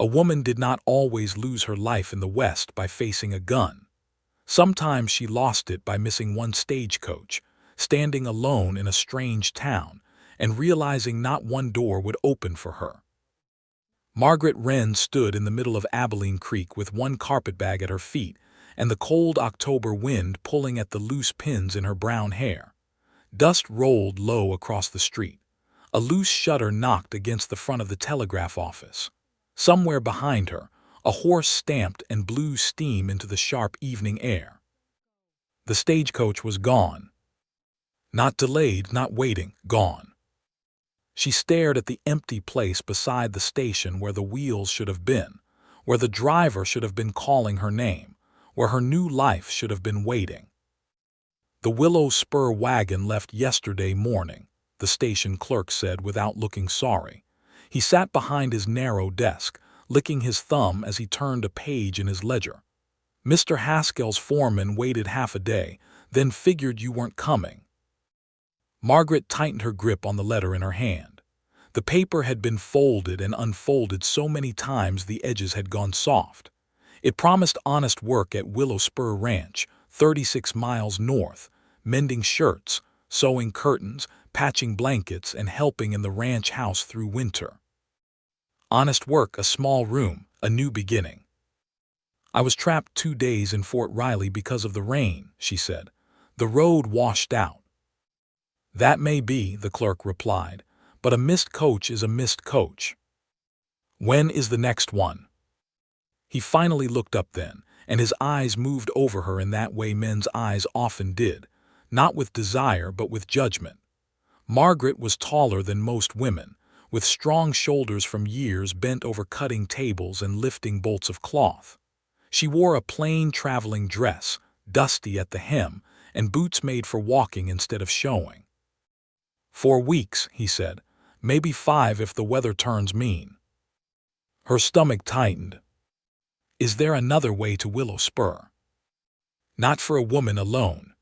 A woman did not always lose her life in the West by facing a gun. Sometimes she lost it by missing one stagecoach, standing alone in a strange town, and realizing not one door would open for her. Margaret Wren stood in the middle of Abilene Creek with one carpetbag at her feet and the cold October wind pulling at the loose pins in her brown hair. Dust rolled low across the street. A loose shutter knocked against the front of the telegraph office. Somewhere behind her, a horse stamped and blew steam into the sharp evening air. The stagecoach was gone. Not delayed, not waiting, gone. She stared at the empty place beside the station where the wheels should have been, where the driver should have been calling her name, where her new life should have been waiting. The Willow Spur wagon left yesterday morning, the station clerk said without looking sorry. He sat behind his narrow desk, licking his thumb as he turned a page in his ledger. Mr. Haskell's foreman waited half a day, then figured you weren't coming. Margaret tightened her grip on the letter in her hand. The paper had been folded and unfolded so many times the edges had gone soft. It promised honest work at Willow Spur Ranch, 36 miles north, mending shirts, sewing curtains, patching blankets, and helping in the ranch house through winter. Honest work, a small room, a new beginning. I was trapped 2 days in Fort Riley because of the rain, she said. The road washed out. That may be, the clerk replied, but a missed coach is a missed coach. When is the next one? He finally looked up then, and his eyes moved over her in that way men's eyes often did, not with desire but with judgment. Margaret was taller than most women, with strong shoulders from years bent over cutting tables and lifting bolts of cloth. She wore a plain traveling dress, dusty at the hem, and boots made for walking instead of showing. 4 weeks, he said, maybe 5 if the weather turns mean. Her stomach tightened. Is there another way to Willow Spur? Not for a woman alone.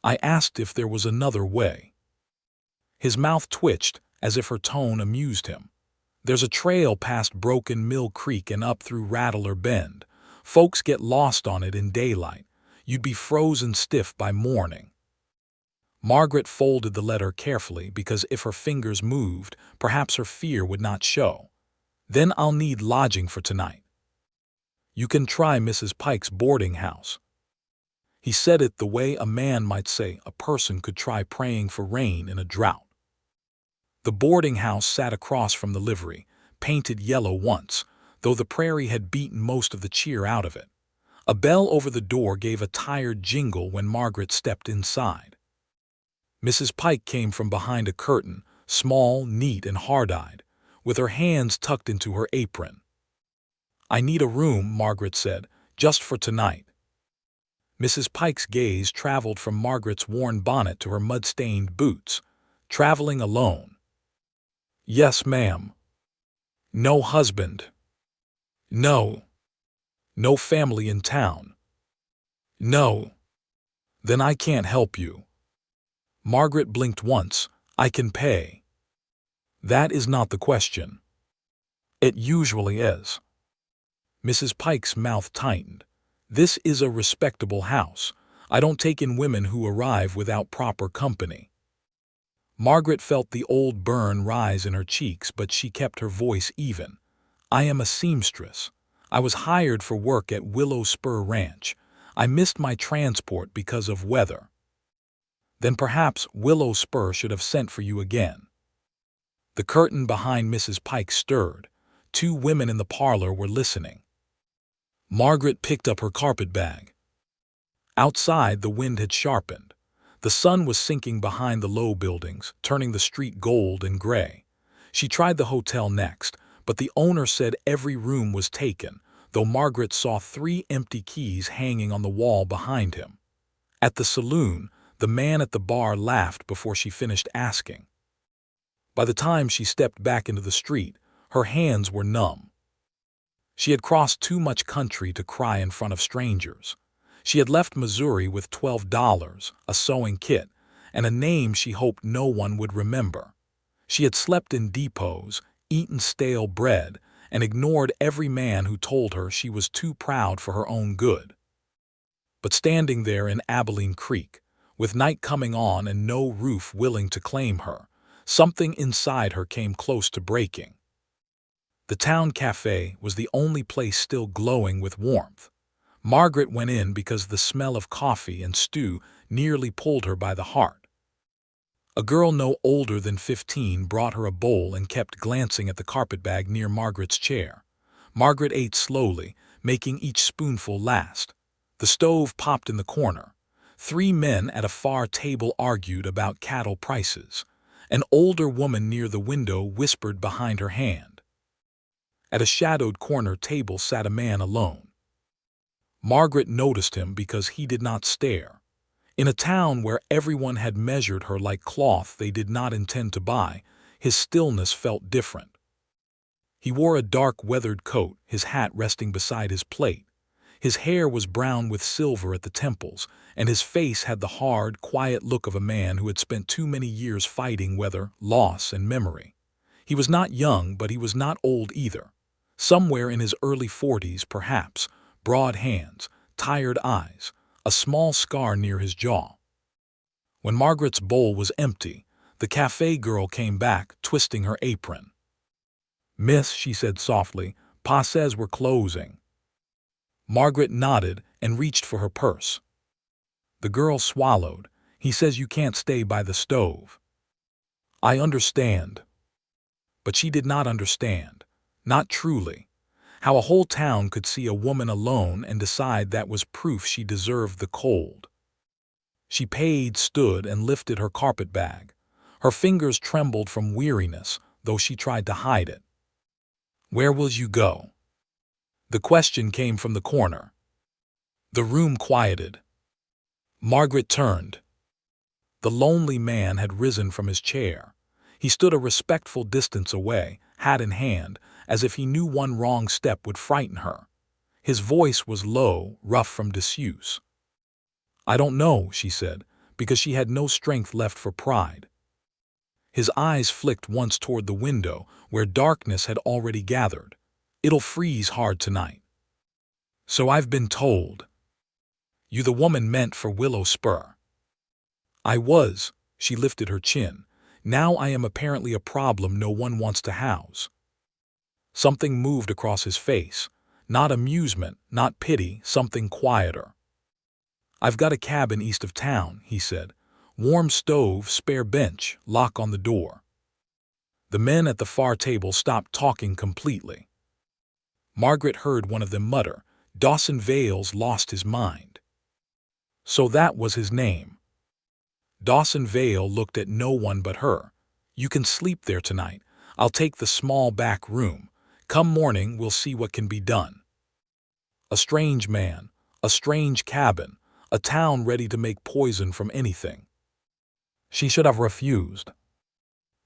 I asked if there was another way. His mouth twitched, as if her tone amused him. There's a trail past Broken Mill Creek and up through Rattler Bend. Folks get lost on it in daylight. You'd be frozen stiff by morning. Margaret folded the letter carefully because if her fingers moved, perhaps her fear would not show. Then I'll need lodging for tonight. You can try Mrs. Pike's boarding house. He said it the way a man might say a person could try praying for rain in a drought. The boarding house sat across from the livery, painted yellow once, though the prairie had beaten most of the cheer out of it. A bell over the door gave a tired jingle when Margaret stepped inside. Mrs. Pike came from behind a curtain, small, neat, and hard-eyed, with her hands tucked into her apron. I need a room, Margaret said, just for tonight. Mrs. Pike's gaze traveled from Margaret's worn bonnet to her mud-stained boots. Traveling alone. Yes, ma'am. No husband. No. No family in town. No. Then I can't help you. Margaret blinked once. I can pay. That is not the question. It usually is. Mrs. Pike's mouth tightened. This is a respectable house. I don't take in women who arrive without proper company. Margaret felt the old burn rise in her cheeks, but she kept her voice even. I am a seamstress. I was hired for work at Willow Spur Ranch. I missed my transport because of weather. Then perhaps Willow Spur should have sent for you again. The curtain behind Mrs. Pike stirred. 2 women in the parlor were listening. Margaret picked up her carpetbag. Outside, the wind had sharpened. The sun was sinking behind the low buildings, turning the street gold and gray. She tried the hotel next, but the owner said every room was taken, though Margaret saw 3 empty keys hanging on the wall behind him. At the saloon, the man at the bar laughed before she finished asking. By the time she stepped back into the street, her hands were numb. She had crossed too much country to cry in front of strangers. She had left Missouri with $12, a sewing kit, and a name she hoped no one would remember. She had slept in depots, eaten stale bread, and ignored every man who told her she was too proud for her own good. But standing there in Abilene Creek, with night coming on and no roof willing to claim her, something inside her came close to breaking. The town cafe was the only place still glowing with warmth. Margaret went in because the smell of coffee and stew nearly pulled her by the heart. A girl no older than 15 brought her a bowl and kept glancing at the carpetbag near Margaret's chair. Margaret ate slowly, making each spoonful last. The stove popped in the corner. 3 men at a far table argued about cattle prices. An older woman near the window whispered behind her hand. At a shadowed corner table sat a man alone. Margaret noticed him because he did not stare. In a town where everyone had measured her like cloth they did not intend to buy, his stillness felt different. He wore a dark weathered coat, his hat resting beside his plate. His hair was brown with silver at the temples, and his face had the hard, quiet look of a man who had spent too many years fighting weather, loss, and memory. He was not young, but he was not old either. Somewhere in his early 40s, perhaps, broad hands, tired eyes, a small scar near his jaw. When Margaret's bowl was empty, the cafe girl came back, twisting her apron. "Miss," she said softly, "Pa says we're closing." Margaret nodded and reached for her purse. The girl swallowed. "He says you can't stay by the stove." "I understand." But she did not understand. Not truly. How a whole town could see a woman alone and decide that was proof she deserved the cold. She paid, stood, and lifted her carpetbag. Her fingers trembled from weariness, though she tried to hide it. "Where will you go?" The question came from the corner. The room quieted. Margaret turned. The lonely man had risen from his chair. He stood a respectful distance away, hat in hand, as if he knew one wrong step would frighten her. His voice was low, rough from disuse. "I don't know," she said, because she had no strength left for pride. His eyes flicked once toward the window, where darkness had already gathered. "It'll freeze hard tonight." "So I've been told." "You the woman meant for Willow Spur." "I was." She lifted her chin. "Now I am apparently a problem no one wants to house." Something moved across his face. Not amusement, not pity, something quieter. "I've got a cabin east of town," he said. "Warm stove, spare bench, lock on the door." The men at the far table stopped talking completely. Margaret heard one of them mutter, "Dawson Vale's lost his mind." So that was his name. Dawson Vale looked at no one but her. "You can sleep there tonight. I'll take the small back room. Come morning, we'll see what can be done." A strange man, a strange cabin, a town ready to make poison from anything. She should have refused.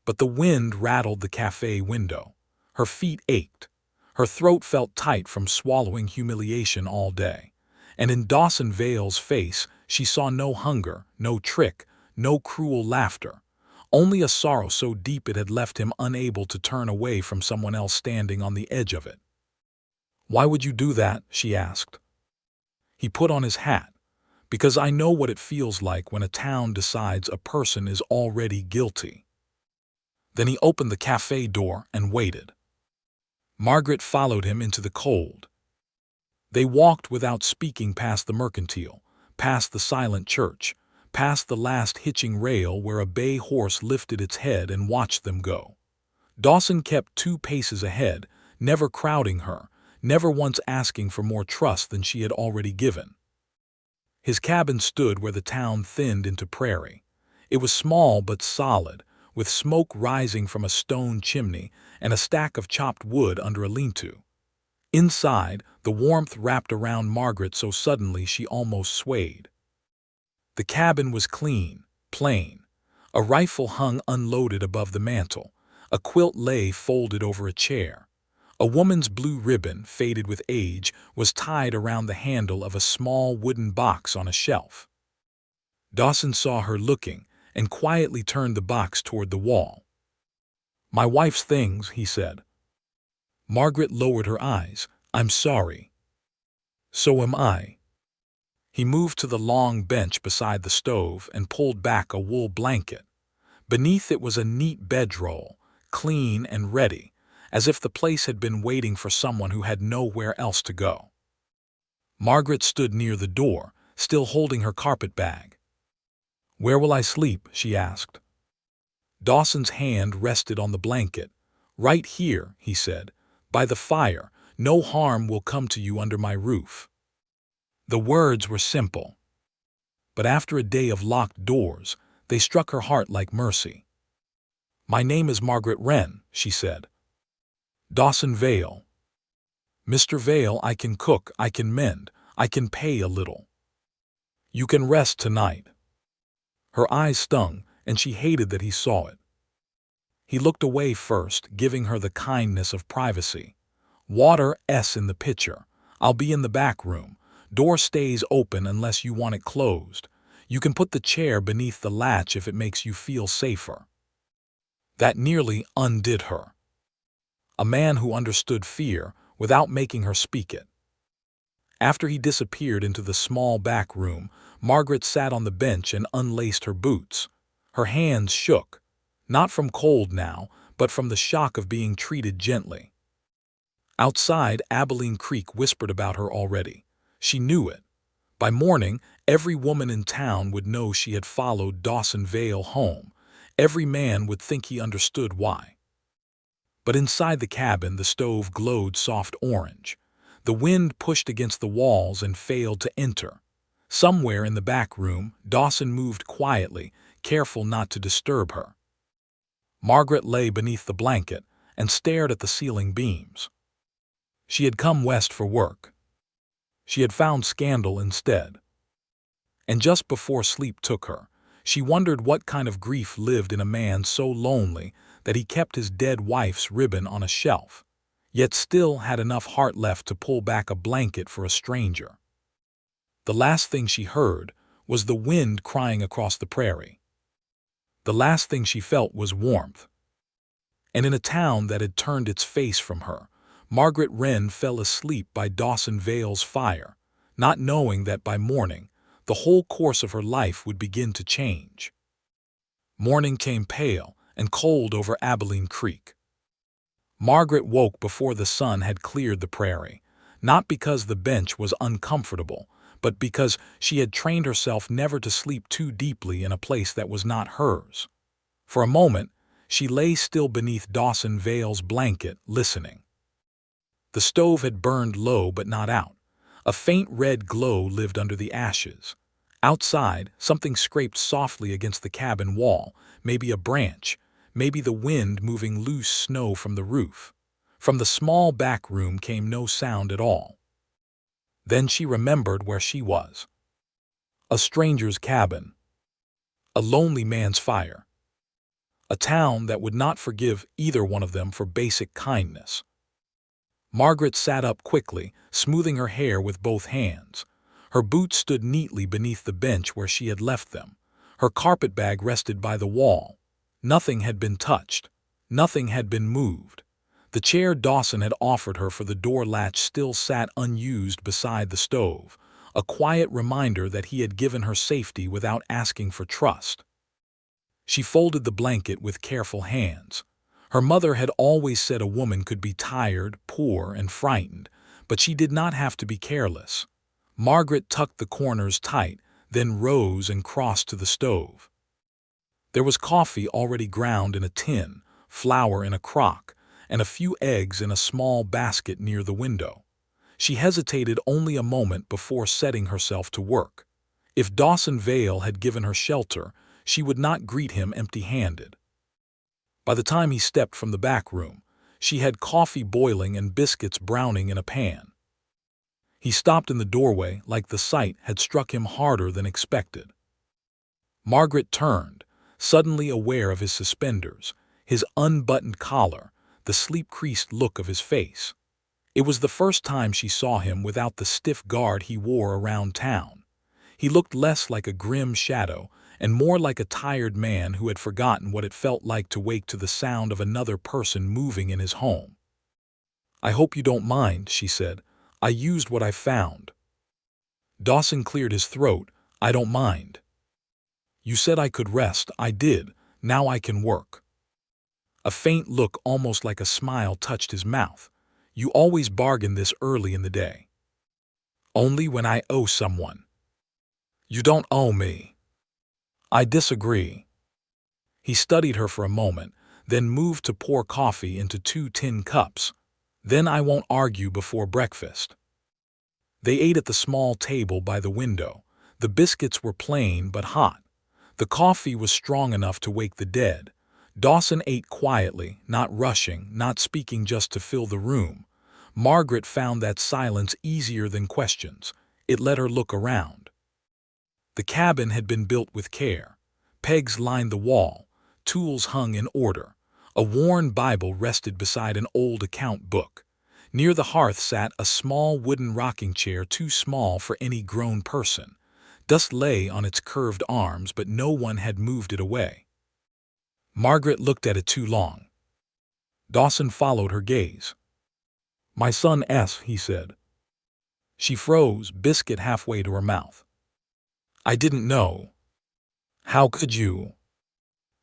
But the wind rattled the cafe window. Her feet ached. Her throat felt tight from swallowing humiliation all day. And in Dawson Vale's face, she saw no hunger, no trick, no cruel laughter. Only a sorrow so deep it had left him unable to turn away from someone else standing on the edge of it. "Why would you do that?" she asked. He put on his hat. "Because I know what it feels like when a town decides a person is already guilty." Then he opened the cafe door and waited. Margaret followed him into the cold. They walked without speaking past the mercantile, past the silent church, past the last hitching rail where a bay horse lifted its head and watched them go. Dawson kept 2 paces ahead, never crowding her, never once asking for more trust than she had already given. His cabin stood where the town thinned into prairie. It was small but solid, with smoke rising from a stone chimney and a stack of chopped wood under a lean-to. Inside, the warmth wrapped around Margaret so suddenly she almost swayed. The cabin was clean, plain. A rifle hung unloaded above the mantel. A quilt lay folded over a chair. A woman's blue ribbon, faded with age, was tied around the handle of a small wooden box on a shelf. Dawson saw her looking and quietly turned the box toward the wall. "My wife's things," he said. Margaret lowered her eyes. "I'm sorry." "So am I." He moved to the long bench beside the stove and pulled back a wool blanket. Beneath it was a neat bedroll, clean and ready, as if the place had been waiting for someone who had nowhere else to go. Margaret stood near the door, still holding her carpet bag. "Where will I sleep?" she asked. Dawson's hand rested on the blanket. "Right here," he said, "by the fire. No harm will come to you under my roof." The words were simple, but after a day of locked doors, they struck her heart like mercy. "My name is Margaret Wren," she said. "Dawson Vale." "Mr. Vale, I can cook, I can mend, I can pay a little. You can rest tonight." Her eyes stung, and she hated that he saw it. He looked away first, giving her the kindness of privacy. "Water in the pitcher. I'll be in the back room. Door stays open unless you want it closed. You can put the chair beneath the latch if it makes you feel safer." That nearly undid her. A man who understood fear without making her speak it. After he disappeared into the small back room, Margaret sat on the bench and unlaced her boots. Her hands shook, not from cold now, but from the shock of being treated gently. Outside, Abilene Creek whispered about her already. She knew it. By morning, every woman in town would know she had followed Dawson Vale home. Every man would think he understood why. But inside the cabin, the stove glowed soft orange. The wind pushed against the walls and failed to enter. Somewhere in the back room, Dawson moved quietly, careful not to disturb her. Margaret lay beneath the blanket and stared at the ceiling beams. She had come west for work. She had found scandal instead. And just before sleep took her, she wondered what kind of grief lived in a man so lonely that he kept his dead wife's ribbon on a shelf, yet still had enough heart left to pull back a blanket for a stranger. The last thing she heard was the wind crying across the prairie. The last thing she felt was warmth. And in a town that had turned its face from her, Margaret Wren fell asleep by Dawson Vale's fire, not knowing that by morning, the whole course of her life would begin to change. Morning came pale and cold over Abilene Creek. Margaret woke before the sun had cleared the prairie, not because the bench was uncomfortable, but because she had trained herself never to sleep too deeply in a place that was not hers. For a moment, she lay still beneath Dawson Vale's blanket, listening. The stove had burned low but not out. A faint red glow lived under the ashes. Outside, something scraped softly against the cabin wall, maybe a branch, maybe the wind moving loose snow from the roof. From the small back room came no sound at all. Then she remembered where she was. A stranger's cabin. A lonely man's fire. A town that would not forgive either one of them for basic kindness. Margaret sat up quickly, smoothing her hair with both hands. Her boots stood neatly beneath the bench where she had left them. Her carpet bag rested by the wall. Nothing had been touched. Nothing had been moved. The chair Dawson had offered her for the door latch still sat unused beside the stove, a quiet reminder that he had given her safety without asking for trust. She folded the blanket with careful hands. Her mother had always said a woman could be tired, poor, and frightened, but she did not have to be careless. Margaret tucked the corners tight, then rose and crossed to the stove. There was coffee already ground in a tin, flour in a crock, and a few eggs in a small basket near the window. She hesitated only a moment before setting herself to work. If Dawson Vale had given her shelter, she would not greet him empty-handed. By the time he stepped from the back room, she had coffee boiling and biscuits browning in a pan. He stopped in the doorway like the sight had struck him harder than expected. Margaret turned, suddenly aware of his suspenders, his unbuttoned collar, the sleep-creased look of his face. It was the first time she saw him without the stiff guard he wore around town. He looked less like a grim shadow and more like a tired man who had forgotten what it felt like to wake to the sound of another person moving in his home. I hope you don't mind, she said. I used what I found. Dawson cleared his throat. I don't mind. You said I could rest. I did. Now I can work. A faint look, almost like a smile, touched his mouth. You always bargain this early in the day. Only when I owe someone. You don't owe me. I disagree. He studied her for a moment, then moved to pour coffee into 2 tin cups. Then I won't argue before breakfast. They ate at the small table by the window. The biscuits were plain but hot. The coffee was strong enough to wake the dead. Dawson ate quietly, not rushing, not speaking just to fill the room. Margaret found that silence easier than questions. It let her look around. The cabin had been built with care. Pegs lined the wall. Tools hung in order. A worn Bible rested beside an old account book. Near the hearth sat a small wooden rocking chair too small for any grown person. Dust lay on its curved arms, but no one had moved it away. Margaret looked at it too long. Dawson followed her gaze. My son S., he said. She froze, biscuit halfway to her mouth. I didn't know. How could you?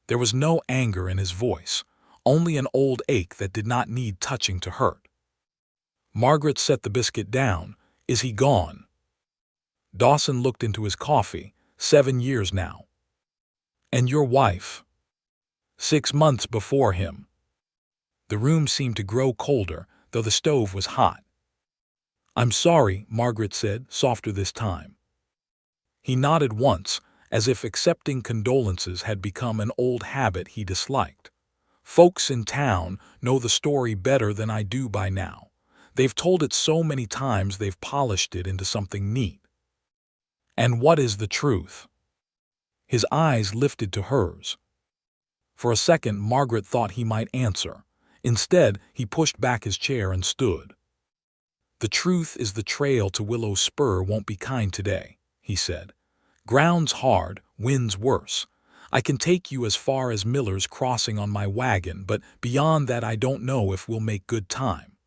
There was no anger in his voice, only an old ache that did not need touching to hurt. Margaret set the biscuit down. Is he gone? Dawson looked into his coffee. 7 years now. And your wife? 6 months before him. The room seemed to grow colder, though the stove was hot. I'm sorry, Margaret said, softer this time. He nodded once, as if accepting condolences had become an old habit he disliked. Folks in town know the story better than I do by now. They've told it so many times they've polished it into something neat. And what is the truth? His eyes lifted to hers. For a second, Margaret thought he might answer. Instead, he pushed back his chair and stood. The truth is the trail to Willow Spur won't be kind today, he said. Ground's hard, wind's worse. I can take you as far as Miller's Crossing on my wagon, but beyond that I don't know if we'll make good time.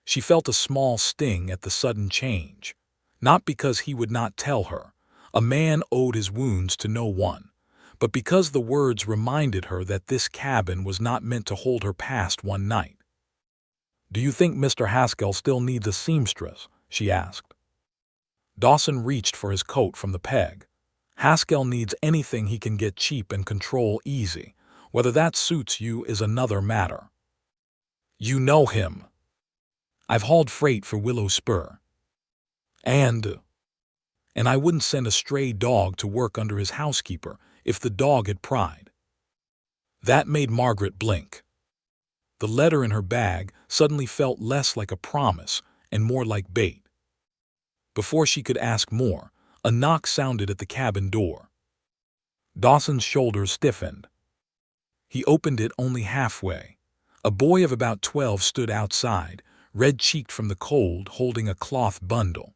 She felt a small sting at the sudden change. Not because he would not tell her. A man owed his wounds to no one. But because the words reminded her that this cabin was not meant to hold her past one night. Do you think Mr. Haskell still needs a seamstress? She asked. Dawson reached for his coat from the peg. Haskell needs anything he can get cheap and control easy. Whether that suits you is another matter. You know him. I've hauled freight for Willow Spur. And I wouldn't send a stray dog to work under his housekeeper if the dog had pride. That made Margaret blink. The letter in her bag suddenly felt less like a promise and more like bait. Before she could ask more, a knock sounded at the cabin door. Dawson's shoulders stiffened. He opened it only halfway. A boy of about 12 stood outside, red-cheeked from the cold, holding a cloth bundle.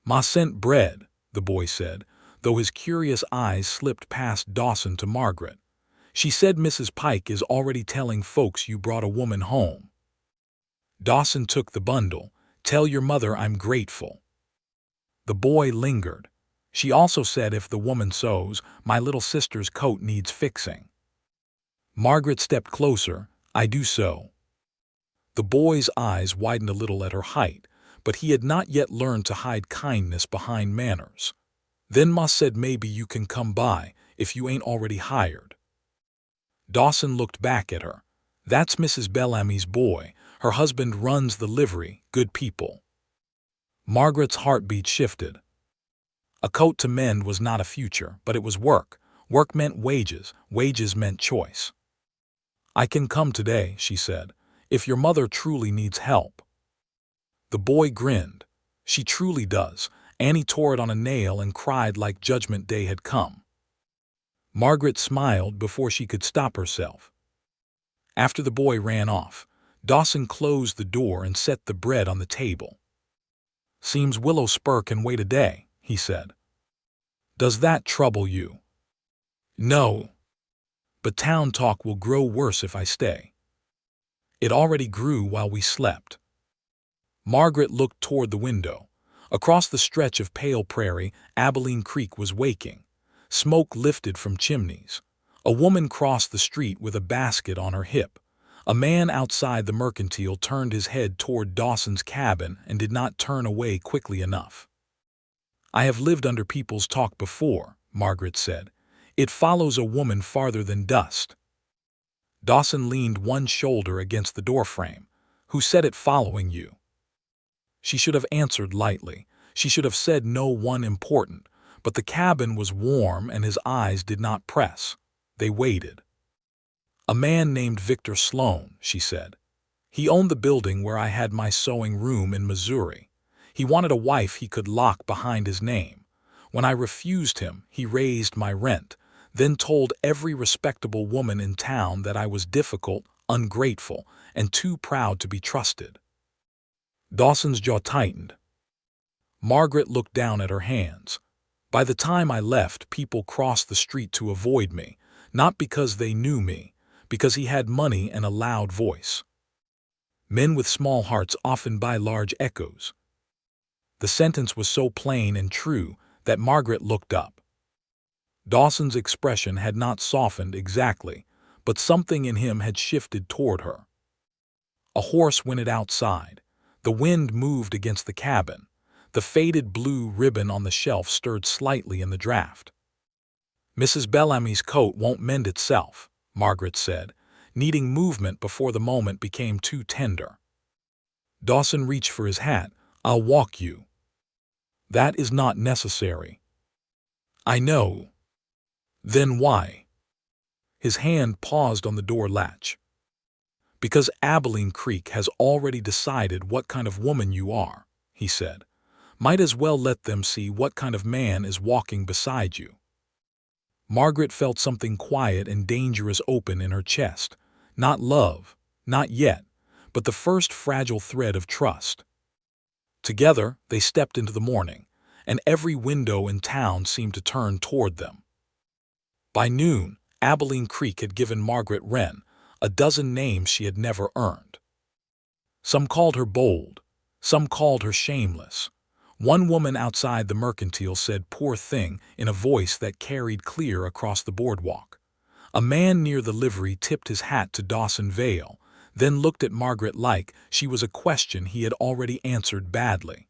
Ma sent bread, the boy said, though his curious eyes slipped past Dawson to Margaret. She said Mrs. Pike is already telling folks you brought a woman home. Dawson took the bundle. Tell your mother I'm grateful. The boy lingered. She also said if the woman sews, my little sister's coat needs fixing. Margaret stepped closer. I do so. The boy's eyes widened a little at her height, but he had not yet learned to hide kindness behind manners. Then Ma said maybe you can come by, if you ain't already hired. Dawson looked back at her. That's Mrs. Bellamy's boy. Her husband runs the livery, good people. Margaret's heartbeat shifted. A coat to mend was not a future, but it was work. Work meant wages. Wages meant choice. I can come today, she said, if your mother truly needs help. The boy grinned. She truly does. Annie tore it on a nail and cried like Judgment Day had come. Margaret smiled before she could stop herself. After the boy ran off, Dawson closed the door and set the bread on the table. Seems Willow Spur can wait a day, he said. Does that trouble you? No. But town talk will grow worse if I stay. It already grew while we slept. Margaret looked toward the window. Across the stretch of pale prairie, Abilene Creek was waking. Smoke lifted from chimneys. A woman crossed the street with a basket on her hip. A man outside the mercantile turned his head toward Dawson's cabin and did not turn away quickly enough. "I have lived under people's talk before," Margaret said. "It follows a woman farther than dust." Dawson leaned one shoulder against the doorframe. "Who said it following you?" She should have answered lightly. She should have said no one important, but the cabin was warm and his eyes did not press. They waited. "A man named Victor Sloan," she said. "He owned the building where I had my sewing room in Missouri. He wanted a wife he could lock behind his name. When I refused him, he raised my rent, then told every respectable woman in town that I was difficult, ungrateful, and too proud to be trusted." Dawson's jaw tightened. Margaret looked down at her hands. "By the time I left, people crossed the street to avoid me, not because they knew me, because he had money and a loud voice. Men with small hearts often buy large echoes." The sentence was so plain and true that Margaret looked up. Dawson's expression had not softened exactly, but something in him had shifted toward her. A horse whinnied outside. The wind moved against the cabin. The faded blue ribbon on the shelf stirred slightly in the draft. "Mrs. Bellamy's coat won't mend itself," Margaret said, needing movement before the moment became too tender. Dawson reached for his hat. "I'll walk you." "That is not necessary." "I know." "Then why?" His hand paused on the door latch. "Because Abilene Creek has already decided what kind of woman you are," he said. "Might as well let them see what kind of man is walking beside you." Margaret felt something quiet and dangerous open in her chest. Not love, not yet, but the first fragile thread of trust. Together, they stepped into the morning, and every window in town seemed to turn toward them. By noon, Abilene Creek had given Margaret Wren a dozen names she had never earned. Some called her bold, some called her shameless. One woman outside the mercantile said "poor thing" in a voice that carried clear across the boardwalk. A man near the livery tipped his hat to Dawson Vale, then looked at Margaret like she was a question he had already answered badly.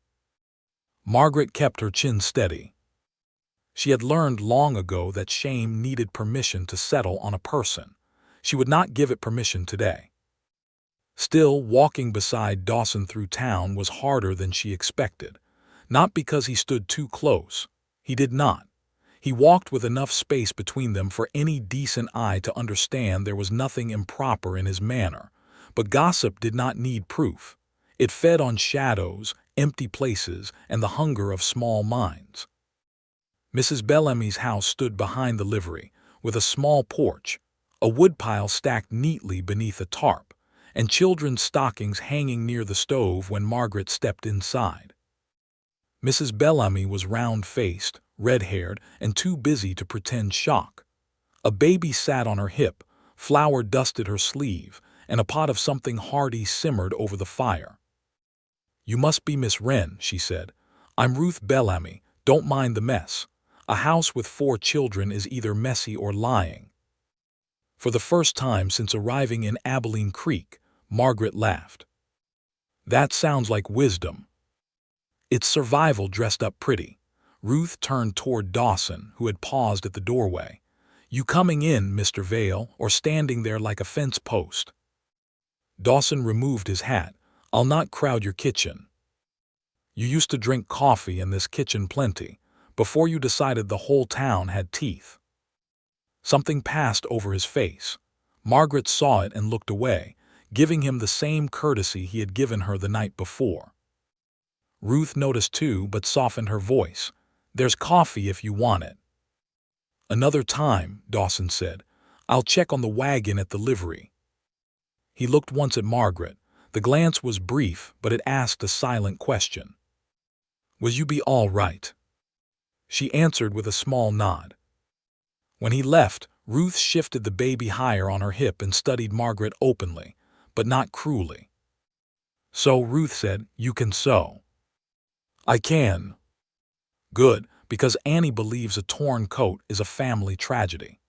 Margaret kept her chin steady. She had learned long ago that shame needed permission to settle on a person. She would not give it permission today. Still, walking beside Dawson through town was harder than she expected. Not because he stood too close. He did not. He walked with enough space between them for any decent eye to understand there was nothing improper in his manner. But gossip did not need proof. It fed on shadows, empty places, and the hunger of small minds. Mrs. Bellamy's house stood behind the livery, with a small porch, a woodpile stacked neatly beneath a tarp, and children's stockings hanging near the stove when Margaret stepped inside. Mrs. Bellamy was round-faced, red-haired, and too busy to pretend shock. A baby sat on her hip, flour dusted her sleeve, and a pot of something hearty simmered over the fire. "You must be Miss Wren," she said. "I'm Ruth Bellamy. Don't mind the mess. A house with 4 children is either messy or lying." For the first time since arriving in Abilene Creek, Margaret laughed. "That sounds like wisdom." "It's survival dressed up pretty." Ruth turned toward Dawson, who had paused at the doorway. "You coming in, Mr. Vale, or standing there like a fence post?" Dawson removed his hat. "I'll not crowd your kitchen. You used to drink coffee in this kitchen plenty, before you decided the whole town had teeth." Something passed over his face. Margaret saw it and looked away, giving him the same courtesy he had given her the night before. Ruth noticed too, but softened her voice. "There's coffee if you want it." "Another time," Dawson said. "I'll check on the wagon at the livery." He looked once at Margaret. The glance was brief, but it asked a silent question. "Will you be all right?" She answered with a small nod. When he left, Ruth shifted the baby higher on her hip and studied Margaret openly. but not cruelly. "So," Ruth said, "you can sew." "I can." "Good, because Annie believes a torn coat is a family tragedy."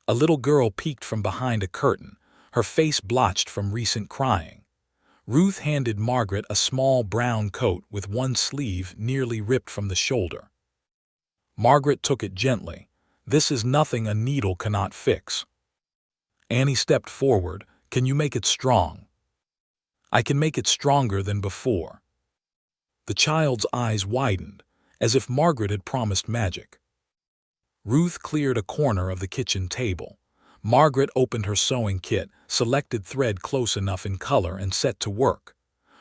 A little girl peeked from behind a curtain, her face blotched from recent crying. Ruth handed Margaret a small brown coat with one sleeve nearly ripped from the shoulder. Margaret took it gently. "This is nothing a needle cannot fix." Annie stepped forward. "Can you make it strong?" "I can make it stronger than before." The child's eyes widened, as if Margaret had promised magic. Ruth cleared a corner of the kitchen table. Margaret opened her sewing kit, selected thread close enough in color, and set to work.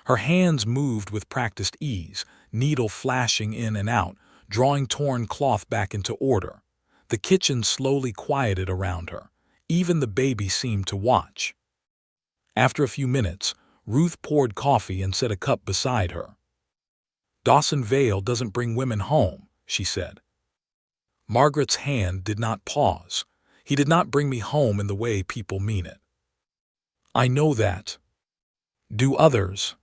Her hands moved with practiced ease, needle flashing in and out, drawing torn cloth back into order. The kitchen slowly quieted around her. Even the baby seemed to watch. After a few minutes, Ruth poured coffee and set a cup beside her. "Dawson Vale doesn't bring women home," she said. Margaret's hand did not pause. "He did not bring me home in the way people mean it." "I know that." "Do others?"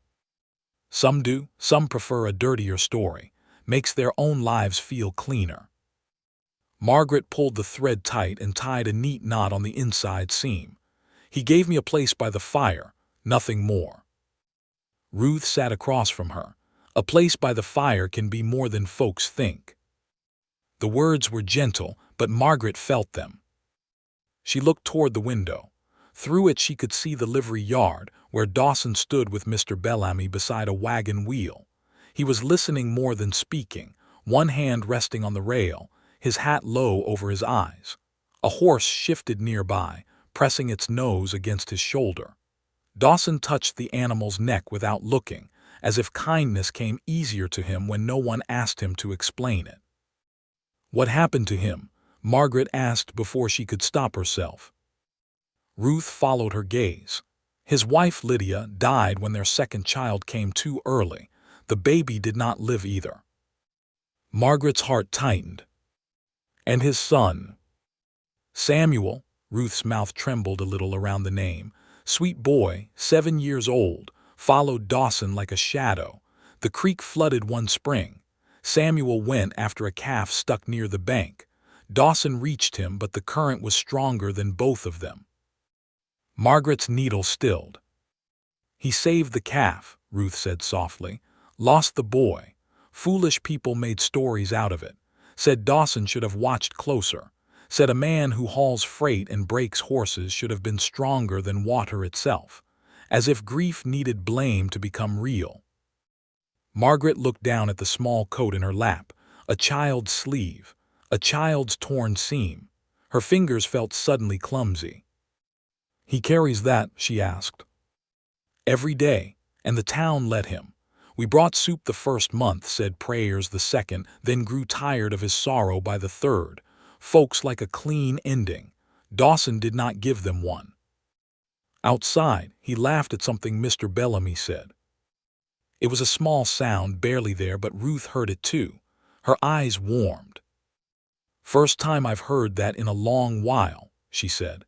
"Some do. Some prefer a dirtier story. Makes their own lives feel cleaner." Margaret pulled the thread tight and tied a neat knot on the inside seam. "He gave me a place by the fire, nothing more." Ruth sat across from her. "A place by the fire can be more than folks think." The words were gentle, but Margaret felt them. She looked toward the window. Through it she could see the livery yard, where Dawson stood with Mr. Bellamy beside a wagon wheel. He was listening more than speaking, one hand resting on the rail, his hat low over his eyes. A horse shifted nearby, pressing its nose against his shoulder. Dawson touched the animal's neck without looking, as if kindness came easier to him when no one asked him to explain it. "What happened to him?" Margaret asked before she could stop herself. Ruth followed her gaze. "His wife Lydia died when their second child came too early. The baby did not live either." Margaret's heart tightened. "And his son?" "Samuel," Ruth's mouth trembled a little around the name. "Sweet boy, 7 years old, followed Dawson like a shadow. The creek flooded one spring. Samuel went after a calf stuck near the bank. Dawson reached him, but the current was stronger than both of them." Margaret's needle stilled. "He saved the calf," Ruth said softly. "Lost the boy. Foolish people made stories out of it. Said Dawson should have watched closer. Said a man who hauls freight and breaks horses should have been stronger than water itself. As if grief needed blame to become real." Margaret looked down at the small coat in her lap, a child's sleeve, a child's torn seam. Her fingers felt suddenly clumsy. "He carries that?" she asked. "Every day, and the town let him. We brought soup the first month, said prayers the second, then grew tired of his sorrow by the third. Folks like a clean ending. Dawson did not give them one." Outside, he laughed at something Mr. Bellamy said. It was a small sound, barely there, but Ruth heard it too. Her eyes warmed. "First time I've heard that in a long while," she said.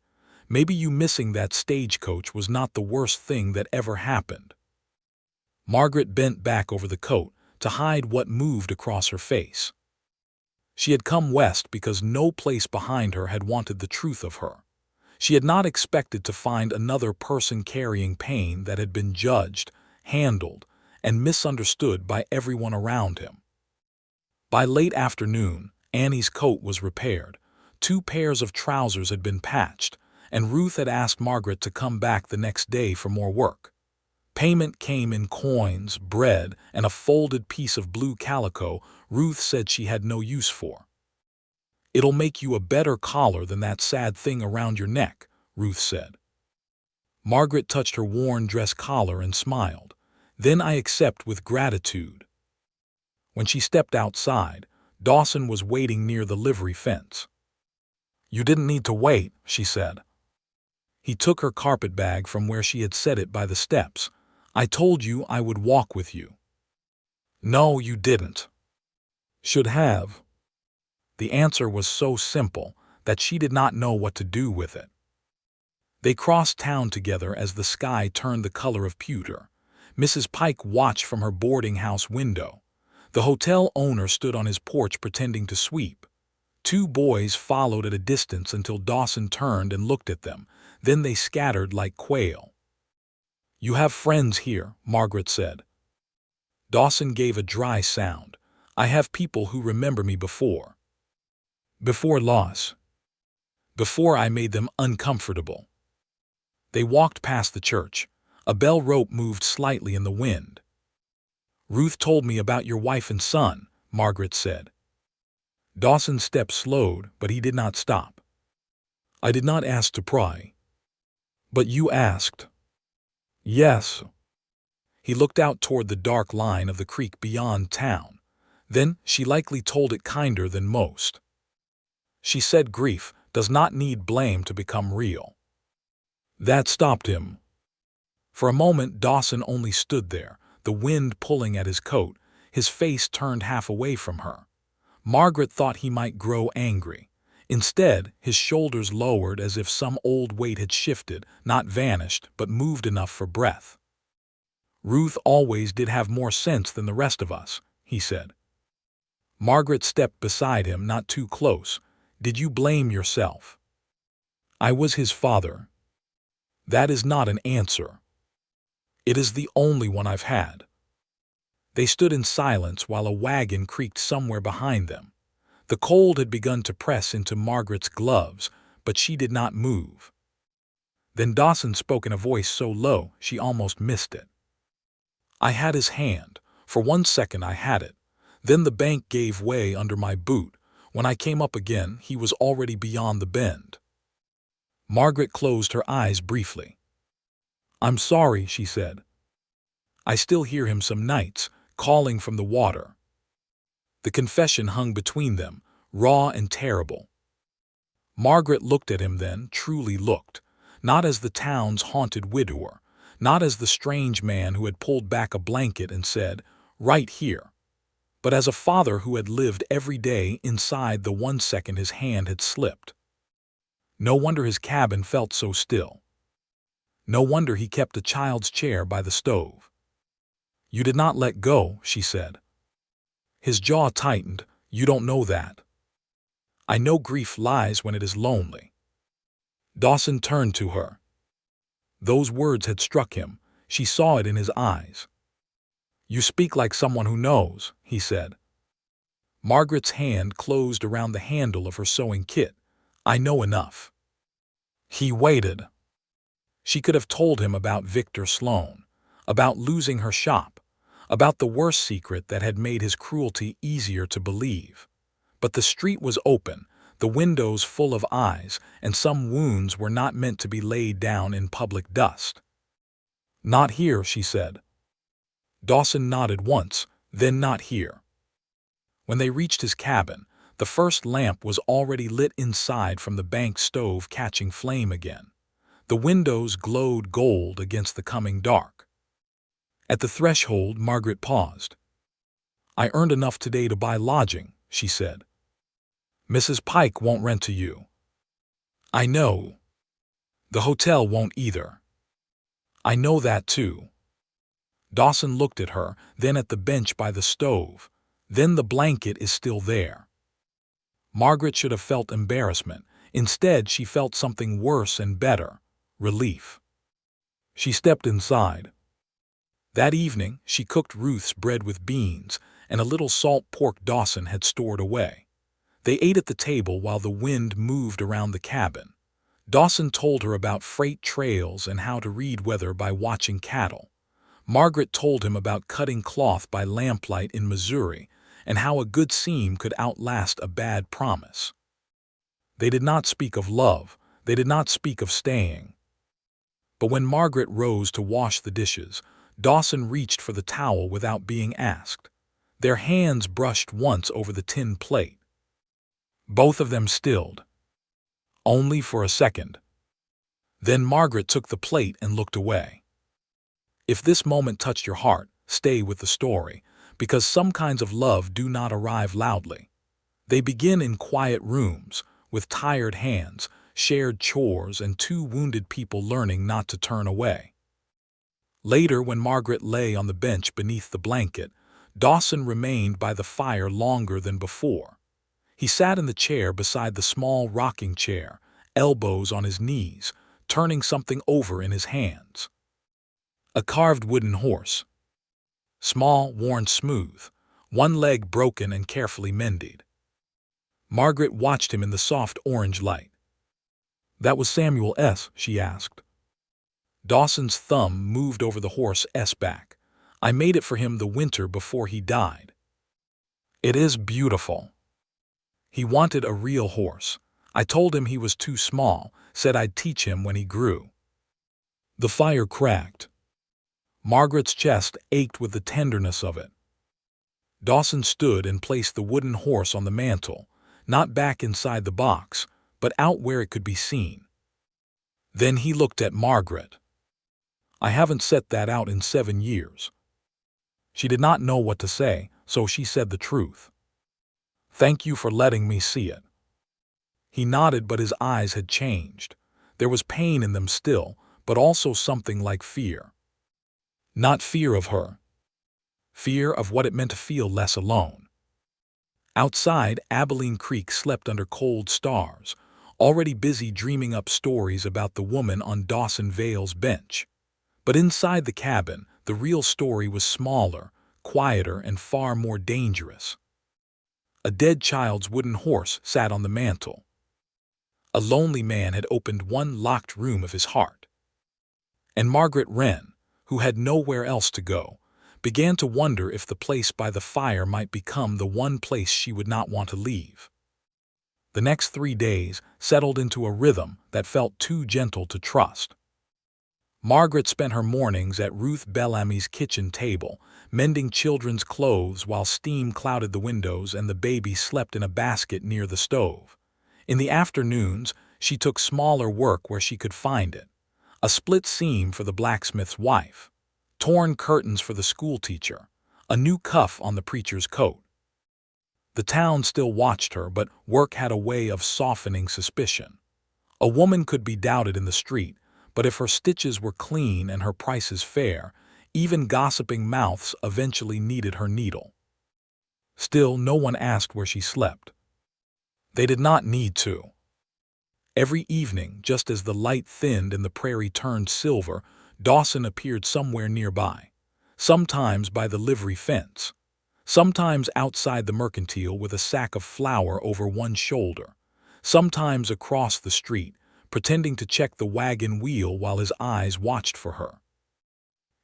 "Maybe you missing that stagecoach was not the worst thing that ever happened." Margaret bent back over the coat to hide what moved across her face. She had come west because no place behind her had wanted the truth of her. She had not expected to find another person carrying pain that had been judged, handled, and misunderstood by everyone around him. By late afternoon, Annie's coat was repaired. 2 pairs of trousers had been patched, and Ruth had asked Margaret to come back the next day for more work. Payment came in coins, bread, and a folded piece of blue calico Ruth said she had no use for. "It'll make you a better collar than that sad thing around your neck," Ruth said. Margaret touched her worn dress collar and smiled. "Then I accept with gratitude." When she stepped outside, Dawson was waiting near the livery fence. "You didn't need to wait," she said. He took her carpetbag from where she had set it by the steps. "I told you I would walk with you." "No, you didn't." "Should have." The answer was so simple that she did not know what to do with it. They crossed town together as the sky turned the color of pewter. Mrs. Pike watched from her boarding house window. The hotel owner stood on his porch pretending to sweep. Two boys followed at a distance until Dawson turned and looked at them. Then they scattered like quail. "You have friends here," Margaret said. Dawson gave a dry sound. "I have people who remember me before. Before loss. Before I made them uncomfortable." They walked past the church. A bell rope moved slightly in the wind. "Ruth told me about your wife and son," Margaret said. Dawson's step slowed, but he did not stop. "I did not ask to pry." "But you asked." "Yes." He looked out toward the dark line of the creek beyond town. "Then she likely told it kinder than most. She said grief does not need blame to become real." That stopped him. For a moment Dawson only stood there, the wind pulling at his coat, his face turned half away from her. Margaret thought he might grow angry. Instead, his shoulders lowered as if some old weight had shifted, not vanished, but moved enough for breath. "Ruth always did have more sense than the rest of us," he said. Margaret stepped beside him, not too close. "Did you blame yourself?" "I was his father." "That is not an answer." "It is the only one I've had." They stood in silence while a wagon creaked somewhere behind them. The cold had begun to press into Margaret's gloves, but she did not move. Then Dawson spoke in a voice so low she almost missed it. "I had his hand. For 1 second I had it. Then the bank gave way under my boot. When I came up again, he was already beyond the bend." Margaret closed her eyes briefly. "I'm sorry," she said. "I still hear him some nights, calling from the water." The confession hung between them, raw and terrible. Margaret looked at him then, truly looked, not as the town's haunted widower, not as the strange man who had pulled back a blanket and said, "Right here," but as a father who had lived every day inside the 1 second his hand had slipped. No wonder his cabin felt so still. No wonder he kept a child's chair by the stove. "You did not let go," she said. His jaw tightened. "You don't know that. I know grief lies when it is lonely." Dawson turned to her. Those words had struck him. She saw it in his eyes. "You speak like someone who knows," he said. Margaret's hand closed around the handle of her sewing kit. "I know enough." He waited. She could have told him about Victor Sloan, about losing her shop, about the worst secret that had made his cruelty easier to believe. But the street was open, the windows full of eyes, and some wounds were not meant to be laid down in public dust. "Not here," she said. Dawson nodded once, then "not here." When they reached his cabin, the first lamp was already lit inside from the bank stove, catching flame again. The windows glowed gold against the coming dark. At the threshold, Margaret paused. "I earned enough today to buy lodging," she said. "Mrs. Pike won't rent to you." "I know. The hotel won't either." "I know that too." Dawson looked at her, then at the bench by the stove. "Then the blanket is still there." Margaret should have felt embarrassment. Instead, she felt something worse and better: relief. She stepped inside. That evening, she cooked Ruth's bread with beans and a little salt pork Dawson had stored away. They ate at the table while the wind moved around the cabin. Dawson told her about freight trails and how to read weather by watching cattle. Margaret told him about cutting cloth by lamplight in Missouri and how a good seam could outlast a bad promise. They did not speak of love. They did not speak of staying. But when Margaret rose to wash the dishes, Dawson reached for the towel without being asked. Their hands brushed once over the tin plate. Both of them stilled. Only for a second. Then Margaret took the plate and looked away. If this moment touched your heart, stay with the story, because some kinds of love do not arrive loudly. They begin in quiet rooms, with tired hands, shared chores, and two wounded people learning not to turn away. Later, when Margaret lay on the bench beneath the blanket, Dawson remained by the fire longer than before. He sat in the chair beside the small rocking chair, elbows on his knees, turning something over in his hands. A carved wooden horse. Small, worn smooth, one leg broken and carefully mended. Margaret watched him in the soft orange light. "That was Samuel's," she asked. Dawson's thumb moved over the horse's back. "I made it for him the winter before he died. It is beautiful. He wanted a real horse. I told him he was too small, said I'd teach him when he grew." The fire cracked. Margaret's chest ached with the tenderness of it. Dawson stood and placed the wooden horse on the mantel, not back inside the box, but out where it could be seen. Then he looked at Margaret. "I haven't set that out in 7 years." She did not know what to say, so she said the truth. "Thank you for letting me see it." He nodded, but his eyes had changed. There was pain in them still, but also something like fear. Not fear of her. Fear of what it meant to feel less alone. Outside, Abilene Creek slept under cold stars, already busy dreaming up stories about the woman on Dawson Vale's bench. But inside the cabin, the real story was smaller, quieter, and far more dangerous. A dead child's wooden horse sat on the mantel. A lonely man had opened one locked room of his heart. And Margaret Wren, who had nowhere else to go, began to wonder if the place by the fire might become the one place she would not want to leave. The next 3 days settled into a rhythm that felt too gentle to trust. Margaret spent her mornings at Ruth Bellamy's kitchen table, mending children's clothes while steam clouded the windows and the baby slept in a basket near the stove. In the afternoons, she took smaller work where she could find it. A split seam for the blacksmith's wife, torn curtains for the schoolteacher, a new cuff on the preacher's coat. The town still watched her, but work had a way of softening suspicion. A woman could be doubted in the street, but if her stitches were clean and her prices fair, even gossiping mouths eventually needed her needle. Still, no one asked where she slept. They did not need to. Every evening, just as the light thinned and the prairie turned silver, Dawson appeared somewhere nearby, sometimes by the livery fence, sometimes outside the mercantile with a sack of flour over one shoulder, sometimes across the street, pretending to check the wagon wheel while his eyes watched for her.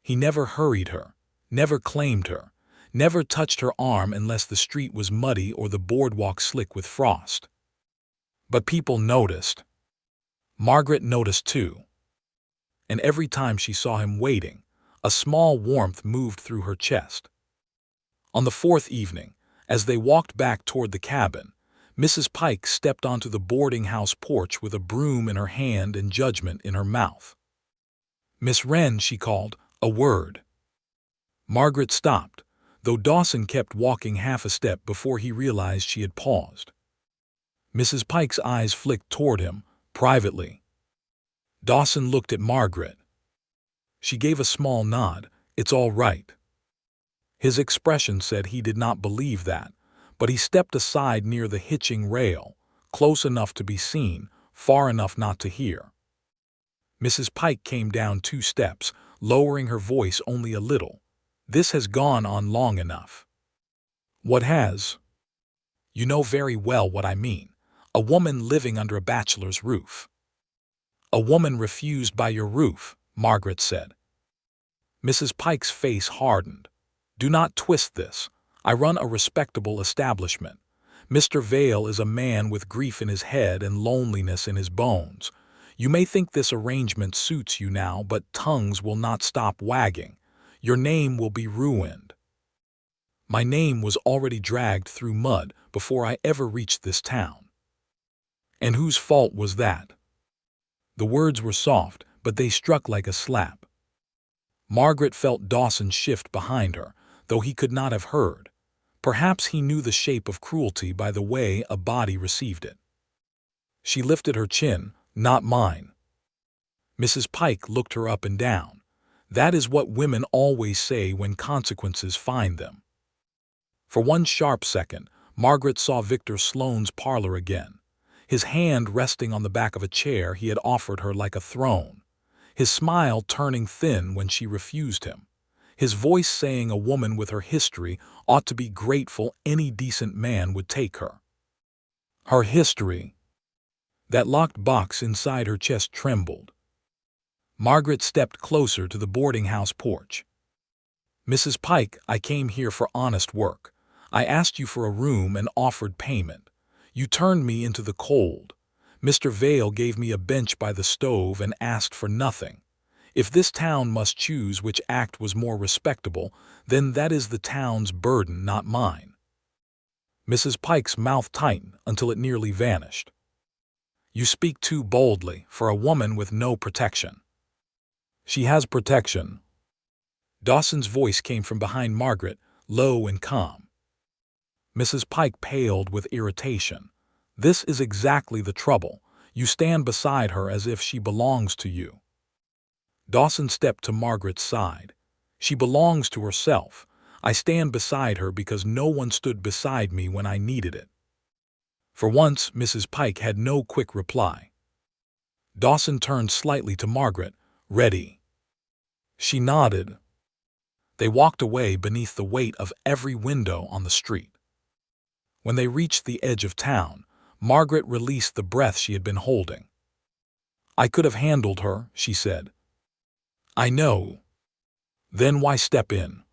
He never hurried her, never claimed her, never touched her arm unless the street was muddy or the boardwalk slick with frost. But people noticed. Margaret noticed too. And every time she saw him waiting, a small warmth moved through her chest. On the 4th evening, as they walked back toward the cabin, Mrs. Pike stepped onto the boarding house porch with a broom in her hand and judgment in her mouth. "Miss Wren," she called, "a word." Margaret stopped, though Dawson kept walking half a step before he realized she had paused. Mrs. Pike's eyes flicked toward him, privately. Dawson looked at Margaret. She gave a small nod. "It's all right." His expression said he did not believe that, but he stepped aside near the hitching rail, close enough to be seen, far enough not to hear. Mrs. Pike came down 2 steps, lowering her voice only a little. "This has gone on long enough." "What has?" "You know very well what I mean. A woman living under a bachelor's roof." "A woman refused by your roof," Margaret said. Mrs. Pike's face hardened. "Do not twist this. I run a respectable establishment. Mr. Vale is a man with grief in his head and loneliness in his bones. You may think this arrangement suits you now, but tongues will not stop wagging. Your name will be ruined." "My name was already dragged through mud before I ever reached this town." "And whose fault was that?" The words were soft, but they struck like a slap. Margaret felt Dawson shift behind her, though he could not have heard. Perhaps he knew the shape of cruelty by the way a body received it. She lifted her chin, Not mine. Mrs. Pike looked her up and down. That is what women always say when consequences find them. For one sharp second, Margaret saw Victor Sloane's parlor again, his hand resting on the back of a chair he had offered her like a throne, his smile turning thin when she refused him, his voice saying a woman with her history ought to be grateful any decent man would take her. Her history. That locked box inside her chest trembled. Margaret stepped closer to the boarding house porch. Mrs. Pike, I came here for honest work. I asked you for a room and offered payment. You turned me into the cold. Mr. Vale gave me a bench by the stove and asked for nothing. If this town must choose which act was more respectable, then that is the town's burden, not mine. Mrs. Pike's mouth tightened until it nearly vanished. You speak too boldly for a woman with no protection. She has protection. Dawson's voice came from behind Margaret, low and calm. Mrs. Pike paled with irritation. This is exactly the trouble. You stand beside her as if she belongs to you. Dawson stepped to Margaret's side. She belongs to herself. I stand beside her because no one stood beside me when I needed it. For once, Mrs. Pike had no quick reply. Dawson turned slightly to Margaret. Ready. She nodded. They walked away beneath the weight of every window on the street. When they reached the edge of town, Margaret released the breath she had been holding. I could have handled her, she said. I know. Then why step in?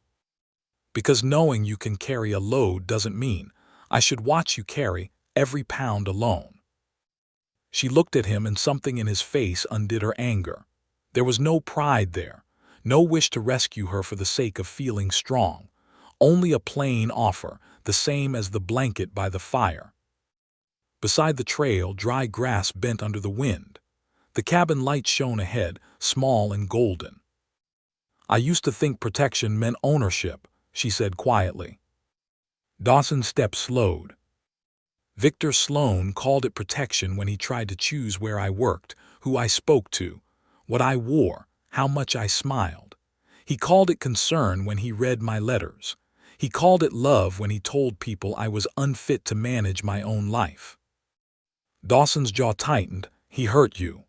Because knowing you can carry a load doesn't mean I should watch you carry every pound alone. She looked at him and something in his face undid her anger. There was no pride there, no wish to rescue her for the sake of feeling strong, only a plain offer, the same as the blanket by the fire. Beside the trail, dry grass bent under the wind. The cabin light shone ahead, small and golden. I used to think protection meant ownership, she said quietly. Dawson's step slowed. Victor Sloane called it protection when he tried to choose where I worked, who I spoke to, what I wore, how much I smiled. He called it concern when he read my letters. He called it love when he told people I was unfit to manage my own life. Dawson's jaw tightened. He hurt you.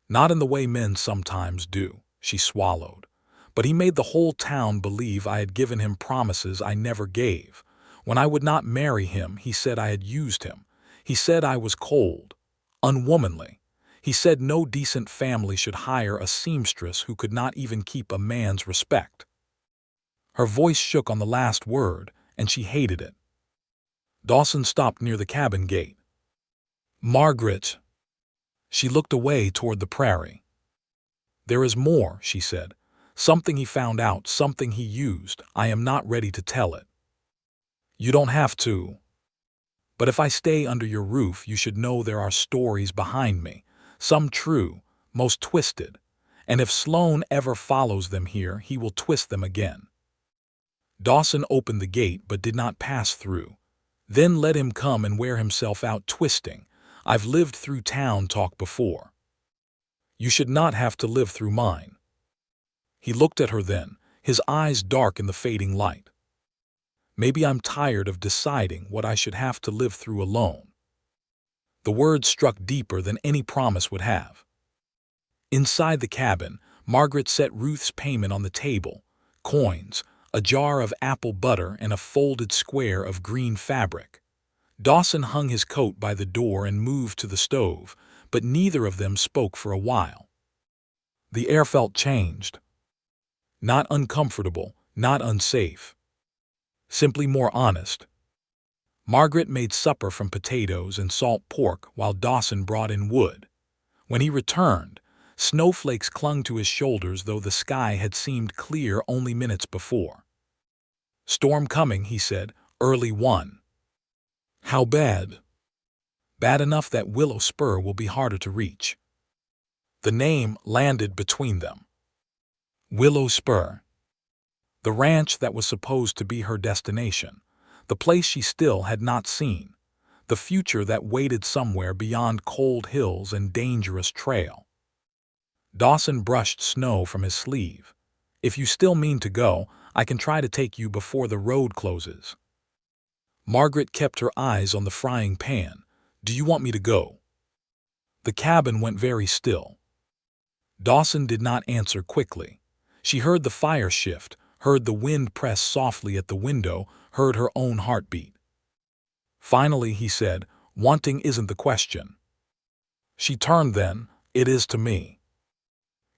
Not in the way men sometimes do, she swallowed. But he made the whole town believe I had given him promises I never gave. When I would not marry him, he said I had used him. He said I was cold, unwomanly. He said no decent family should hire a seamstress who could not even keep a man's respect. Her voice shook on the last word, and she hated it. Dawson stopped near the cabin gate. Margaret. She looked away toward the prairie. There is more, she said. Something he found out, something he used. I am not ready to tell it. You don't have to. But if I stay under your roof, you should know there are stories behind me, some true, most twisted. And if Sloane ever follows them here, he will twist them again. Dawson opened the gate but did not pass through. Then let him come and wear himself out twisting. I've lived through town talk before. You should not have to live through mine. He looked at her then, his eyes dark in the fading light. Maybe I'm tired of deciding what I should have to live through alone. The words struck deeper than any promise would have. Inside the cabin, Margaret set Ruth's payment on the table, coins, a jar of apple butter and a folded square of green fabric. Dawson hung his coat by the door and moved to the stove, but neither of them spoke for a while. The air felt changed. Not uncomfortable, not unsafe. Simply more honest. Margaret made supper from potatoes and salt pork while Dawson brought in wood. When he returned, snowflakes clung to his shoulders though the sky had seemed clear only minutes before. Storm coming, he said, early one. How bad? Bad enough that Willow Spur will be harder to reach. The name landed between them. Willow Spur. The ranch that was supposed to be her destination. The place she still had not seen. the future that waited somewhere beyond cold hills and dangerous trail. Dawson brushed snow from his sleeve. "If you still mean to go, I can try to take you before the road closes." Margaret kept her eyes on the frying pan. "Do you want me to go?" The cabin went very still. Dawson did not answer quickly. She heard the fire shift, heard the wind press softly at the window, heard her own heartbeat. Finally, he said, "Wanting isn't the question." She turned then. "It is to me."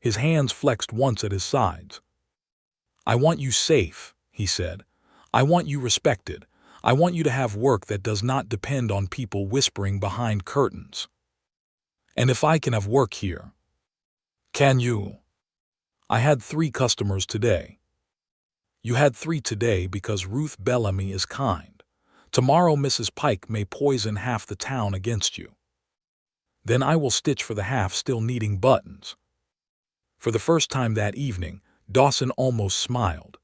His hands flexed once at his sides. "I want you safe," he said. "I want you respected. I want you to have work that does not depend on people whispering behind curtains. And if I can have work here." "Can you?" "I had 3 customers today." "You had 3 today because Ruth Bellamy is kind. Tomorrow Mrs. Pike may poison half the town against you. Then I will stitch for the half still needing buttons." For the first time that evening, Dawson almost smiled.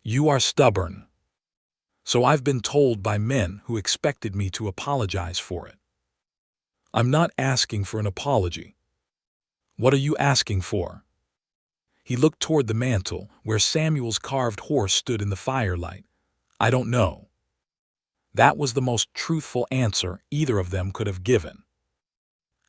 "You are stubborn." "So I've been told by men who expected me to apologize for it." "I'm not asking for an apology." "What are you asking for?" He looked toward the mantel, where Samuel's carved horse stood in the firelight. "I don't know." That was the most truthful answer either of them could have given.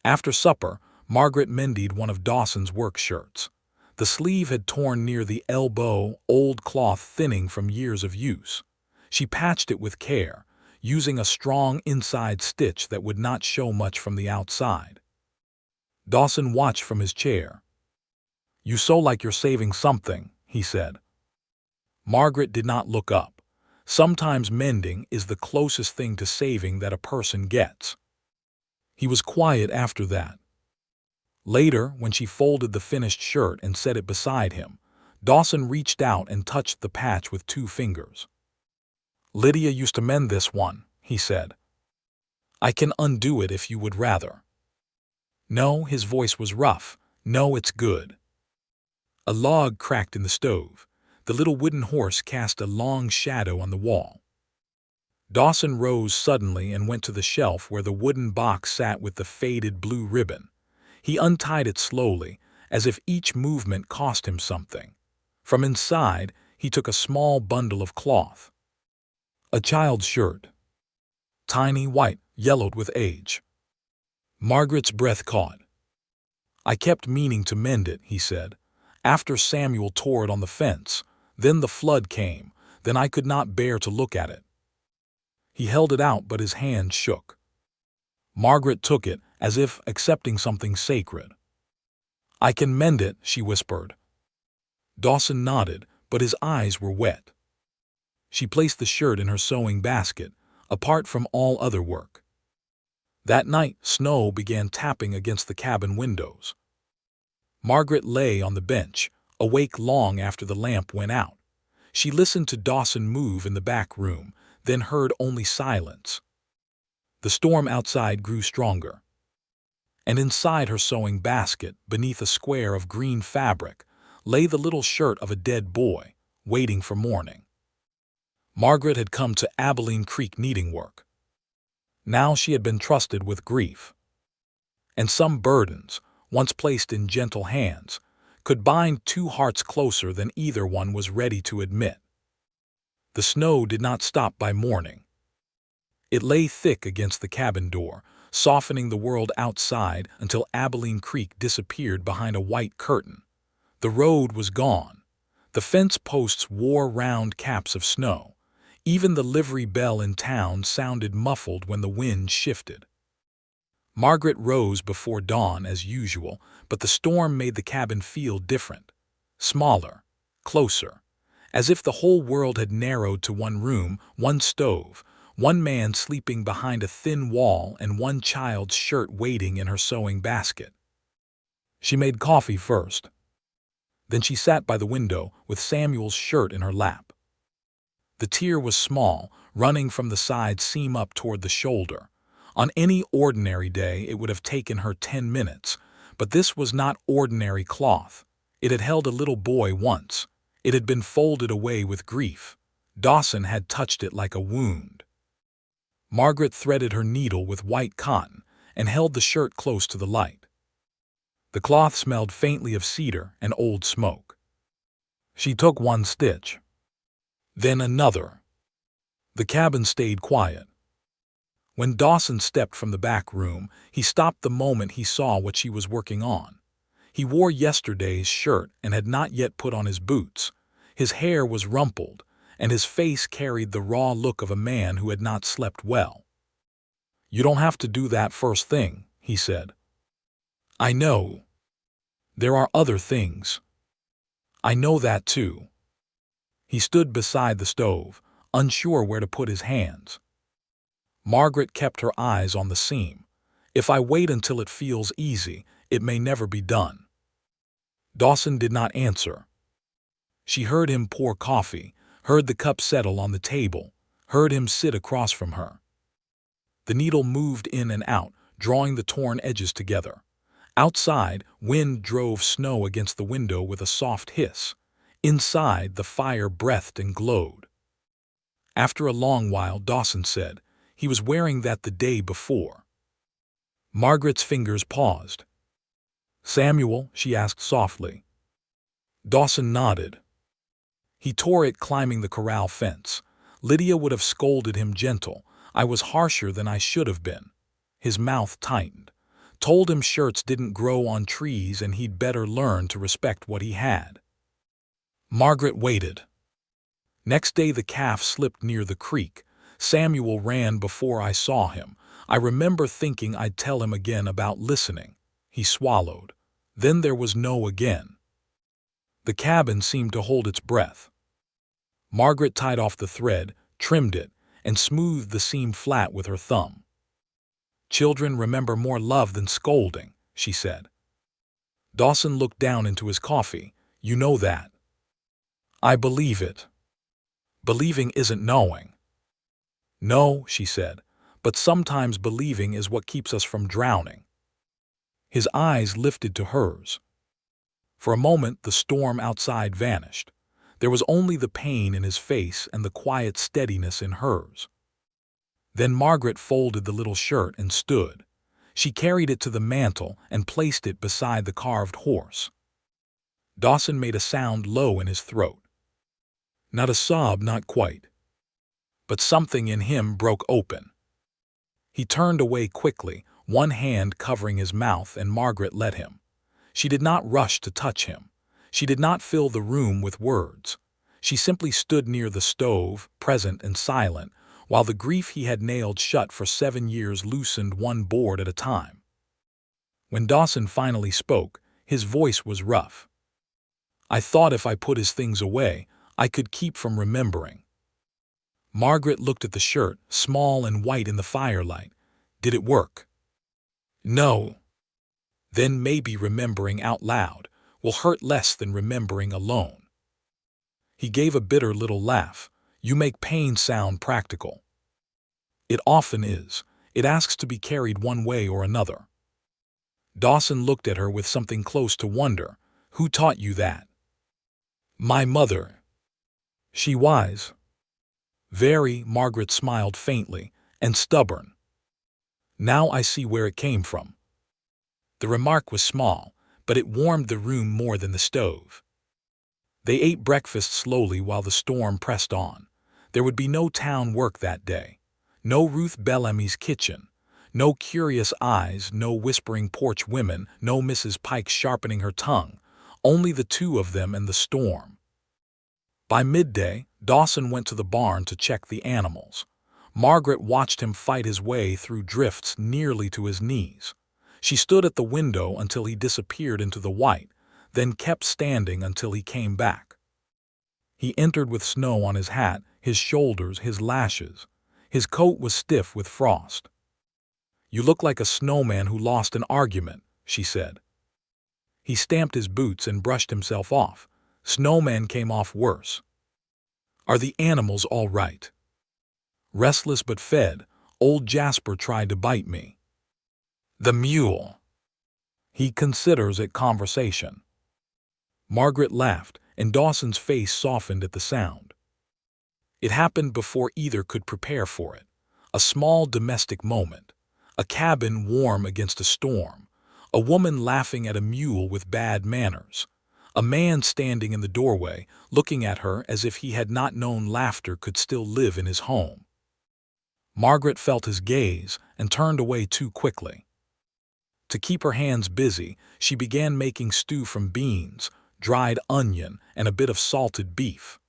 After supper, Margaret mended one of Dawson's work shirts. The sleeve had torn near the elbow, old cloth thinning from years of use. She patched it with care, using a strong inside stitch that would not show much from the outside. Dawson watched from his chair. "You sew like you're saving something," he said. Margaret did not look up. Sometimes mending is the closest thing to saving that a person gets. He was quiet after that. Later, when she folded the finished shirt and set it beside him, Dawson reached out and touched the patch with 2 fingers. "Lydia used to mend this one," he said. "I can undo it if you would rather." "No," his voice was rough. "No, it's good." A log cracked in the stove. The little wooden horse cast a long shadow on the wall. Dawson rose suddenly and went to the shelf where the wooden box sat with the faded blue ribbon. He untied it slowly, as if each movement cost him something. From inside, he took a small bundle of cloth. A child's shirt. Tiny, white, yellowed with age. Margaret's breath caught. "I kept meaning to mend it," he said. "After Samuel tore it on the fence, then the flood came, then I could not bear to look at it." He held it out, but his hand shook. Margaret took it, as if accepting something sacred. "I can mend it," she whispered. Dawson nodded, but his eyes were wet. She placed the shirt in her sewing basket, apart from all other work. That night, snow began tapping against the cabin windows. Margaret lay on the bench, awake long after the lamp went out. She listened to Dawson move in the back room, then heard only silence. The storm outside grew stronger. And inside her sewing basket, beneath a square of green fabric, lay the little shirt of a dead boy, waiting for morning. Margaret had come to Abilene Creek needing work. Now she had been trusted with grief. And some burdens, once placed in gentle hands, could bind 2 hearts closer than either one was ready to admit. The snow did not stop by morning. It lay thick against the cabin door, softening the world outside until Abilene Creek disappeared behind a white curtain. The road was gone. The fence posts wore round caps of snow. Even the livery bell in town sounded muffled when the wind shifted. Margaret rose before dawn as usual, but the storm made the cabin feel different. Smaller, closer, as if the whole world had narrowed to one room, one stove, one man sleeping behind a thin wall, and one child's shirt waiting in her sewing basket. She made coffee first. Then she sat by the window with Samuel's shirt in her lap. The tear was small, running from the side seam up toward the shoulder. On any ordinary day it would have taken her 10 minutes, but this was not ordinary cloth. It had held a little boy once. It had been folded away with grief. Dawson had touched it like a wound. Margaret threaded her needle with white cotton and held the shirt close to the light. The cloth smelled faintly of cedar and old smoke. She took one stitch, then another. The cabin stayed quiet. When Dawson stepped from the back room, he stopped the moment he saw what she was working on. He wore yesterday's shirt and had not yet put on his boots. His hair was rumpled, and his face carried the raw look of a man who had not slept well. "You don't have to do that first thing," he said. "I know. There are other things. I know that too." He stood beside the stove, unsure where to put his hands. Margaret kept her eyes on the seam. "If I wait until it feels easy, it may never be done." Dawson did not answer. She heard him pour coffee, heard the cup settle on the table, heard him sit across from her. The needle moved in and out, drawing the torn edges together. Outside, wind drove snow against the window with a soft hiss. Inside, the fire breathed and glowed. After a long while, Dawson said, "He was wearing that the day before." Margaret's fingers paused. "Samuel?" she asked softly. Dawson nodded. "He tore it climbing the corral fence. Lydia would have scolded him gentle. I was harsher than I should have been." His mouth tightened. "Told him shirts didn't grow on trees and he'd better learn to respect what he had." Margaret waited. Next day the calf slipped near the creek. Samuel ran before I saw him. I remember thinking I'd tell him again about listening. He swallowed. Then there was no again. The cabin seemed to hold its breath. Margaret tied off the thread, trimmed it, and smoothed the seam flat with her thumb. "Children remember more love than scolding," she said. Dawson looked down into his coffee. "You know that." "I believe it." "Believing isn't knowing." "No," she said, "but sometimes believing is what keeps us from drowning." His eyes lifted to hers. For a moment the storm outside vanished. There was only the pain in his face and the quiet steadiness in hers. Then Margaret folded the little shirt and stood. She carried it to the mantel and placed it beside the carved horse. Dawson made a sound low in his throat. Not a sob, not quite. But something in him broke open. He turned away quickly, one hand covering his mouth, and Margaret let him. She did not rush to touch him. She did not fill the room with words. She simply stood near the stove, present and silent, while the grief he had nailed shut for 7 years loosened one board at a time. When Dawson finally spoke, his voice was rough. "I thought if I put his things away, I could keep from remembering." Margaret looked at the shirt, small and white in the firelight. "Did it work?" "No." "Then maybe remembering out loud will hurt less than remembering alone." He gave a bitter little laugh. "You make pain sound practical." "It often is. It asks to be carried one way or another." Dawson looked at her with something close to wonder. "Who taught you that?" "My mother." "She wise?" "Very," Margaret smiled faintly, "and stubborn." "Now I see where it came from." The remark was small, but it warmed the room more than the stove. They ate breakfast slowly while the storm pressed on. There would be no town work that day. No Ruth Bellamy's kitchen. No curious eyes, no whispering porch women, no Mrs. Pike sharpening her tongue. Only the two of them and the storm. By midday, Dawson went to the barn to check the animals. Margaret watched him fight his way through drifts nearly to his knees. She stood at the window until he disappeared into the white, then kept standing until he came back. He entered with snow on his hat, his shoulders, his lashes. His coat was stiff with frost. "You look like a snowman who lost an argument," she said. He stamped his boots and brushed himself off. "Snowman came off worse." "Are the animals all right?" "Restless but fed. Old Jasper tried to bite me." "The mule." "He considers it conversation." Margaret laughed, and Dawson's face softened at the sound. It happened before either could prepare for it. A small domestic moment. A cabin warm against a storm. A woman laughing at a mule with bad manners. A man standing in the doorway, looking at her as if he had not known laughter could still live in his home. Margaret felt his gaze and turned away too quickly. To keep her hands busy, she began making stew from beans, dried onion, and a bit of salted beef.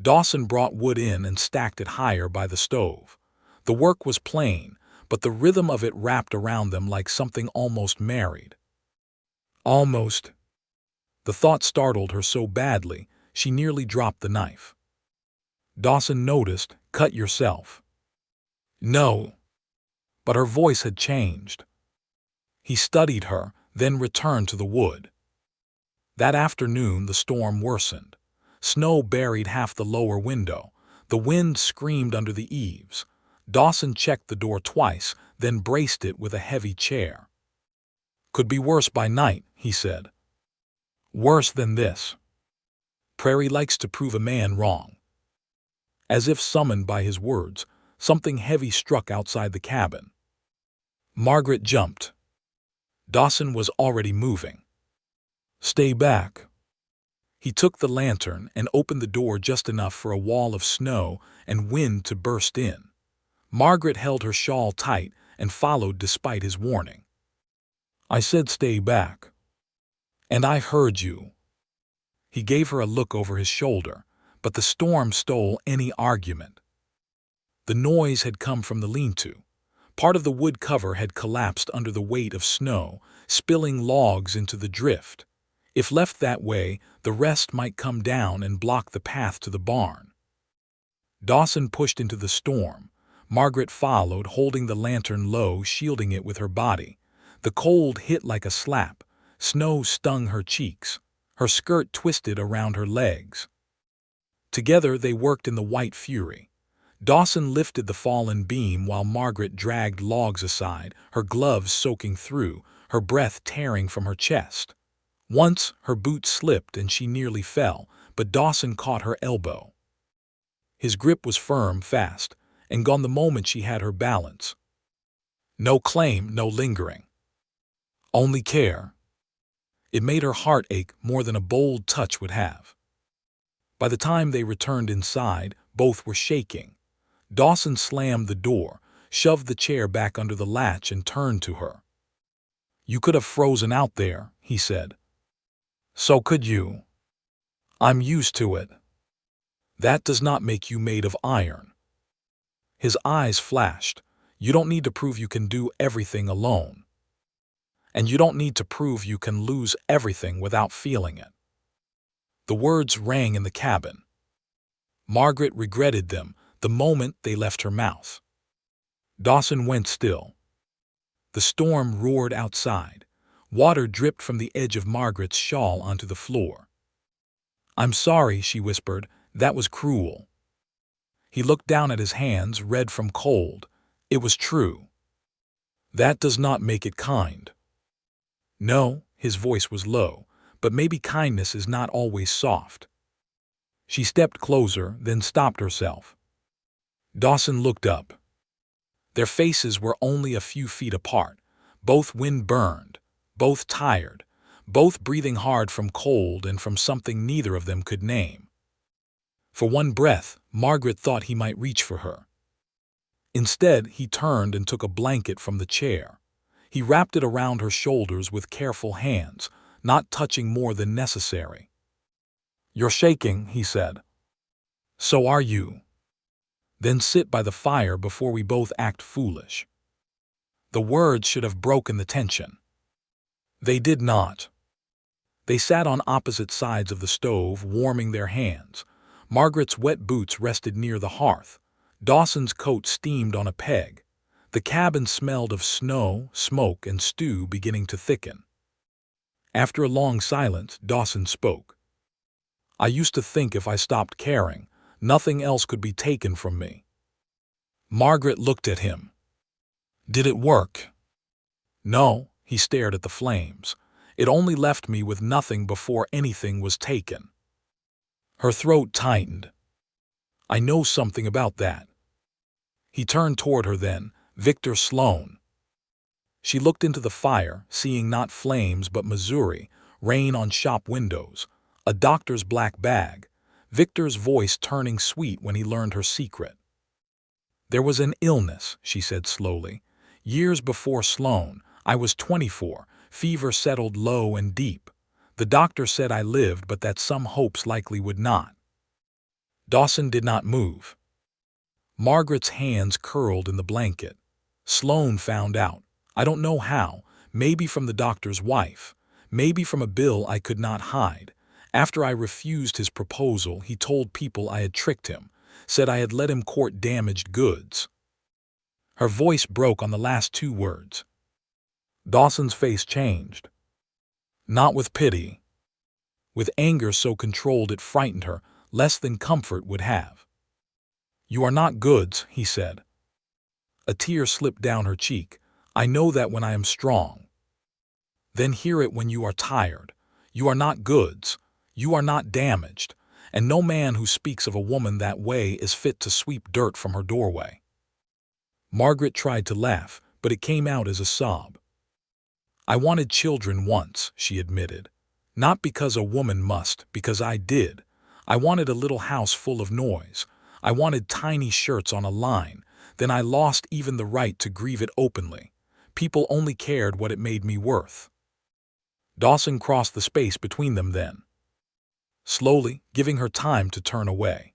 Dawson brought wood in and stacked it higher by the stove. The work was plain, but the rhythm of it wrapped around them like something almost married. Almost. The thought startled her so badly, she nearly dropped the knife. Dawson noticed, "Cut yourself." "No." But her voice had changed. He studied her, then returned to the wood. That afternoon the storm worsened. Snow buried half the lower window. The wind screamed under the eaves. Dawson checked the door twice, then braced it with a heavy chair. "Could be worse by night," he said. "Worse than this." Prairie likes to prove a man wrong. As if summoned by his words, something heavy struck outside the cabin. Margaret jumped. Dawson was already moving. "Stay back." He took the lantern and opened the door just enough for a wall of snow and wind to burst in. Margaret held her shawl tight and followed despite his warning. "I said stay back." "And I heard you." He gave her a look over his shoulder, but the storm stole any argument. The noise had come from the lean-to. Part of the wood cover had collapsed under the weight of snow, spilling logs into the drift. If left that way, the rest might come down and block the path to the barn. Dawson pushed into the storm. Margaret followed, holding the lantern low, shielding it with her body. The cold hit like a slap. Snow stung her cheeks. Her skirt twisted around her legs. Together they worked in the white fury. Dawson lifted the fallen beam while Margaret dragged logs aside, her gloves soaking through, her breath tearing from her chest. Once her boot slipped and she nearly fell, but Dawson caught her elbow. His grip was firm, fast, and gone the moment she had her balance. No claim, no lingering. Only care. It made her heart ache more than a bold touch would have. By the time they returned inside, both were shaking. Dawson slammed the door, shoved the chair back under the latch and turned to her. "You could have frozen out there," he said. "So could you. I'm used to it. That does not make you made of iron." His eyes flashed. "You don't need to prove you can do everything alone. And you don't need to prove you can lose everything without feeling it." The words rang in the cabin. Margaret regretted them the moment they left her mouth. Dawson went still. The storm roared outside. Water dripped from the edge of Margaret's shawl onto the floor. "I'm sorry," she whispered. "That was cruel." He looked down at his hands, red from cold. It was true. "That does not make it kind." "No," his voice was low, "but maybe kindness is not always soft." She stepped closer, then stopped herself. Dawson looked up. Their faces were only a few feet apart, both wind-burned, both tired, both breathing hard from cold and from something neither of them could name. For one breath, Margaret thought he might reach for her. Instead, he turned and took a blanket from the chair. He wrapped it around her shoulders with careful hands, not touching more than necessary. "You're shaking," he said. "So are you. Then sit by the fire before we both act foolish." The words should have broken the tension. They did not. They sat on opposite sides of the stove, warming their hands. Margaret's wet boots rested near the hearth. Dawson's coat steamed on a peg. The cabin smelled of snow, smoke, and stew beginning to thicken. After a long silence, Dawson spoke. "I used to think if I stopped caring, nothing else could be taken from me." Margaret looked at him. "Did it work?" "No," he stared at the flames. "It only left me with nothing before anything was taken." Her throat tightened. "I know something about that." He turned toward her then, Victor Sloan. She looked into the fire, seeing not flames but Missouri, rain on shop windows, a doctor's black bag, Victor's voice turning sweet when he learned her secret. There was an illness, she said slowly. Years before Sloan, I was 24, fever settled low and deep. The doctor said I lived, but that some hopes likely would not. Dawson did not move. Margaret's hands curled in the blanket. Sloan found out. I don't know how, maybe from the doctor's wife, maybe from a bill I could not hide. After I refused his proposal, he told people I had tricked him, said I had let him court damaged goods. Her voice broke on the last two words. Dawson's face changed. Not with pity. With anger so controlled it frightened her, less than comfort would have. You are not goods, he said. A tear slipped down her cheek. I know that when I am strong. Then hear it when you are tired. You are not goods. You are not damaged. And no man who speaks of a woman that way is fit to sweep dirt from her doorway. Margaret tried to laugh, but it came out as a sob. I wanted children once, she admitted. Not because a woman must, because I did. I wanted a little house full of noise. I wanted tiny shirts on a line. Then I lost even the right to grieve it openly. People only cared what it made me worth. Dawson crossed the space between them then, slowly, giving her time to turn away.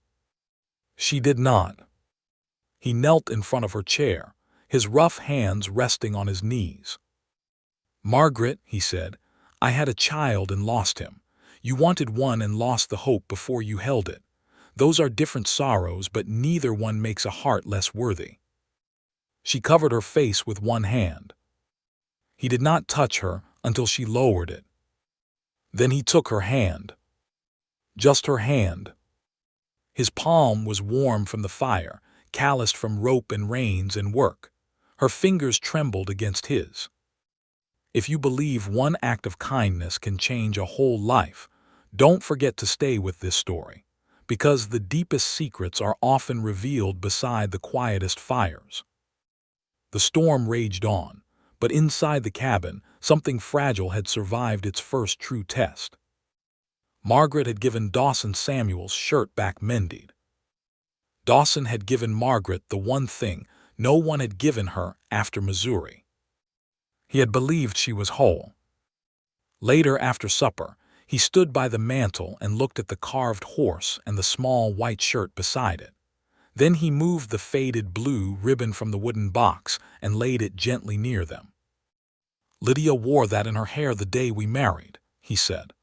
She did not. He knelt in front of her chair, his rough hands resting on his knees. Margaret, he said, I had a child and lost him. You wanted one and lost the hope before you held it. Those are different sorrows, but neither one makes a heart less worthy. She covered her face with one hand. He did not touch her until she lowered it. Then he took her hand. Just her hand. His palm was warm from the fire, calloused from rope and reins and work. Her fingers trembled against his. If you believe one act of kindness can change a whole life, don't forget to stay with this story, because the deepest secrets are often revealed beside the quietest fires. The storm raged on, but inside the cabin, something fragile had survived its first true test. Margaret had given Dawson Samuel's shirt back mended. Dawson had given Margaret the one thing no one had given her after Missouri. He had believed she was whole. Later, after supper, he stood by the mantel and looked at the carved horse and the small white shirt beside it. Then he moved the faded blue ribbon from the wooden box and laid it gently near them. Lydia wore that in her hair the day we married, he said.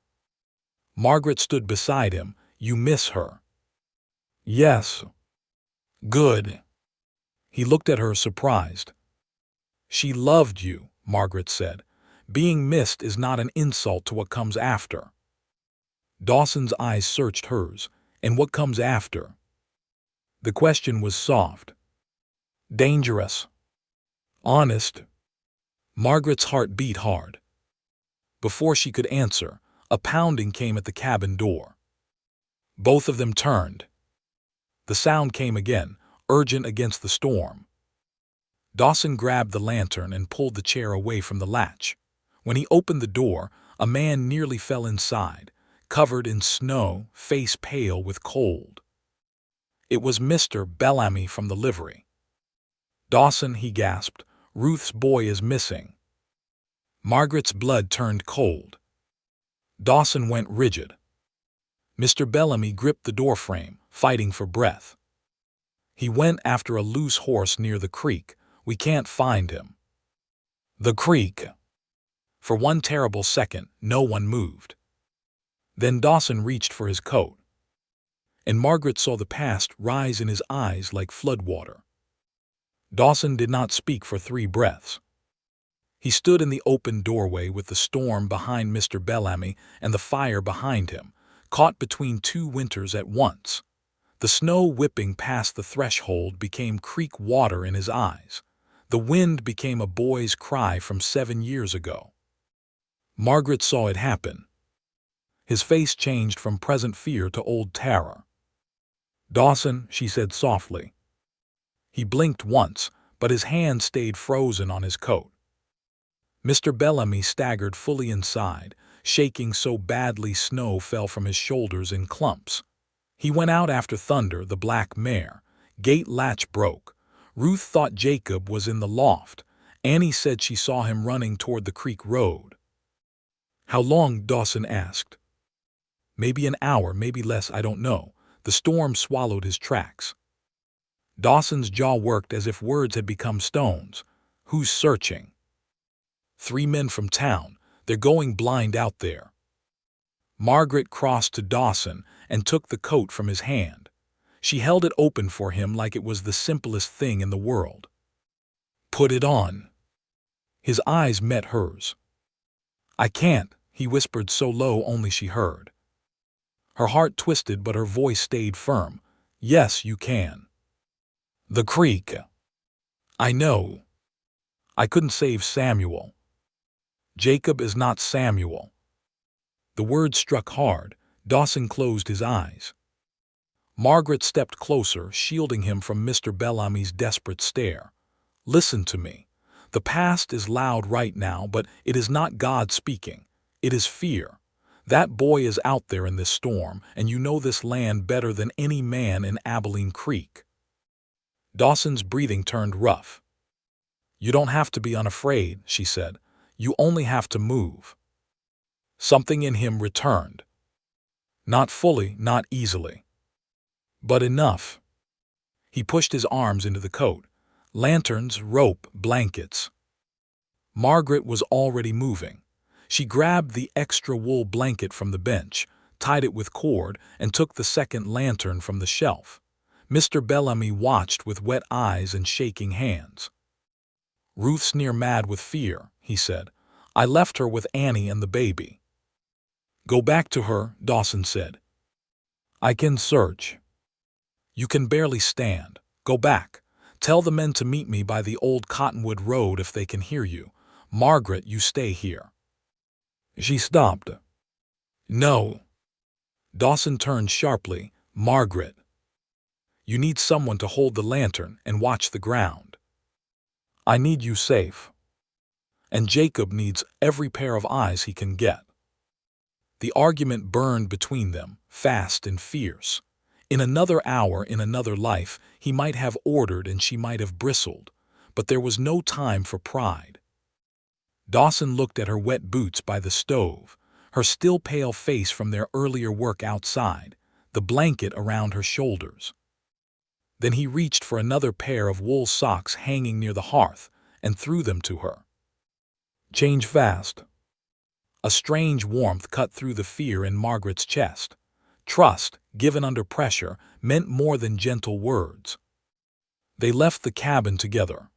Margaret stood beside him. You miss her? Yes. Good. He looked at her surprised. She loved you, Margaret said. Being missed is not an insult to what comes after. Dawson's eyes searched hers. And what comes after? The question was soft. Dangerous. Honest. Margaret's heart beat hard. Before she could answer, a pounding came at the cabin door. Both of them turned. The sound came again, urgent against the storm. Dawson grabbed the lantern and pulled the chair away from the latch. When he opened the door, a man nearly fell inside, covered in snow, face pale with cold. It was Mr. Bellamy from the livery. Dawson, he gasped, Ruth's boy is missing. Margaret's blood turned cold. Dawson went rigid. Mr. Bellamy gripped the doorframe, fighting for breath. He went after a loose horse near the creek. We can't find him. The creek. For one terrible second, no one moved. Then Dawson reached for his coat. And Margaret saw the past rise in his eyes like floodwater. Dawson did not speak for 3 breaths. He stood in the open doorway with the storm behind Mr. Bellamy and the fire behind him, caught between 2 winters at once. The snow whipping past the threshold became creek water in his eyes. The wind became a boy's cry from 7 years ago. Margaret saw it happen. His face changed from present fear to old terror. Dawson, she said softly. He blinked once, but his hand stayed frozen on his coat. Mr. Bellamy staggered fully inside, shaking so badly snow fell from his shoulders in clumps. He went out after Thunder, the black mare. Gate latch broke. Ruth thought Jacob was in the loft. Annie said she saw him running toward the creek road. "How long?" Dawson asked. "Maybe an hour, maybe less, I don't know." The storm swallowed his tracks. Dawson's jaw worked as if words had become stones. "Who's searching?" "3 men from town. They're going blind out there." Margaret crossed to Dawson and took the coat from his hand. She held it open for him like it was the simplest thing in the world. "Put it on." His eyes met hers. "I can't," he whispered so low only she heard. Her heart twisted, but her voice stayed firm. "Yes, you can." "The creek." "I know. I couldn't save Samuel." "Jacob is not Samuel." The words struck hard. Dawson closed his eyes. Margaret stepped closer, shielding him from Mr. Bellamy's desperate stare. "Listen to me. The past is loud right now, but it is not God speaking. It is fear. That boy is out there in this storm, and you know this land better than any man in Abilene Creek." Dawson's breathing turned rough. "You don't have to be unafraid," she said. "You only have to move." Something in him returned. Not fully, not easily. But enough. He pushed his arms into the coat. Lanterns, rope, blankets. Margaret was already moving. She grabbed the extra wool blanket from the bench, tied it with cord, and took the second lantern from the shelf. Mr. Bellamy watched with wet eyes and shaking hands. "Ruth's near mad with fear," he said. "I left her with Annie and the baby." "Go back to her," Dawson said. "I can search." "You can barely stand. Go back. Tell the men to meet me by the old Cottonwood Road if they can hear you. Margaret, you stay here." She stopped. "No." Dawson turned sharply. "Margaret. You need someone to hold the lantern and watch the ground. I need you safe. And Jacob needs every pair of eyes he can get." The argument burned between them, fast and fierce. In another hour, in another life, he might have ordered and she might have bristled, but there was no time for pride. Dawson looked at her wet boots by the stove, her still pale face from their earlier work outside, the blanket around her shoulders. Then he reached for another pair of wool socks hanging near the hearth and threw them to her. "Change fast." A strange warmth cut through the fear in Margaret's chest. Trust, given under pressure, meant more than gentle words. They left the cabin together.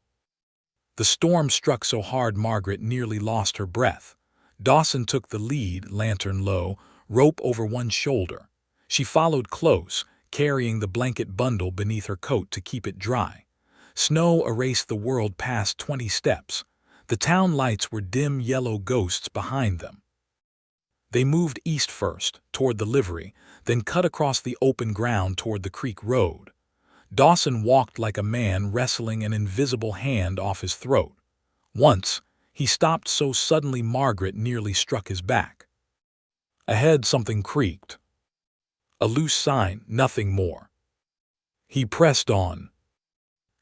The storm struck so hard Margaret nearly lost her breath. Dawson took the lead, lantern low, rope over one shoulder. She followed close, carrying the blanket bundle beneath her coat to keep it dry. Snow erased the world past 20 steps. The town lights were dim yellow ghosts behind them. They moved east first, toward the livery, then cut across the open ground toward the creek road. Dawson walked like a man wrestling an invisible hand off his throat. Once, he stopped so suddenly Margaret nearly struck his back. Ahead something creaked. A loose sign, nothing more. He pressed on.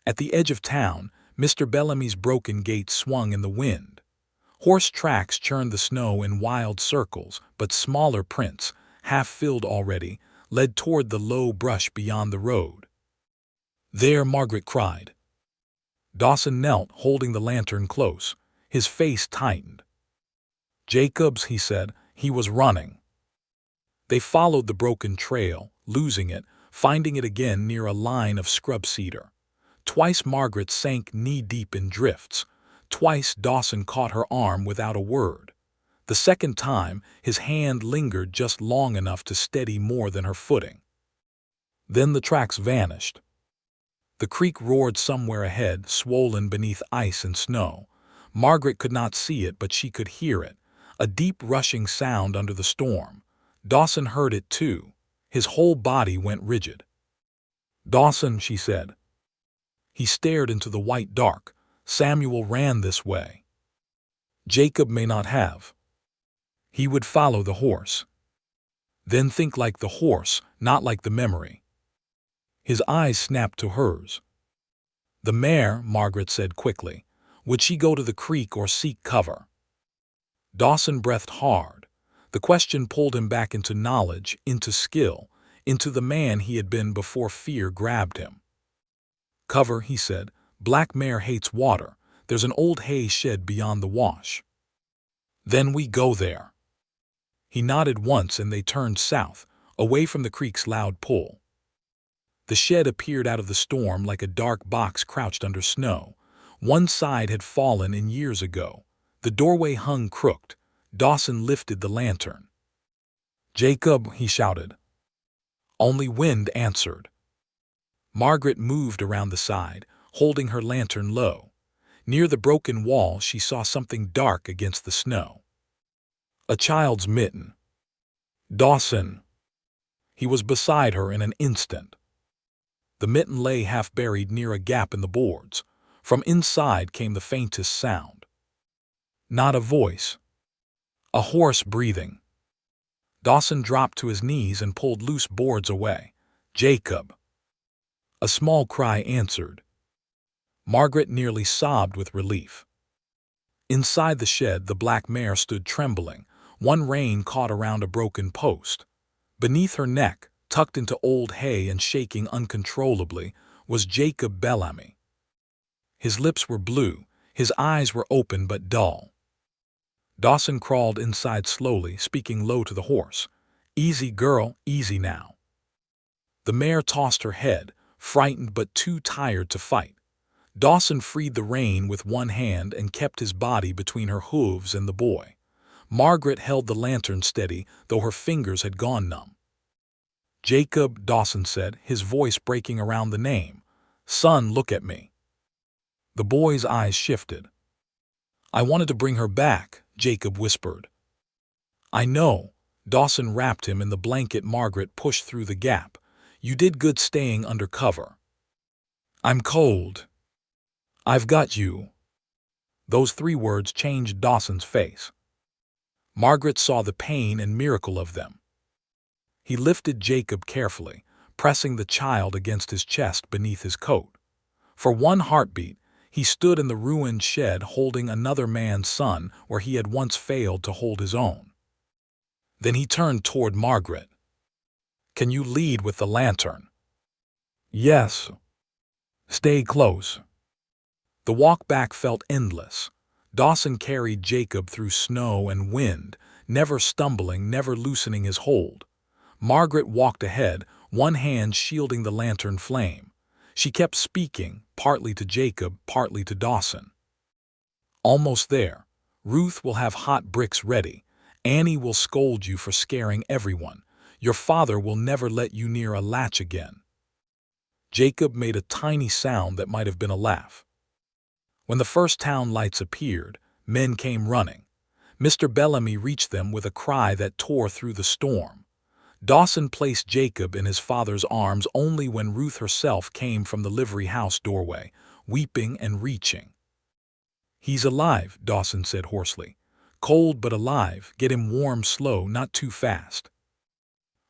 At the edge of town, Mr. Bellamy's broken gate swung in the wind. Horse tracks churned the snow in wild circles, but smaller prints, half-filled already, led toward the low brush beyond the road. "There!" Margaret cried. Dawson knelt, holding the lantern close. His face tightened. "Jacobs," he said. "He was running." They followed the broken trail, losing it, finding it again near a line of scrub cedar. Twice Margaret sank knee-deep in drifts. Twice Dawson caught her arm without a word. The second time, his hand lingered just long enough to steady more than her footing. Then the tracks vanished. The creek roared somewhere ahead, swollen beneath ice and snow. Margaret could not see it, but she could hear it, a deep rushing sound under the storm. Dawson heard it too. His whole body went rigid. "Dawson," she said. He stared into the white dark. Samuel ran this way. Jacob may not have. He would follow the horse. Then think like the horse, not like the memory. His eyes snapped to hers. The mare, Margaret said quickly. Would she go to the creek or seek cover? Dawson breathed hard. The question pulled him back into knowledge, into skill, into the man he had been before fear grabbed him. Cover, he said. Black mare hates water. There's an old hay shed beyond the wash. Then we go there. He nodded once and they turned south, away from the creek's loud pull. The shed appeared out of the storm like a dark box crouched under snow. One side had fallen in years ago. The doorway hung crooked. Dawson lifted the lantern. Jacob, he shouted. Only wind answered. Margaret moved around the side, holding her lantern low. Near the broken wall she saw something dark against the snow. A child's mitten. Dawson. He was beside her in an instant. The mitten lay half buried near a gap in the boards. From inside came the faintest sound. Not a voice. A horse breathing. Dawson dropped to his knees and pulled loose boards away. Jacob. A small cry answered. Margaret nearly sobbed with relief. Inside the shed, the black mare stood trembling, one rein caught around a broken post. Beneath her neck, tucked into old hay and shaking uncontrollably, was Jacob Bellamy. His lips were blue, his eyes were open but dull. Dawson crawled inside slowly, speaking low to the horse. Easy, girl, easy now. The mare tossed her head, frightened but too tired to fight. Dawson freed the rein with one hand and kept his body between her hooves and the boy. Margaret held the lantern steady, though her fingers had gone numb. Jacob, Dawson said, his voice breaking around the name. Son, look at me. The boy's eyes shifted. I wanted to bring her back, Jacob whispered. I know. Dawson wrapped him in the blanket Margaret pushed through the gap. You did good staying under cover. I'm cold. I've got you. Those 3 words changed Dawson's face. Margaret saw the pain and miracle of them. He lifted Jacob carefully, pressing the child against his chest beneath his coat. For one heartbeat, he stood in the ruined shed holding another man's son where he had once failed to hold his own. Then he turned toward Margaret. Can you lead with the lantern? Yes. Stay close. The walk back felt endless. Dawson carried Jacob through snow and wind, never stumbling, never loosening his hold. Margaret walked ahead, one hand shielding the lantern flame. She kept speaking, partly to Jacob, partly to Dawson. Almost there. Ruth will have hot bricks ready. Annie will scold you for scaring everyone. Your father will never let you near a latch again. Jacob made a tiny sound that might have been a laugh. When the first town lights appeared, men came running. Mr. Bellamy reached them with a cry that tore through the storm. Dawson placed Jacob in his father's arms only when Ruth herself came from the livery house doorway, weeping and reaching. He's alive, Dawson said hoarsely. Cold but alive, get him warm slow, not too fast.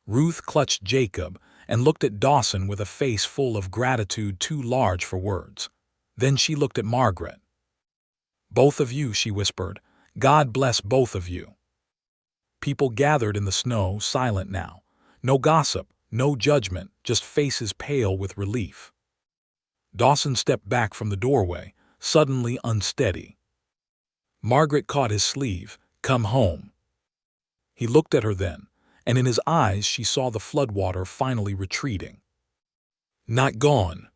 Ruth clutched Jacob and looked at Dawson with a face full of gratitude too large for words. Then she looked at Margaret. Both of you, she whispered. God bless both of you. People gathered in the snow, silent now. No gossip, no judgment, just faces pale with relief. Dawson stepped back from the doorway, suddenly unsteady. Margaret caught his sleeve. Come home. He looked at her then, and in his eyes she saw the floodwater finally retreating. Not gone,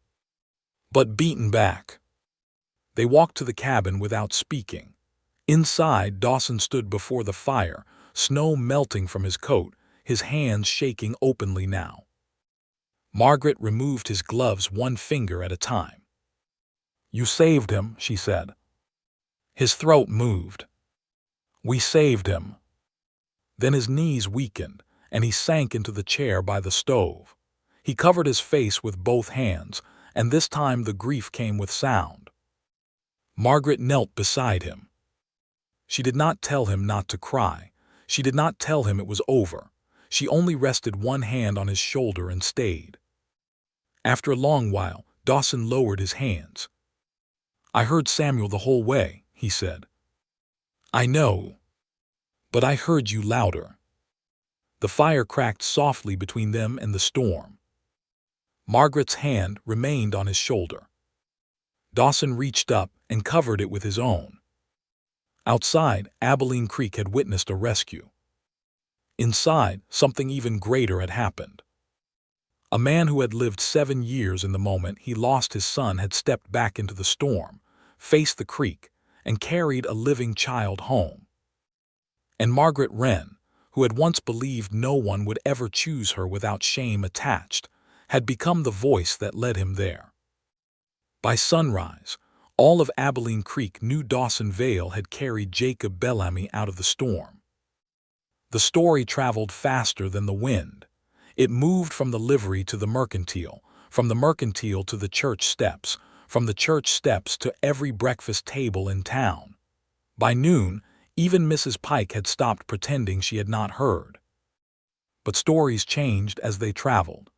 but beaten back. They walked to the cabin without speaking. Inside, Dawson stood before the fire, snow melting from his coat, his hands shaking openly now. Margaret removed his gloves one finger at a time. You saved him, she said. His throat moved. We saved him. Then his knees weakened, and he sank into the chair by the stove. He covered his face with both hands, and this time the grief came with sound. Margaret knelt beside him. She did not tell him not to cry. She did not tell him it was over. She only rested one hand on his shoulder and stayed. After a long while, Dawson lowered his hands. "I heard Samuel the whole way," he said. "I know. But I heard you louder." The fire cracked softly between them and the storm. Margaret's hand remained on his shoulder. Dawson reached up and covered it with his own. Outside, Abilene Creek had witnessed a rescue. Inside, something even greater had happened. A man who had lived 7 years in the moment he lost his son had stepped back into the storm, faced the creek, and carried a living child home. And Margaret Wren, who had once believed no one would ever choose her without shame attached, had become the voice that led him there. By sunrise, all of Abilene Creek knew Dawson Vale had carried Jacob Bellamy out of the storm. The story traveled faster than the wind. It moved from the livery to the mercantile, from the mercantile to the church steps, from the church steps to every breakfast table in town. By noon, even Mrs. Pike had stopped pretending she had not heard. But stories changed as they traveled.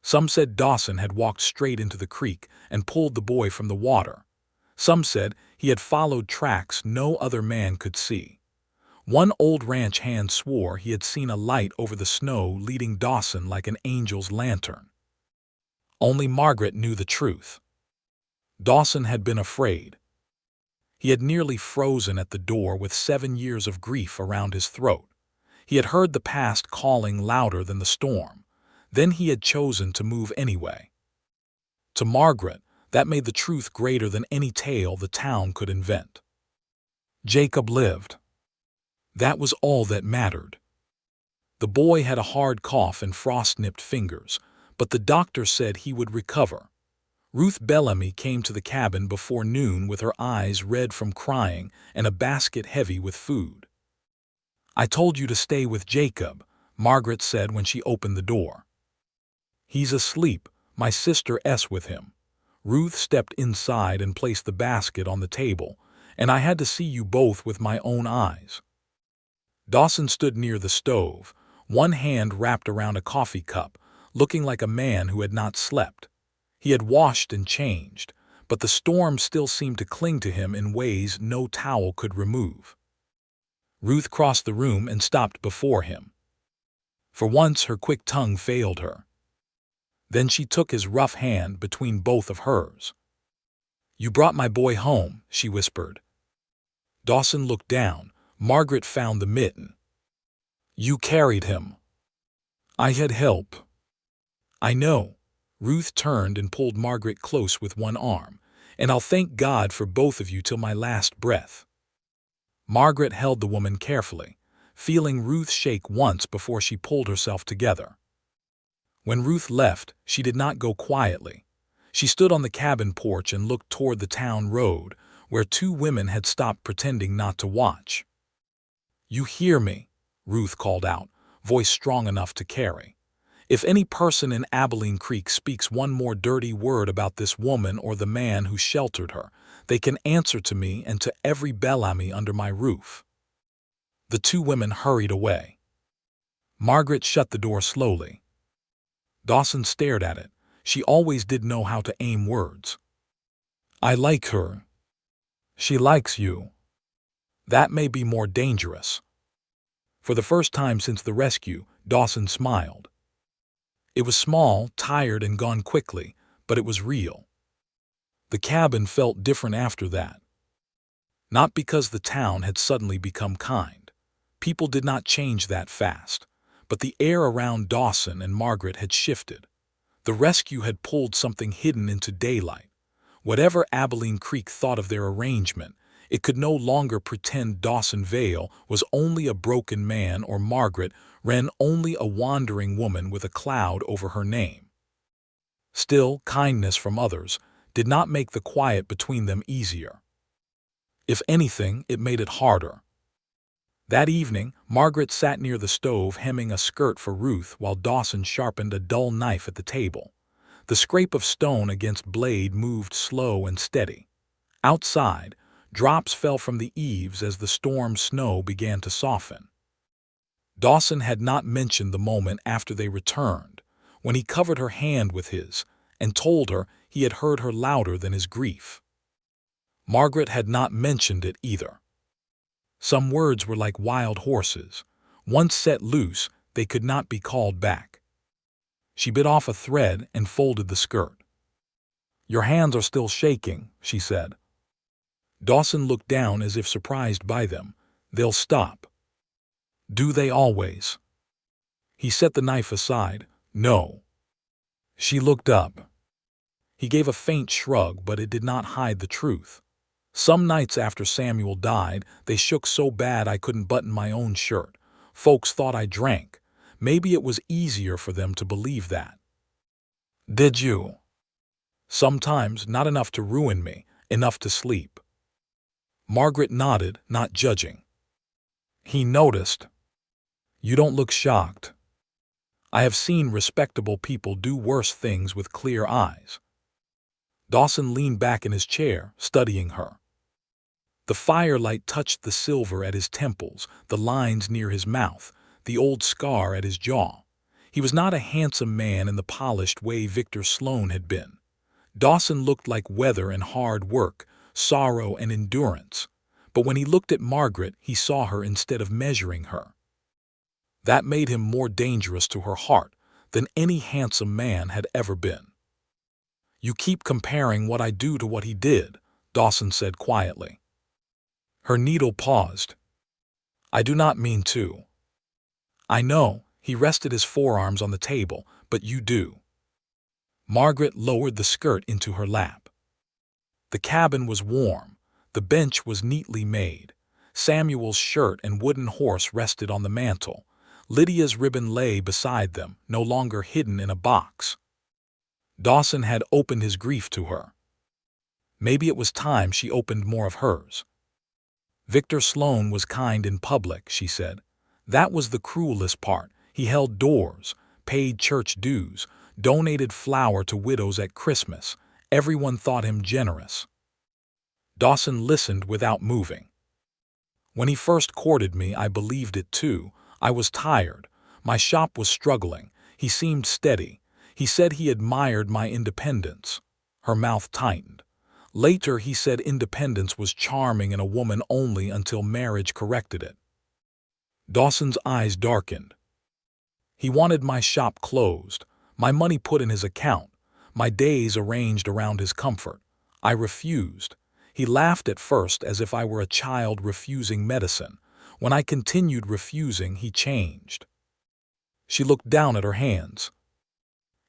Some said Dawson had walked straight into the creek and pulled the boy from the water. Some said he had followed tracks no other man could see. One old ranch hand swore he had seen a light over the snow leading Dawson like an angel's lantern. Only Margaret knew the truth. Dawson had been afraid. He had nearly frozen at the door with 7 years of grief around his throat. He had heard the past calling louder than the storm. Then he had chosen to move anyway. To Margaret, that made the truth greater than any tale the town could invent. Jacob lived. That was all that mattered. The boy had a hard cough and frost-nipped fingers, but the doctor said he would recover. Ruth Bellamy came to the cabin before noon with her eyes red from crying and a basket heavy with food. "I told you to stay with Jacob," Margaret said when she opened the door. "He's asleep, my sister S with him." Ruth stepped inside and placed the basket on the table, "and I had to see you both with my own eyes." Dawson stood near the stove, one hand wrapped around a coffee cup, looking like a man who had not slept. He had washed and changed, but the storm still seemed to cling to him in ways no towel could remove. Ruth crossed the room and stopped before him. For once her quick tongue failed her. Then she took his rough hand between both of hers. "You brought my boy home," she whispered. Dawson looked down. Margaret found the mitten. "You carried him." "I had help." "I know." Ruth turned and pulled Margaret close with one arm. "And I'll thank God for both of you till my last breath." Margaret held the woman carefully, feeling Ruth shake once before she pulled herself together. When Ruth left, she did not go quietly. She stood on the cabin porch and looked toward the town road, where 2 women had stopped pretending not to watch. "You hear me?" Ruth called out, voice strong enough to carry. "If any person in Abilene Creek speaks one more dirty word about this woman or the man who sheltered her, they can answer to me and to every Bellamy under my roof." The 2 women hurried away. Margaret shut the door slowly. Dawson stared at it. She always did know how to aim words. "I like her. She likes you. That may be more dangerous." For the first time since the rescue, Dawson smiled. It was small, tired, and gone quickly, but it was real. The cabin felt different after that. Not because the town had suddenly become kind. People did not change that fast. But the air around Dawson and Margaret had shifted. The rescue had pulled something hidden into daylight. Whatever Abilene Creek thought of their arrangement, it could no longer pretend Dawson Vale was only a broken man or Margaret Wren only a wandering woman with a cloud over her name. Still, kindness from others did not make the quiet between them easier. If anything, it made it harder. That evening, Margaret sat near the stove hemming a skirt for Ruth while Dawson sharpened a dull knife at the table. The scrape of stone against blade moved slow and steady. Outside, drops fell from the eaves as the storm snow began to soften. Dawson had not mentioned the moment after they returned, when he covered her hand with his and told her he had heard her louder than his grief. Margaret had not mentioned it either. Some words were like wild horses. Once set loose, they could not be called back. She bit off a thread and folded the skirt. "Your hands are still shaking," she said. Dawson looked down as if surprised by them. "They'll stop." "Do they always?" He set the knife aside. "No." She looked up. He gave a faint shrug, but it did not hide the truth. "Some nights after Samuel died, they shook so bad I couldn't button my own shirt. Folks thought I drank. Maybe it was easier for them to believe that." "Did you?" "Sometimes, not enough to ruin me, enough to sleep." Margaret nodded, not judging. He noticed. "You don't look shocked. I have seen respectable people do worse things with clear eyes." Dawson leaned back in his chair, studying her. The firelight touched the silver at his temples, the lines near his mouth, the old scar at his jaw. He was not a handsome man in the polished way Victor Sloane had been. Dawson looked like weather and hard work, sorrow and endurance. But when he looked at Margaret, he saw her instead of measuring her. That made him more dangerous to her heart than any handsome man had ever been. "You keep comparing what I do to what he did," Dawson said quietly. Her needle paused. "I do not mean to." "I know," he rested his forearms on the table, "but you do." Margaret lowered the skirt into her lap. The cabin was warm. The bench was neatly made. Samuel's shirt and wooden horse rested on the mantel. Lydia's ribbon lay beside them, no longer hidden in a box. Dawson had opened his grief to her. Maybe it was time she opened more of hers. "Victor Sloane was kind in public," she said. "That was the cruelest part. He held doors, paid church dues, donated flour to widows at Christmas. Everyone thought him generous." Dawson listened without moving. "When he first courted me, I believed it too. I was tired. My shop was struggling. He seemed steady. He said he admired my independence." Her mouth tightened. "Later he said independence was charming in a woman only until marriage corrected it." Dawson's eyes darkened. "He wanted my shop closed, my money put in his account, my days arranged around his comfort. I refused. He laughed at first as if I were a child refusing medicine. When I continued refusing, he changed." She looked down at her hands.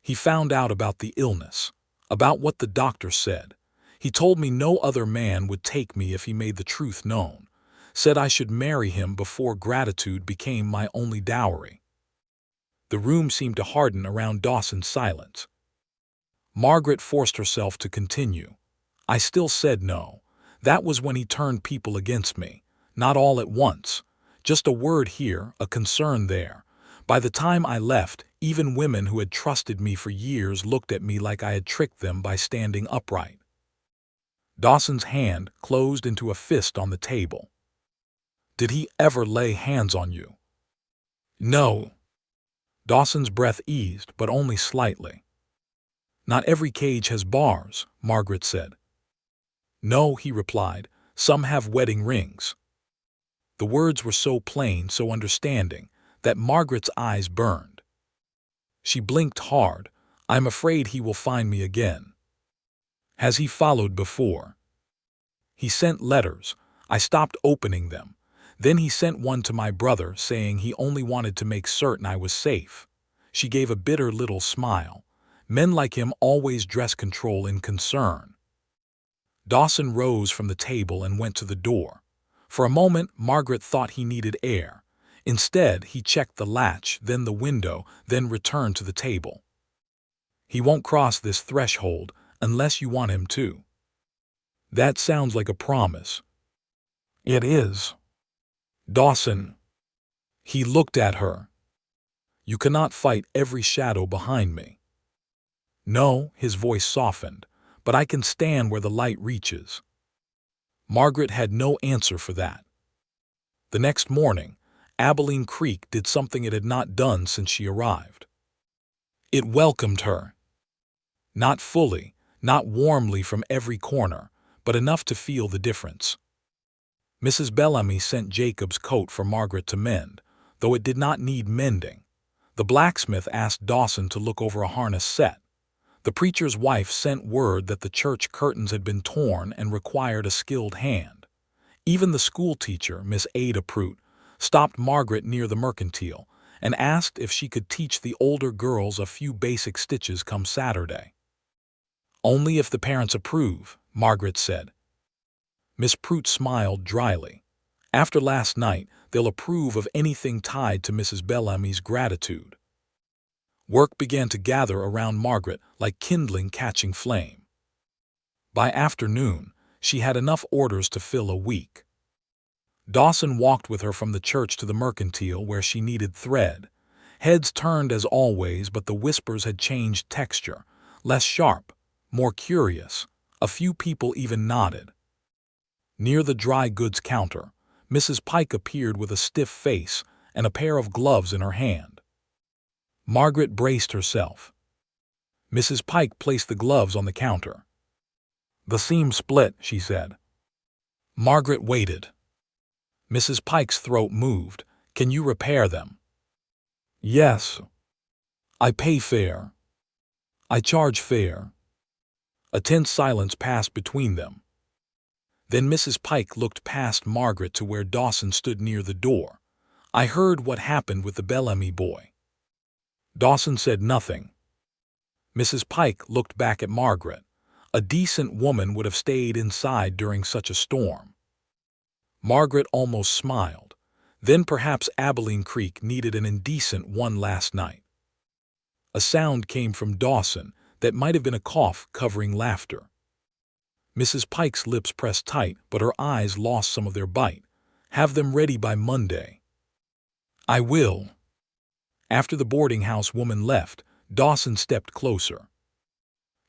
"He found out about the illness, about what the doctor said. He told me no other man would take me if he made the truth known. Said I should marry him before gratitude became my only dowry." The room seemed to harden around Dawson's silence. Margaret forced herself to continue. "I still said no. That was when he turned people against me. Not all at once. Just a word here, a concern there. By the time I left, even women who had trusted me for years looked at me like I had tricked them by standing upright." Dawson's hand closed into a fist on the table. "Did he ever lay hands on you?" "No." Dawson's breath eased, but only slightly. "Not every cage has bars," Margaret said. "No," he replied. "Some have wedding rings." The words were so plain, so understanding, that Margaret's eyes burned. She blinked hard. "I'm afraid he will find me again." "Has he followed before?" "He sent letters. I stopped opening them. Then he sent one to my brother saying he only wanted to make certain I was safe." She gave a bitter little smile. Men like him always dress control in concern. Dawson rose from the table and went to the door. For a moment, Margaret thought he needed air. Instead, he checked the latch, then the window, then returned to the table. "He won't cross this threshold unless you want him to." "That sounds like a promise." "It is." "Dawson." He looked at her. "You cannot fight every shadow behind me." No, his voice softened, but I can stand where the light reaches. Margaret had no answer for that. The next morning, Abilene Creek did something it had not done since she arrived. It welcomed her. Not fully, not warmly from every corner, but enough to feel the difference. Mrs. Bellamy sent Jacob's coat for Margaret to mend, though it did not need mending. The blacksmith asked Dawson to look over a harness set. The preacher's wife sent word that the church curtains had been torn and required a skilled hand. Even the school teacher, Miss Ada Prout, stopped Margaret near the mercantile and asked if she could teach the older girls a few basic stitches come Saturday. Only if the parents approve, Margaret said. Miss Prout smiled dryly. After last night, they'll approve of anything tied to Mrs. Bellamy's gratitude. Work began to gather around Margaret like kindling catching flame. By afternoon, she had enough orders to fill a week. Dawson walked with her from the church to the mercantile where she needed thread. Heads turned as always, but the whispers had changed texture, less sharp, more curious. A few people even nodded. Near the dry goods counter, Mrs. Pike appeared with a stiff face and a pair of gloves in her hand. Margaret braced herself. Mrs. Pike placed the gloves on the counter. "The seam split," she said. Margaret waited. Mrs. Pike's throat moved. "Can you repair them?" "Yes. I pay fair. I charge fair." A tense silence passed between them. Then Mrs. Pike looked past Margaret to where Dawson stood near the door. "I heard what happened with the Bellamy boy." Dawson said nothing. Mrs. Pike looked back at Margaret. A decent woman would have stayed inside during such a storm. Margaret almost smiled. Then perhaps Abilene Creek needed an indecent one last night. A sound came from Dawson that might have been a cough covering laughter. Mrs. Pike's lips pressed tight, but her eyes lost some of their bite. "Have them ready by Monday." "I will." After the boarding house woman left, Dawson stepped closer.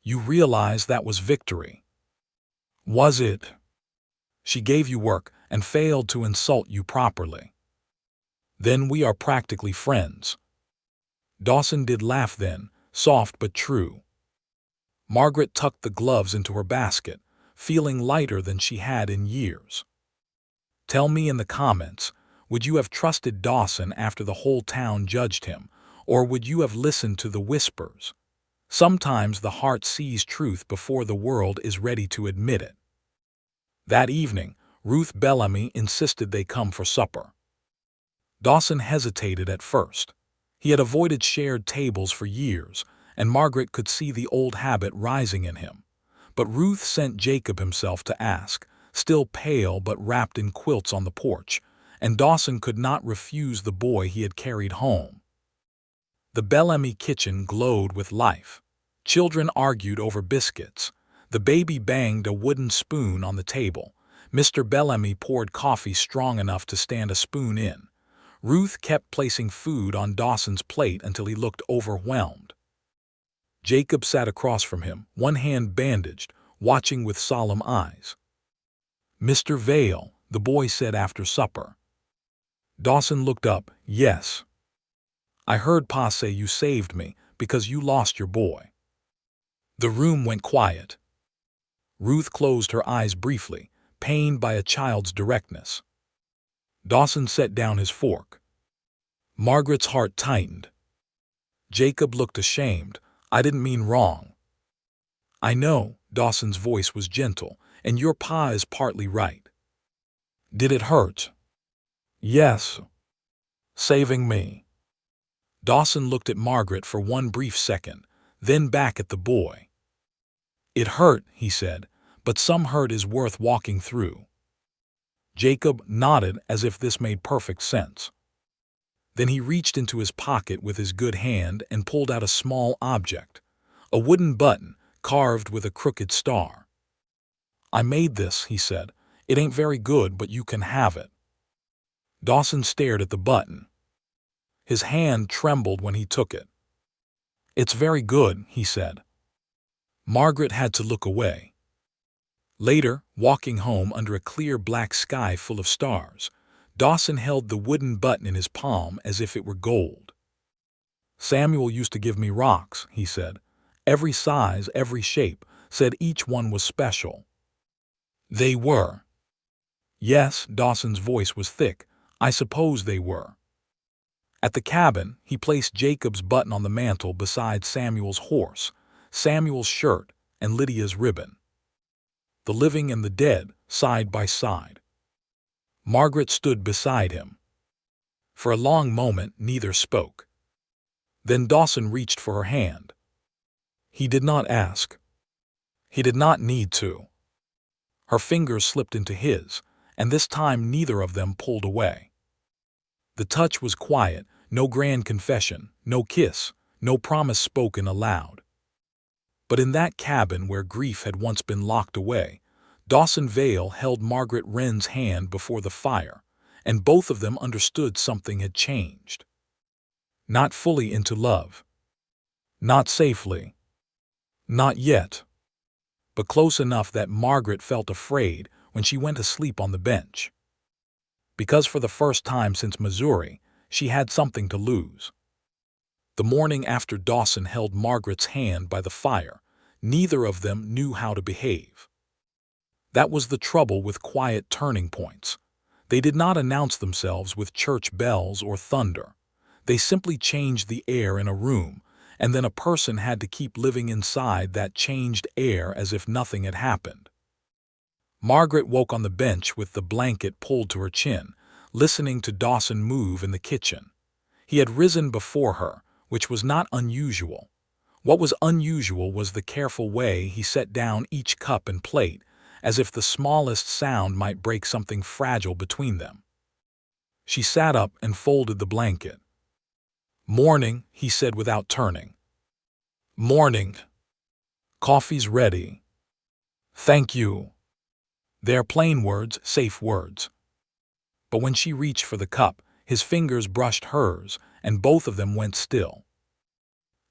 "You realize that was victory." "Was it?" "She gave you work and failed to insult you properly." "Then we are practically friends." Dawson did laugh then, soft but true. Margaret tucked the gloves into her basket, feeling lighter than she had in years. Tell me in the comments, would you have trusted Dawson after the whole town judged him, or would you have listened to the whispers? Sometimes the heart sees truth before the world is ready to admit it. That evening, Ruth Bellamy insisted they come for supper. Dawson hesitated at first. He had avoided shared tables for years, and Margaret could see the old habit rising in him. But Ruth sent Jacob himself to ask, still pale but wrapped in quilts on the porch, and Dawson could not refuse the boy he had carried home. The Bellamy kitchen glowed with life. Children argued over biscuits. The baby banged a wooden spoon on the table. Mr. Bellamy poured coffee strong enough to stand a spoon in. Ruth kept placing food on Dawson's plate until he looked overwhelmed. Jacob sat across from him, one hand bandaged, watching with solemn eyes. "Mr. Vale," the boy said after supper. Dawson looked up. "Yes. I heard Pa say you saved me because you lost your boy." The room went quiet. Ruth closed her eyes briefly, pained by a child's directness. Dawson set down his fork. Margaret's heart tightened. Jacob looked ashamed. "I didn't mean wrong." "I know," Dawson's voice was gentle, "and your pa is partly right." "Did it hurt?" "Yes. Saving me." Dawson looked at Margaret for one brief second, then back at the boy. "It hurt," he said, "but some hurt is worth walking through." Jacob nodded as if this made perfect sense. Then he reached into his pocket with his good hand and pulled out a small object, a wooden button carved with a crooked star. "I made this," he said. "It ain't very good, but you can have it." Dawson stared at the button. His hand trembled when he took it. "It's very good," he said. Margaret had to look away. Later, walking home under a clear black sky full of stars, Dawson held the wooden button in his palm as if it were gold. "Samuel used to give me rocks," he said. "Every size, every shape, said each one was special." "They were." "Yes," Dawson's voice was thick. "I suppose they were." At the cabin, he placed Jacob's button on the mantel beside Samuel's horse, Samuel's shirt, and Lydia's ribbon. The living and the dead, side by side. Margaret stood beside him. For a long moment, neither spoke. Then Dawson reached for her hand. He did not ask. He did not need to. Her fingers slipped into his, and this time neither of them pulled away. The touch was quiet, no grand confession, no kiss, no promise spoken aloud. But in that cabin where grief had once been locked away, Dawson Vale held Margaret Wren's hand before the fire, and both of them understood something had changed. Not fully into love. Not safely. Not yet. But close enough that Margaret felt afraid when she went to sleep on the bench. Because for the first time since Missouri, she had something to lose. The morning after Dawson held Margaret's hand by the fire, neither of them knew how to behave. That was the trouble with quiet turning points. They did not announce themselves with church bells or thunder. They simply changed the air in a room, and then a person had to keep living inside that changed air as if nothing had happened. Margaret woke on the bench with the blanket pulled to her chin, listening to Dawson move in the kitchen. He had risen before her, which was not unusual. What was unusual was the careful way he set down each cup and plate, as if the smallest sound might break something fragile between them. She sat up and folded the blanket. "Morning," he said without turning. "Morning. Coffee's ready." "Thank you." They're plain words, safe words. But when she reached for the cup, his fingers brushed hers, and both of them went still.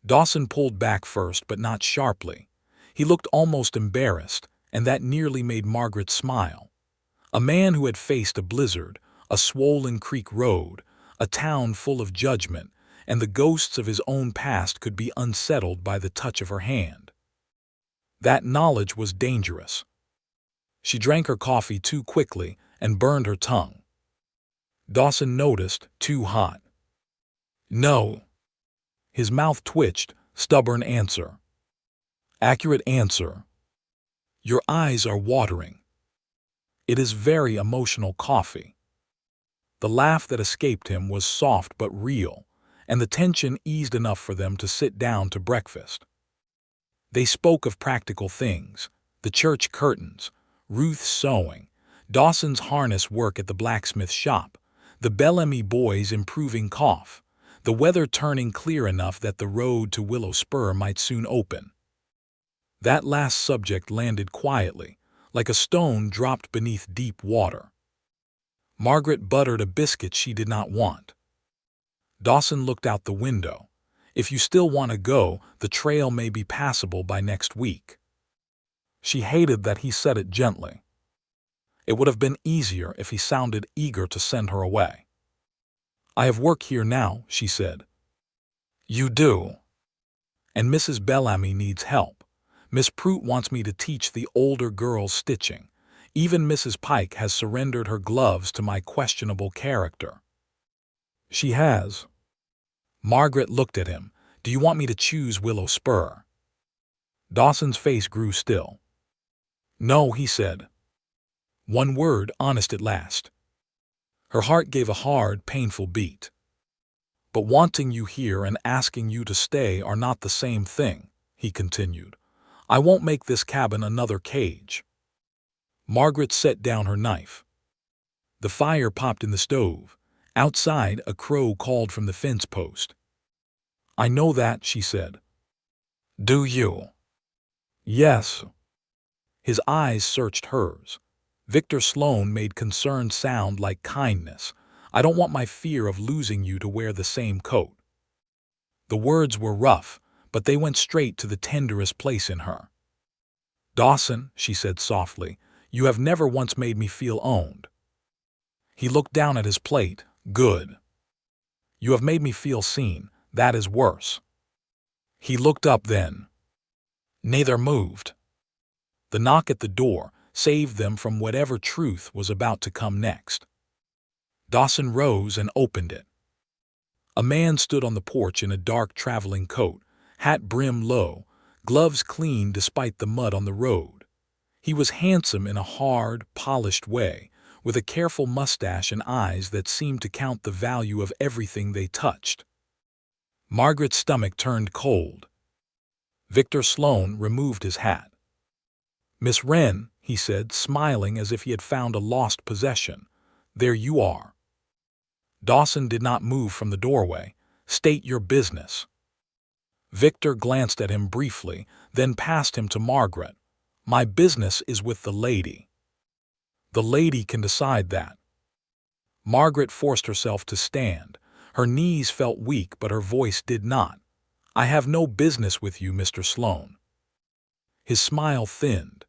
Dawson pulled back first, but not sharply. He looked almost embarrassed, and that nearly made Margaret smile. A man who had faced a blizzard, a swollen creek road, a town full of judgment, and the ghosts of his own past could be unsettled by the touch of her hand. That knowledge was dangerous. She drank her coffee too quickly and burned her tongue. Dawson noticed, too hot. "No." His mouth twitched, stubborn answer. Accurate answer. "Your eyes are watering." It is very emotional coffee. The laugh that escaped him was soft but real, and the tension eased enough for them to sit down to breakfast. They spoke of practical things, the church curtains, Ruth's sewing, Dawson's harness work at the blacksmith shop, the Bellamy boys' improving cough, the weather turning clear enough that the road to Willow Spur might soon open. That last subject landed quietly, like a stone dropped beneath deep water. Margaret buttered a biscuit she did not want. Dawson looked out the window. "If you still want to go, the trail may be passable by next week." She hated that he said it gently. It would have been easier if he sounded eager to send her away. "I have work here now," she said. "You do?" "And Mrs. Bellamy needs help. Miss Prout wants me to teach the older girls stitching. Even Mrs. Pike has surrendered her gloves to my questionable character." "She has." Margaret looked at him. "Do you want me to choose Willow Spur?" Dawson's face grew still. "No," he said. One word, honest at last. Her heart gave a hard, painful beat. "But wanting you here and asking you to stay are not the same thing," he continued. "I won't make this cabin another cage." Margaret set down her knife. The fire popped in the stove. Outside, a crow called from the fence post. "I know that," she said. "Do you?" "Yes." His eyes searched hers. Victor Sloane made concern sound like kindness. "I don't want my fear of losing you to wear the same coat." The words were rough, but they went straight to the tenderest place in her. "Dawson," she said softly, "you have never once made me feel owned." He looked down at his plate. "Good. You have made me feel seen. That is worse." He looked up then. Neither moved. The knock at the door saved them from whatever truth was about to come next. Dawson rose and opened it. A man stood on the porch in a dark traveling coat, hat brim low, gloves clean despite the mud on the road. He was handsome in a hard, polished way, with a careful mustache and eyes that seemed to count the value of everything they touched. Margaret's stomach turned cold. Victor Sloane removed his hat. "Miss Wren," he said, smiling as if he had found a lost possession, "there you are." Dawson did not move from the doorway. "State your business." Victor glanced at him briefly, then passed him to Margaret. "My business is with the lady." "The lady can decide that." Margaret forced herself to stand. Her knees felt weak, but her voice did not. "I have no business with you, Mr. Sloane." His smile thinned.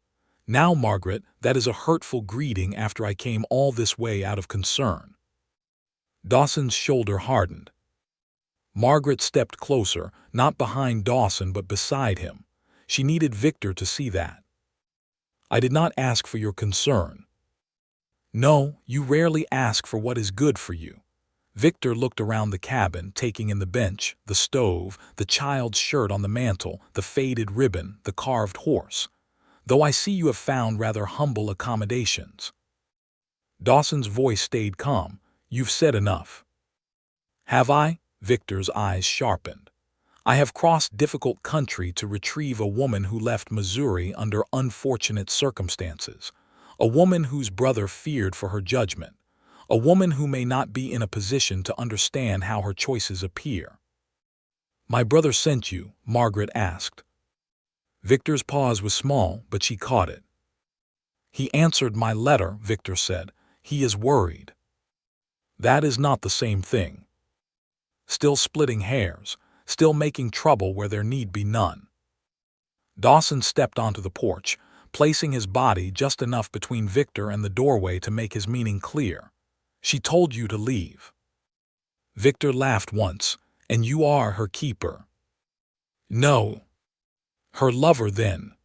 "Now, Margaret, that is a hurtful greeting after I came all this way out of concern." Dawson's shoulder hardened. Margaret stepped closer, not behind Dawson but beside him. She needed Victor to see that. "I did not ask for your concern." "No, you rarely ask for what is good for you." Victor looked around the cabin, taking in the bench, the stove, the child's shirt on the mantel, the faded ribbon, the carved horse. "Though I see you have found rather humble accommodations." Dawson's voice stayed calm. "You've said enough." "Have I?" Victor's eyes sharpened. "I have crossed difficult country to retrieve a woman who left Missouri under unfortunate circumstances, a woman whose brother feared for her judgment, a woman who may not be in a position to understand how her choices appear." "My brother sent you?" Margaret asked. Victor's pause was small, but she caught it. "He answered my letter," Victor said. "He is worried." "That is not the same thing." "Still splitting hairs, still making trouble where there need be none." Dawson stepped onto the porch, placing his body just enough between Victor and the doorway to make his meaning clear. "She told you to leave." Victor laughed once. "And you are her keeper." "No." "Her lover, then."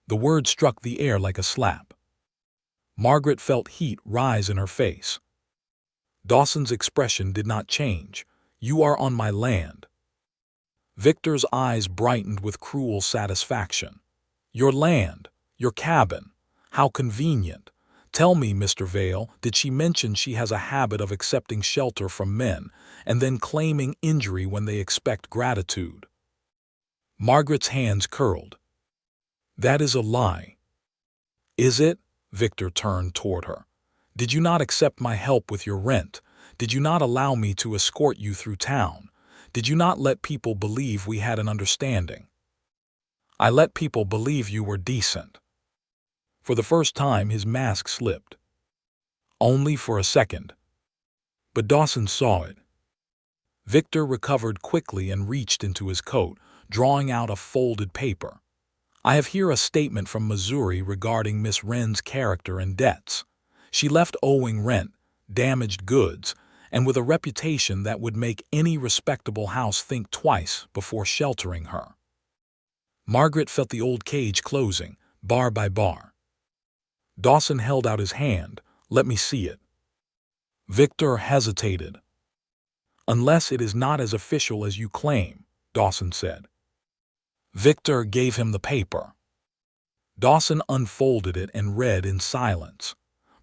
The word struck the air like a slap. Margaret felt heat rise in her face. Dawson's expression did not change. "You are on my land." Victor's eyes brightened with cruel satisfaction. "Your land, your cabin. How convenient. Tell me, Mr. Vale, did she mention she has a habit of accepting shelter from men and then claiming injury when they expect gratitude?" Margaret's hands curled. "That is a lie." "Is it?" Victor turned toward her. "Did you not accept my help with your rent? Did you not allow me to escort you through town? Did you not let people believe we had an understanding?" "I let people believe you were decent." For the first time his mask slipped. "Only for a second." But Dawson saw it. Victor recovered quickly and reached into his coat, drawing out a folded paper. "I have here a statement from Missouri regarding Miss Wren's character and debts. She left owing rent, damaged goods, and with a reputation that would make any respectable house think twice before sheltering her." Margaret felt the old cage closing, bar by bar. Dawson held out his hand. "Let me see it." Victor hesitated. "Unless it is not as official as you claim," Dawson said. Victor gave him the paper. Dawson unfolded it and read in silence.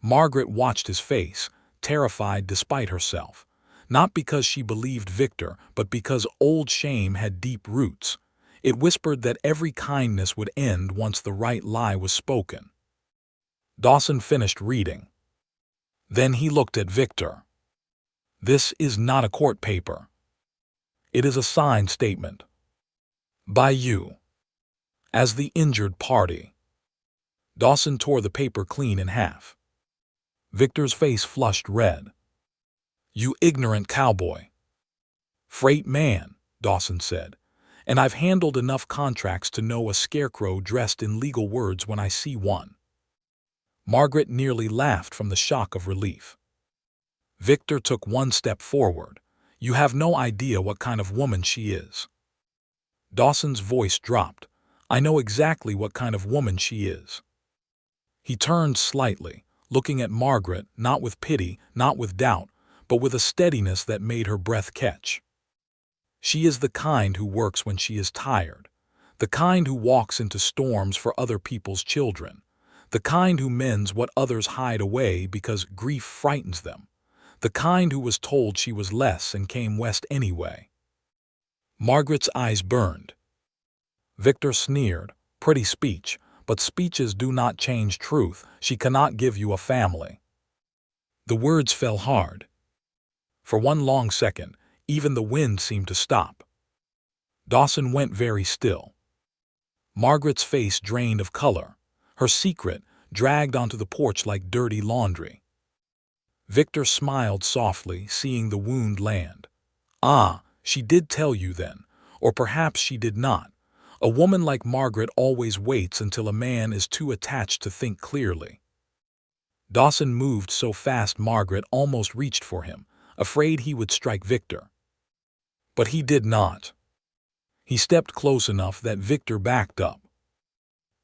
Margaret watched his face, terrified despite herself, not because she believed Victor, but because old shame had deep roots. It whispered that every kindness would end once the right lie was spoken. Dawson finished reading. Then he looked at Victor. "This is not a court paper. It is a signed statement. By you. As the injured party." Dawson tore the paper clean in half. Victor's face flushed red. "You ignorant cowboy." "Freight man," Dawson said, And I've handled enough contracts to know a scarecrow dressed in legal words when I see one." Margaret nearly laughed from the shock of relief. Victor took one step forward. "You have no idea what kind of woman she is." Dawson's voice dropped. "I know exactly what kind of woman she is." He turned slightly, looking at Margaret, not with pity, not with doubt, but with a steadiness that made her breath catch. "She is the kind who works when she is tired, the kind who walks into storms for other people's children, the kind who mends what others hide away because grief frightens them, the kind who was told she was less and came west anyway." Margaret's eyes burned. Victor sneered. "Pretty speech, but speeches do not change truth. She cannot give you a family." The words fell hard. For one long second, even the wind seemed to stop. Dawson went very still. Margaret's face drained of color. Her secret dragged onto the porch like dirty laundry. Victor smiled softly, seeing the wound land. "Ah, she did tell you then, or perhaps she did not. A woman like Margaret always waits until a man is too attached to think clearly." Dawson moved so fast Margaret almost reached for him, afraid he would strike Victor. But he did not. He stepped close enough that Victor backed up.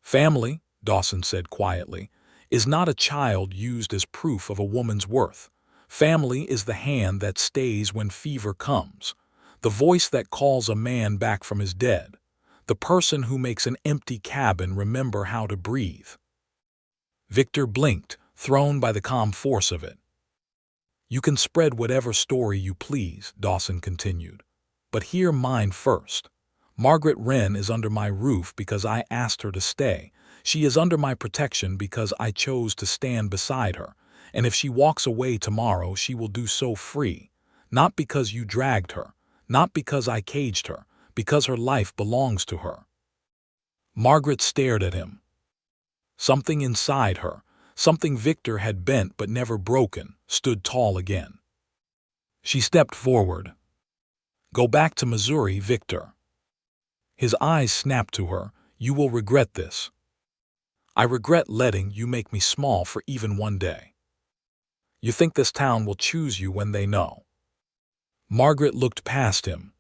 "Family," Dawson said quietly, "is not a child used as proof of a woman's worth. Family is the hand that stays when fever comes, the voice that calls a man back from his dead, the person who makes an empty cabin remember how to breathe." Victor blinked, thrown by the calm force of it. "You can spread whatever story you please," Dawson continued, "but hear mine first. Margaret Wren is under my roof because I asked her to stay. She is under my protection because I chose to stand beside her, and if she walks away tomorrow she will do so free, not because you dragged her, not because I caged her, because her life belongs to her." Margaret stared at him. Something inside her, something Victor had bent but never broken, stood tall again. She stepped forward. "Go back to Missouri, Victor." His eyes snapped to her. "You will regret this. I regret letting you make me small for even one day. You think this town will choose you when they know." Margaret looked past him.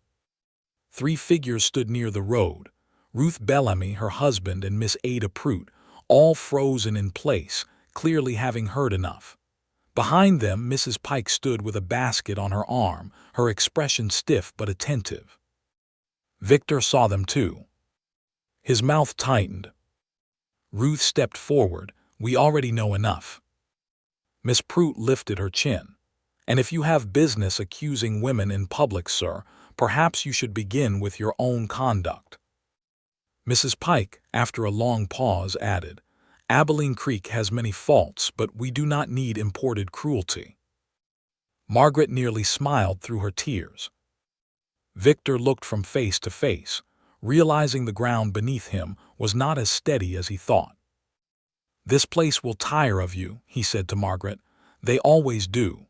3 figures stood near the road. Ruth Bellamy, her husband, and Miss Ada Prout, all frozen in place, clearly having heard enough. Behind them, Mrs. Pike stood with a basket on her arm, her expression stiff but attentive. Victor saw them too. His mouth tightened. Ruth stepped forward. "We already know enough." Miss Prout lifted her chin. "And if you have business accusing women in public, sir, perhaps you should begin with your own conduct." Mrs. Pike, after a long pause, added, "Abilene Creek has many faults, but we do not need imported cruelty." Margaret nearly smiled through her tears. Victor looked from face to face, realizing the ground beneath him was not as steady as he thought. "This place will tire of you," he said to Margaret. "They always do."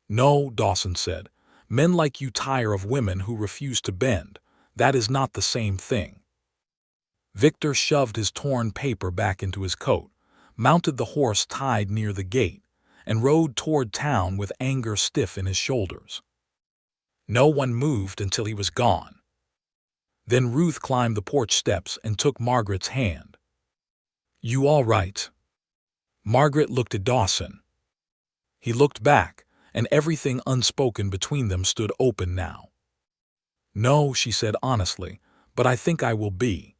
"No," Dawson said. "Men like you tire of women who refuse to bend. That is not the same thing." Victor shoved his torn paper back into his coat, mounted the horse tied near the gate, and rode toward town with anger stiff in his shoulders. No one moved until he was gone. Then Ruth climbed the porch steps and took Margaret's hand. "You all right?" Margaret looked at Dawson. He looked back, and everything unspoken between them stood open now. "No," she said honestly, "but I think I will be."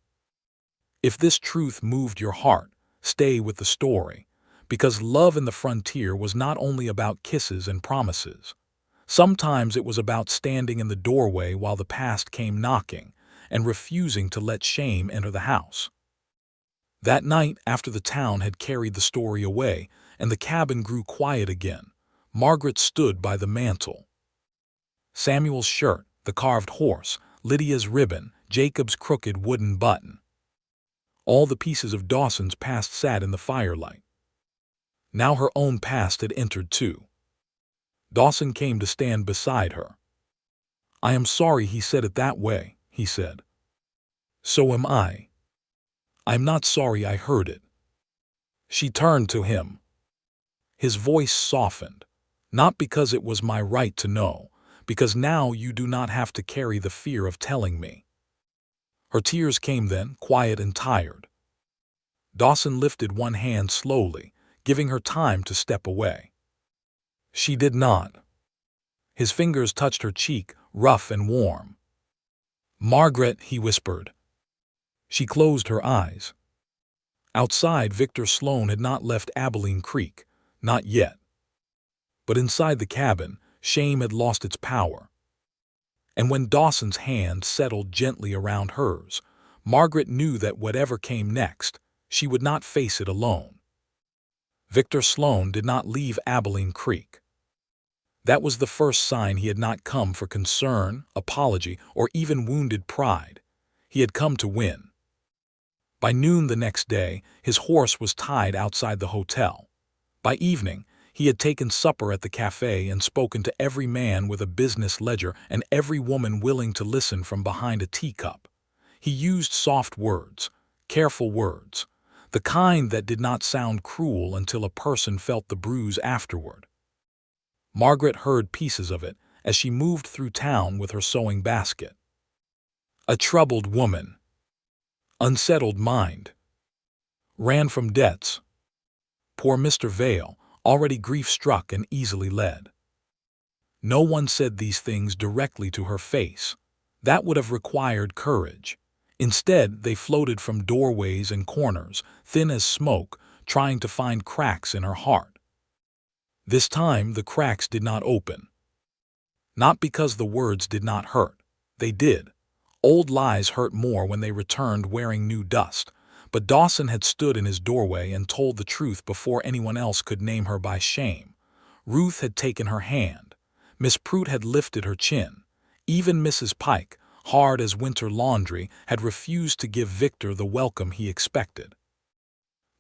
If this truth moved your heart, stay with the story, because love in the frontier was not only about kisses and promises. Sometimes it was about standing in the doorway while the past came knocking and refusing to let shame enter the house. That night, after the town had carried the story away and the cabin grew quiet again, Margaret stood by the mantel. Samuel's shirt, the carved horse, Lydia's ribbon, Jacob's crooked wooden button. All the pieces of Dawson's past sat in the firelight. Now her own past had entered too. Dawson came to stand beside her. "I am sorry he said it that way," he said. So am I. I'm not sorry I heard it. She turned to him. His voice softened, not because it was my right to know, because now you do not have to carry the fear of telling me. Her tears came then, quiet and tired. Dawson lifted one hand slowly, giving her time to step away. She did not. His fingers touched her cheek, rough and warm. "Margaret," he whispered. She closed her eyes. Outside, Victor Sloan had not left Abilene Creek, not yet. But inside the cabin, shame had lost its power. And when Dawson's hand settled gently around hers, Margaret knew that whatever came next, she would not face it alone. Victor Sloan did not leave Abilene Creek. That was the first sign he had not come for concern, apology, or even wounded pride. He had come to win. By noon the next day, his horse was tied outside the hotel. By evening, he had taken supper at the cafe and spoken to every man with a business ledger and every woman willing to listen from behind a teacup. He used soft words, careful words, the kind that did not sound cruel until a person felt the bruise afterward. Margaret heard pieces of it as she moved through town with her sewing basket. A troubled woman. Unsettled mind. Ran from debts. Poor Mr. Vale, already grief-struck and easily led. No one said these things directly to her face. That would have required courage. Instead, they floated from doorways and corners, thin as smoke, trying to find cracks in her heart. This time, the cracks did not open. Not because the words did not hurt. They did. Old lies hurt more when they returned wearing new dust. But Dawson had stood in his doorway and told the truth before anyone else could name her by shame. Ruth had taken her hand. Miss Prout had lifted her chin. Even Mrs. Pike, hard as winter laundry, had refused to give Victor the welcome he expected.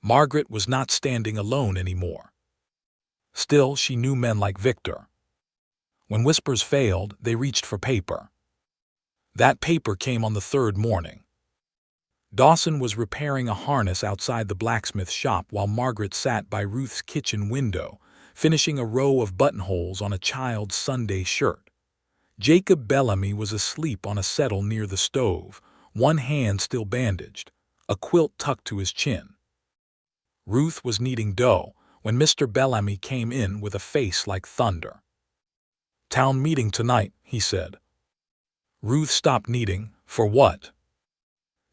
Margaret was not standing alone anymore. Still, she knew men like Victor. When whispers failed, they reached for paper. That paper came on the third morning. Dawson was repairing a harness outside the blacksmith shop while Margaret sat by Ruth's kitchen window, finishing a row of buttonholes on a child's Sunday shirt. Jacob Bellamy was asleep on a settle near the stove, one hand still bandaged, a quilt tucked to his chin. Ruth was kneading dough when Mr. Bellamy came in with a face like thunder. "Town meeting tonight," he said. Ruth stopped kneading. "For what?"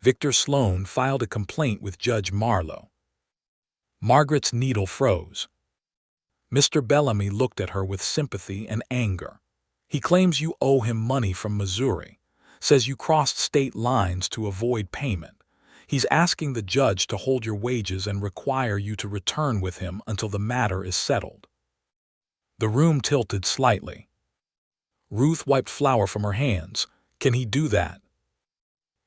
Victor Sloan filed a complaint with Judge Marlowe. Margaret's needle froze. Mr. Bellamy looked at her with sympathy and anger. "He claims you owe him money from Missouri, says you crossed state lines to avoid payment. He's asking the judge to hold your wages and require you to return with him until the matter is settled." The room tilted slightly. Ruth wiped flour from her hands. "Can he do that?"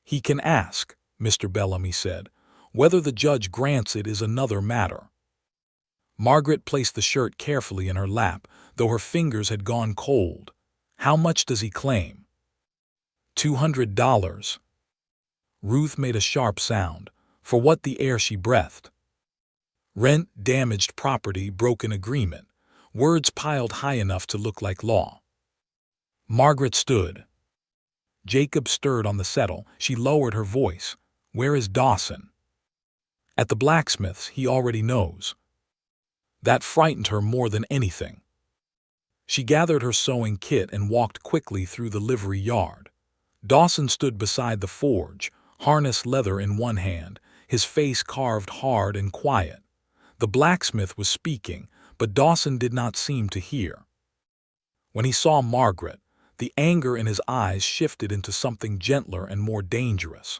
"He can ask," Mr. Bellamy said. "Whether the judge grants it is another matter." Margaret placed the shirt carefully in her lap, though her fingers had gone cold. "How much does he claim?" $200. Ruth made a sharp sound. For what? The air she breathed. Rent, damaged property, broken agreement. Words piled high enough to look like law. Margaret stood. Jacob stirred on the settle. She lowered her voice. "Where is Dawson?" "At the blacksmith's. He already knows." That frightened her more than anything. She gathered her sewing kit and walked quickly through the livery yard. Dawson stood beside the forge, harness leather in one hand, his face carved hard and quiet. The blacksmith was speaking, but Dawson did not seem to hear. When he saw Margaret, the anger in his eyes shifted into something gentler and more dangerous.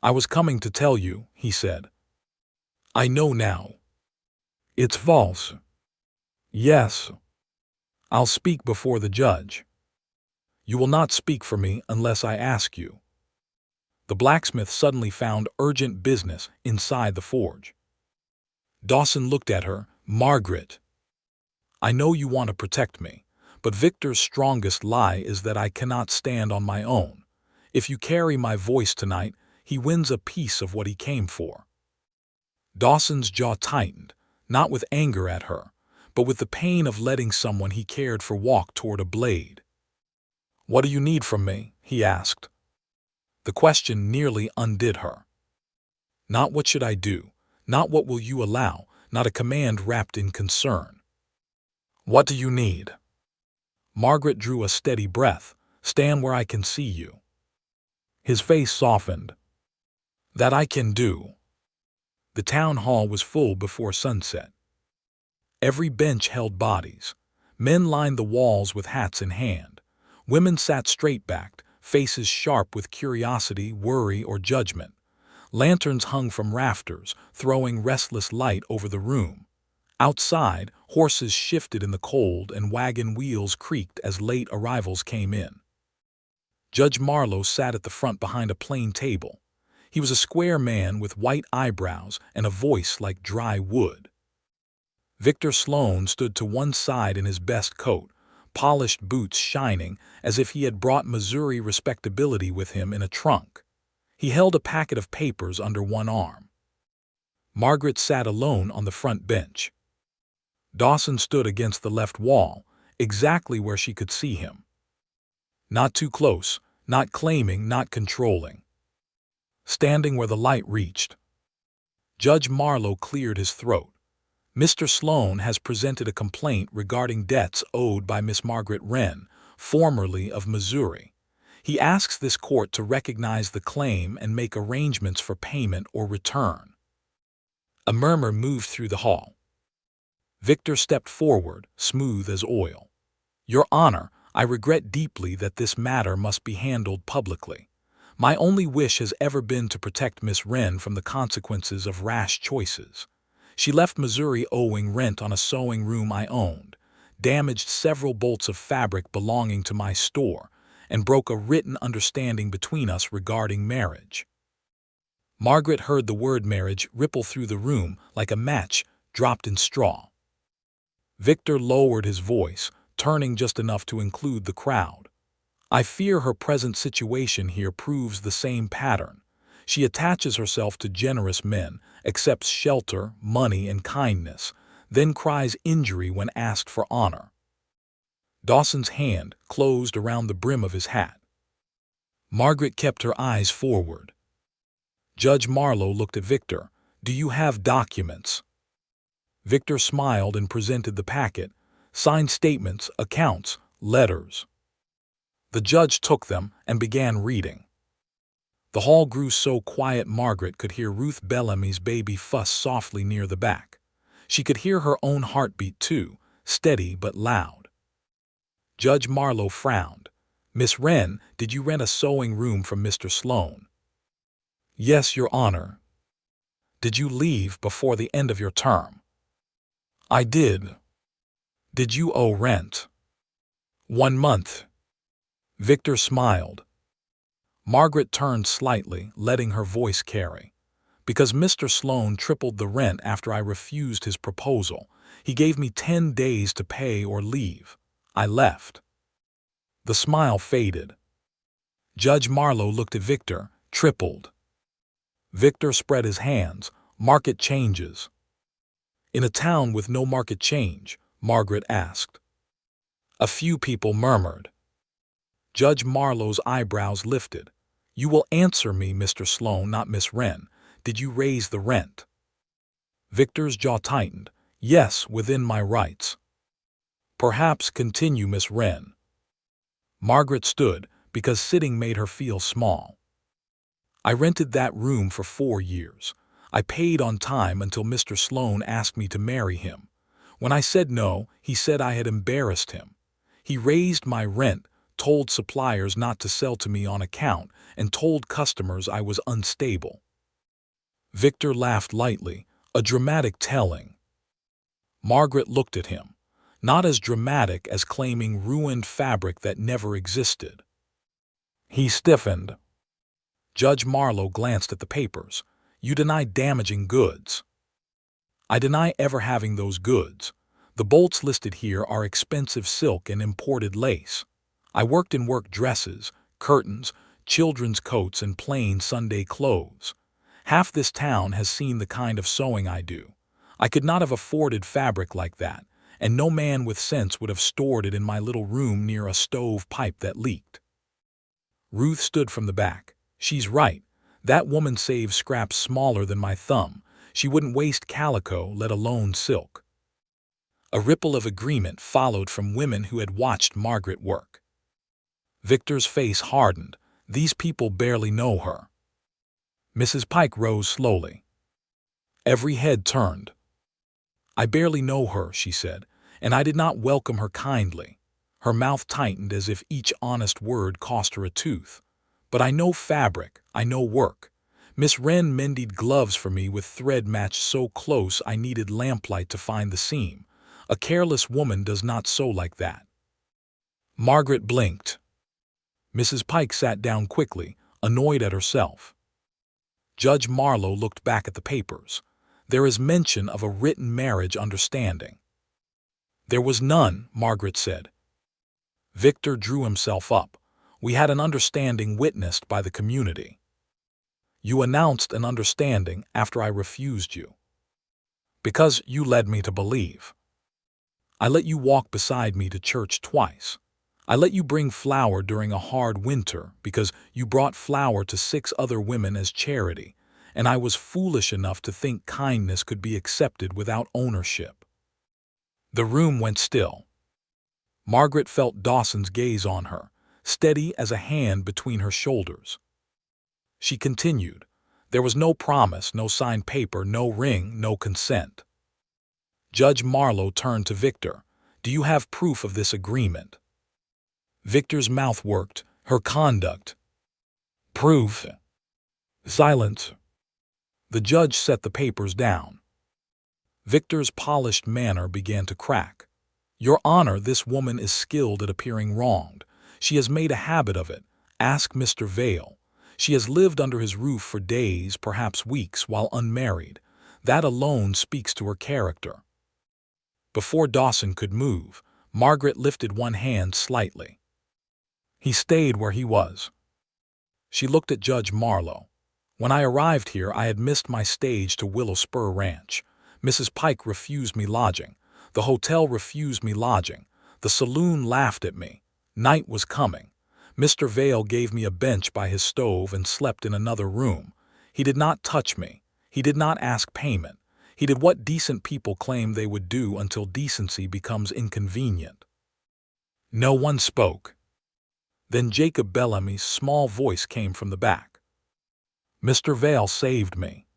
"I was coming to tell you," he said. "I know now. It's false." "Yes. I'll speak before the judge." "You will not speak for me unless I ask you." The blacksmith suddenly found urgent business inside the forge. Dawson looked at her. "Margaret, I know you want to protect me, but Victor's strongest lie is that I cannot stand on my own. If you carry my voice tonight, he wins a piece of what he came for." Dawson's jaw tightened, not with anger at her, but with the pain of letting someone he cared for walk toward a blade. "What do you need from me?" he asked. The question nearly undid her. Not what should I do, not what will you allow, not a command wrapped in concern. "What do you need?" Margaret drew a steady breath. "Stand where I can see you." His face softened. "That I can do." The town hall was full before sunset. Every bench held bodies. Men lined the walls with hats in hand. Women sat straight-backed, faces sharp with curiosity, worry, or judgment. Lanterns hung from rafters, throwing restless light over the room. Outside, horses shifted in the cold and wagon wheels creaked as late arrivals came in. Judge Marlowe sat at the front behind a plain table. He was a square man with white eyebrows and a voice like dry wood. Victor Sloan stood to one side in his best coat, polished boots shining as if he had brought Missouri respectability with him in a trunk. He held a packet of papers under one arm. Margaret sat alone on the front bench. Dawson stood against the left wall, exactly where she could see him. Not too close, not claiming, not controlling. Standing where the light reached. Judge Marlowe cleared his throat. "Mr. Sloan has presented a complaint regarding debts owed by Miss Margaret Wren, formerly of Missouri. He asks this court to recognize the claim and make arrangements for payment or return." A murmur moved through the hall. Victor stepped forward, smooth as oil. "Your Honor, I regret deeply that this matter must be handled publicly. My only wish has ever been to protect Miss Wren from the consequences of rash choices. She left Missouri owing rent on a sewing room I owned, damaged several bolts of fabric belonging to my store, and broke a written understanding between us regarding marriage." Margaret heard the word marriage ripple through the room like a match dropped in straw. Victor lowered his voice, turning just enough to include the crowd. "I fear her present situation here proves the same pattern. She attaches herself to generous men, accepts shelter, money, and kindness, then cries injury when asked for honor." Dawson's hand closed around the brim of his hat. Margaret kept her eyes forward. Judge Marlowe looked at Victor. "Do you have documents?" Victor smiled and presented the packet. "Signed statements, accounts, letters." The judge took them and began reading. The hall grew so quiet Margaret could hear Ruth Bellamy's baby fuss softly near the back. She could hear her own heartbeat too, steady but loud. Judge Marlowe frowned. "Miss Wren, did you rent a sewing room from Mr. Sloan?" "Yes, Your Honor." "Did you leave before the end of your term?" "I did." "Did you owe rent?" "1 month." Victor smiled. Margaret turned slightly, letting her voice carry. "Because Mr. Sloan tripled the rent after I refused his proposal. He gave me 10 days to pay or leave. I left." The smile faded. Judge Marlowe looked at Victor. "Tripled." Victor spread his hands. "Market changes." "In a town with no market change?" Margaret asked. A few people murmured. Judge Marlowe's eyebrows lifted. "You will answer me, Mr. Sloan, not Miss Wren. Did you raise the rent?" Victor's jaw tightened. "Yes, within my rights." "Perhaps continue, Miss Wren." Margaret stood, because sitting made her feel small. "I rented that room for 4 years. I paid on time until Mr. Sloan asked me to marry him. When I said no, he said I had embarrassed him. He raised my rent, told suppliers not to sell to me on account, and told customers I was unstable." Victor laughed lightly, a dramatic telling. Margaret looked at him, not as dramatic as claiming ruined fabric that never existed. He stiffened. Judge Marlowe glanced at the papers. "You deny damaging goods." "I deny ever having those goods. The bolts listed here are expensive silk and imported lace. I worked in work dresses, curtains, children's coats and plain Sunday clothes. Half this town has seen the kind of sewing I do. I could not have afforded fabric like that, and no man with sense would have stored it in my little room near a stove pipe that leaked. Ruth stood from the back. She's right. That woman saves scraps smaller than my thumb. She wouldn't waste calico, let alone silk. A ripple of agreement followed from women who had watched Margaret work. Victor's face hardened. These people barely know her. Mrs. Pike rose slowly. Every head turned. I barely know her, she said, and I did not welcome her kindly. Her mouth tightened as if each honest word cost her a tooth. But I know fabric, I know work. Miss Wren mended gloves for me with thread matched so close I needed lamplight to find the seam. A careless woman does not sew like that. Margaret blinked. Mrs. Pike sat down quickly, annoyed at herself. Judge Marlowe looked back at the papers. There is mention of a written marriage understanding. There was none, Margaret said. Victor drew himself up. We had an understanding witnessed by the community. You announced an understanding after I refused you. Because you led me to believe. I let you walk beside me to church twice. I let you bring flour during a hard winter because you brought flour to 6 other women as charity, and I was foolish enough to think kindness could be accepted without ownership. The room went still. Margaret felt Dawson's gaze on her, steady as a hand between her shoulders. She continued. There was no promise, no signed paper, no ring, no consent. Judge Marlowe turned to Victor. Do you have proof of this agreement? Victor's mouth worked. Her conduct. Proof. Silence. The judge set the papers down. Victor's polished manner began to crack. Your Honor, this woman is skilled at appearing wronged. She has made a habit of it. Ask Mr. Vale. She has lived under his roof for days, perhaps weeks, while unmarried. That alone speaks to her character. Before Dawson could move, Margaret lifted one hand slightly. He stayed where he was. She looked at Judge Marlowe. When I arrived here, I had missed my stage to Willow Spur Ranch. Mrs. Pike refused me lodging. The hotel refused me lodging. The saloon laughed at me. Night was coming. Mr. Vale gave me a bench by his stove and slept in another room. He did not touch me. He did not ask payment. He did what decent people claim they would do until decency becomes inconvenient. No one spoke. Then Jacob Bellamy's small voice came from the back. Mr. Vale saved me.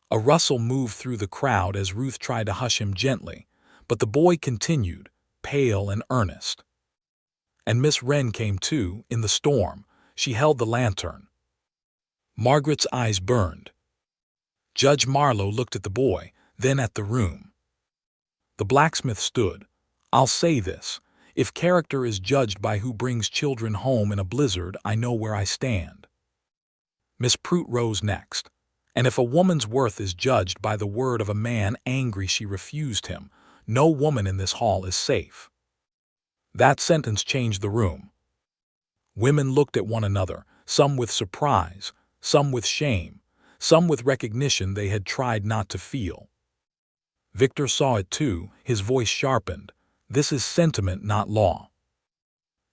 A rustle moved through the crowd as Ruth tried to hush him gently, but the boy continued, pale and earnest. And Miss Wren came too, in the storm. She held the lantern. Margaret's eyes burned. Judge Marlowe looked at the boy, then at the room. The blacksmith stood. I'll say this. If character is judged by who brings children home in a blizzard, I know where I stand. Miss Prout rose next. And if a woman's worth is judged by the word of a man angry she refused him, no woman in this hall is safe. That sentence changed the room. Women looked at one another, some with surprise, some with shame, some with recognition they had tried not to feel. Victor saw it too, his voice sharpened. This is sentiment, not law.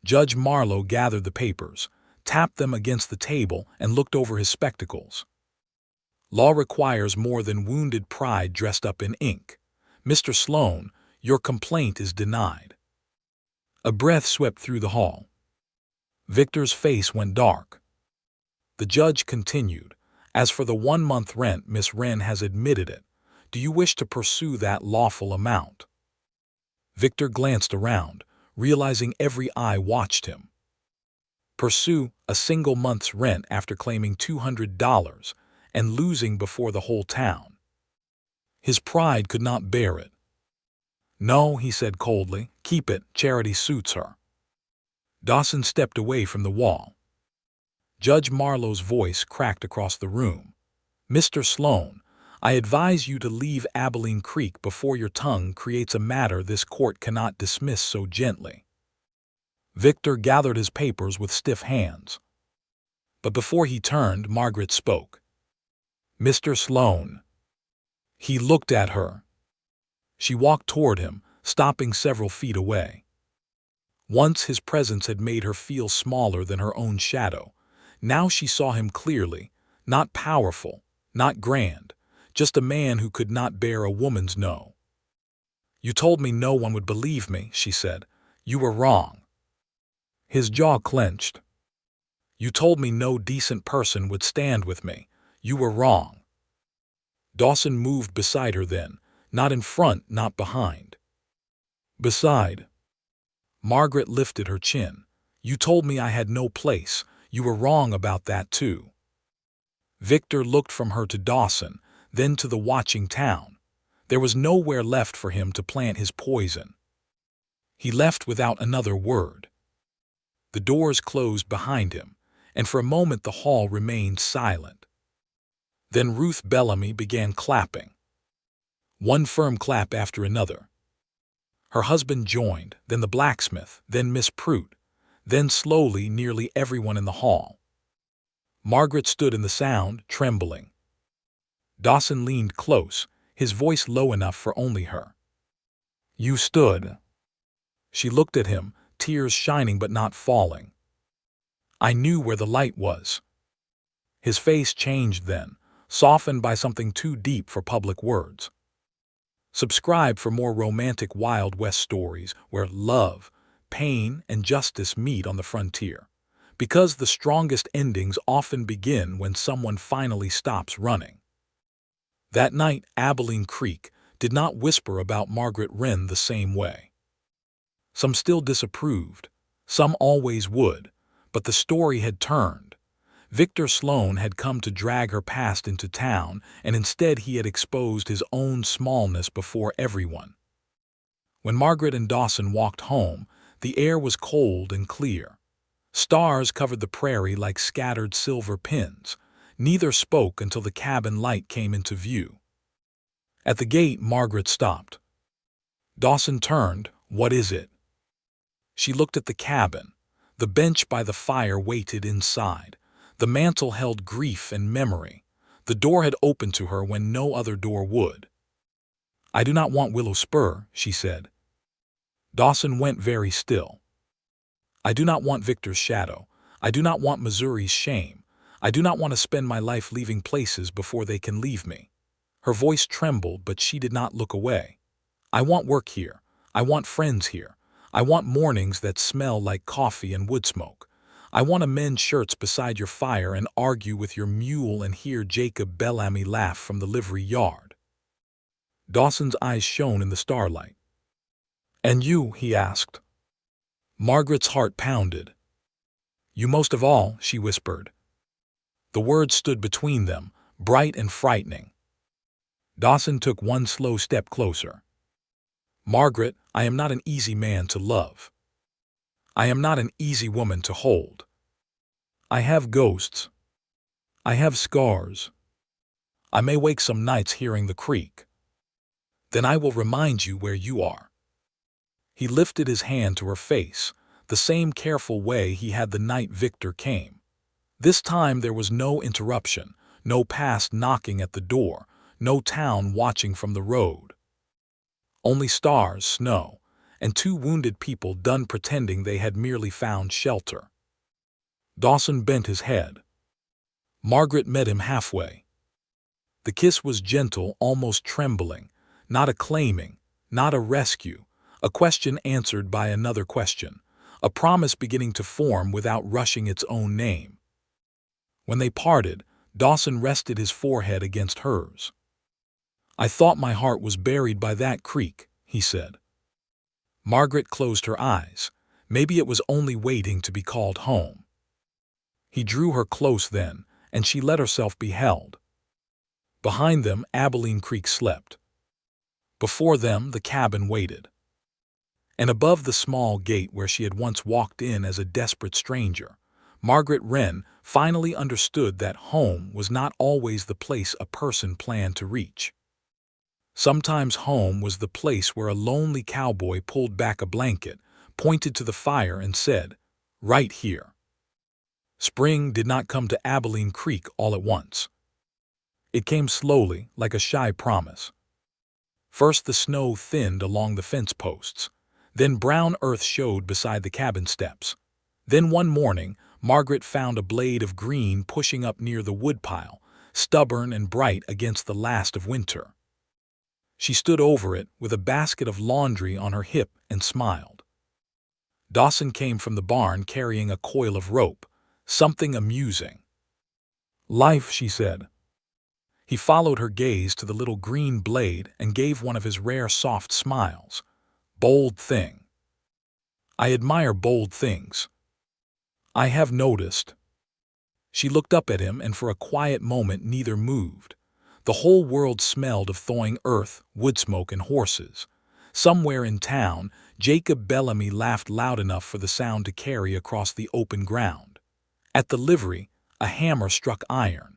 Judge Marlowe gathered the papers, tapped them against the table, and looked over his spectacles. Law requires more than wounded pride dressed up in ink. Mr. Sloane, your complaint is denied. A breath swept through the hall. Victor's face went dark. The judge continued, as for the 1-month rent, Miss Wren has admitted it. Do you wish to pursue that lawful amount? Victor glanced around, realizing every eye watched him. Pursue a single month's rent after claiming $200 and losing before the whole town. His pride could not bear it. No, he said coldly, keep it, charity suits her. Dawson stepped away from the wall. Judge Marlowe's voice cracked across the room. Mr. Sloane, I advise you to leave Abilene Creek before your tongue creates a matter this court cannot dismiss so gently. Victor gathered his papers with stiff hands. But before he turned, Margaret spoke. "Mr. Sloane." He looked at her. She walked toward him, stopping several feet away. Once his presence had made her feel smaller than her own shadow. Now she saw him clearly, not powerful, not grand, just a man who could not bear a woman's no. "You told me no one would believe me," she said. "You were wrong." His jaw clenched. "You told me no decent person would stand with me. You were wrong." Dawson moved beside her then, not in front, not behind. Beside. Margaret lifted her chin. "You told me I had no place. You were wrong about that too." Victor looked from her to Dawson, then to the watching town. There was nowhere left for him to plant his poison. He left without another word. The doors closed behind him, and for a moment the hall remained silent. Then Ruth Bellamy began clapping. One firm clap after another. Her husband joined, then the blacksmith, then Miss Prout, then slowly nearly everyone in the hall. Margaret stood in the sound, trembling. Dawson leaned close, his voice low enough for only her. "You stood." She looked at him, tears shining but not falling. "I knew where the light was." His face changed then, softened by something too deep for public words. Subscribe for more romantic Wild West stories where love, pain, and justice meet on the frontier. Because the strongest endings often begin when someone finally stops running. That night, Abilene Creek did not whisper about Margaret Wren the same way. Some still disapproved, some always would, but the story had turned. Victor Sloane had come to drag her past into town, and instead he had exposed his own smallness before everyone. When Margaret and Dawson walked home, the air was cold and clear. Stars covered the prairie like scattered silver pins. Neither spoke until the cabin light came into view. At the gate, Margaret stopped. Dawson turned. "What is it?" She looked at the cabin. The bench by the fire waited inside. The mantel held grief and memory. The door had opened to her when no other door would. "I do not want Willow Spur," she said. Dawson went very still. "I do not want Victor's shadow. I do not want Missouri's shame. I do not want to spend my life leaving places before they can leave me." Her voice trembled, but she did not look away. "I want work here. I want friends here. I want mornings that smell like coffee and wood smoke. I want to mend shirts beside your fire and argue with your mule and hear Jacob Bellamy laugh from the livery yard." Dawson's eyes shone in the starlight. "And you?" he asked. Margaret's heart pounded. "You most of all," she whispered. The words stood between them, bright and frightening. Dawson took one slow step closer. "Margaret, I am not an easy man to love. I am not an easy woman to hold. I have ghosts. I have scars. I may wake some nights hearing the creek. Then I will remind you where you are." He lifted his hand to her face, the same careful way he had the night Victor came. This time there was no interruption, no past knocking at the door, no town watching from the road. Only stars, snow, and two wounded people done pretending they had merely found shelter. Dawson bent his head. Margaret met him halfway. The kiss was gentle, almost trembling, not a claiming, not a rescue, a question answered by another question, a promise beginning to form without rushing its own name. When they parted, Dawson rested his forehead against hers. "I thought my heart was buried by that creek," he said. Margaret closed her eyes. Maybe it was only waiting to be called home. He drew her close then, and she let herself be held. Behind them, Abilene Creek slept. Before them, the cabin waited. And above the small gate where she had once walked in as a desperate stranger, Margaret Wren finally understood that home was not always the place a person planned to reach. Sometimes home was the place where a lonely cowboy pulled back a blanket, pointed to the fire and said, "Right here." Spring did not come to Abilene Creek all at once. It came slowly, like a shy promise. First the snow thinned along the fence posts. Then brown earth showed beside the cabin steps. Then one morning, Margaret found a blade of green pushing up near the woodpile, stubborn and bright against the last of winter. She stood over it with a basket of laundry on her hip and smiled. Dawson came from the barn carrying a coil of rope, something amusing. "Life," she said. He followed her gaze to the little green blade and gave one of his rare soft smiles. "Bold thing. I admire bold things. I have noticed." She looked up at him, and for a quiet moment neither moved. The whole world smelled of thawing earth, wood smoke, and horses. Somewhere in town, Jacob Bellamy laughed loud enough for the sound to carry across the open ground. At the livery, a hammer struck iron.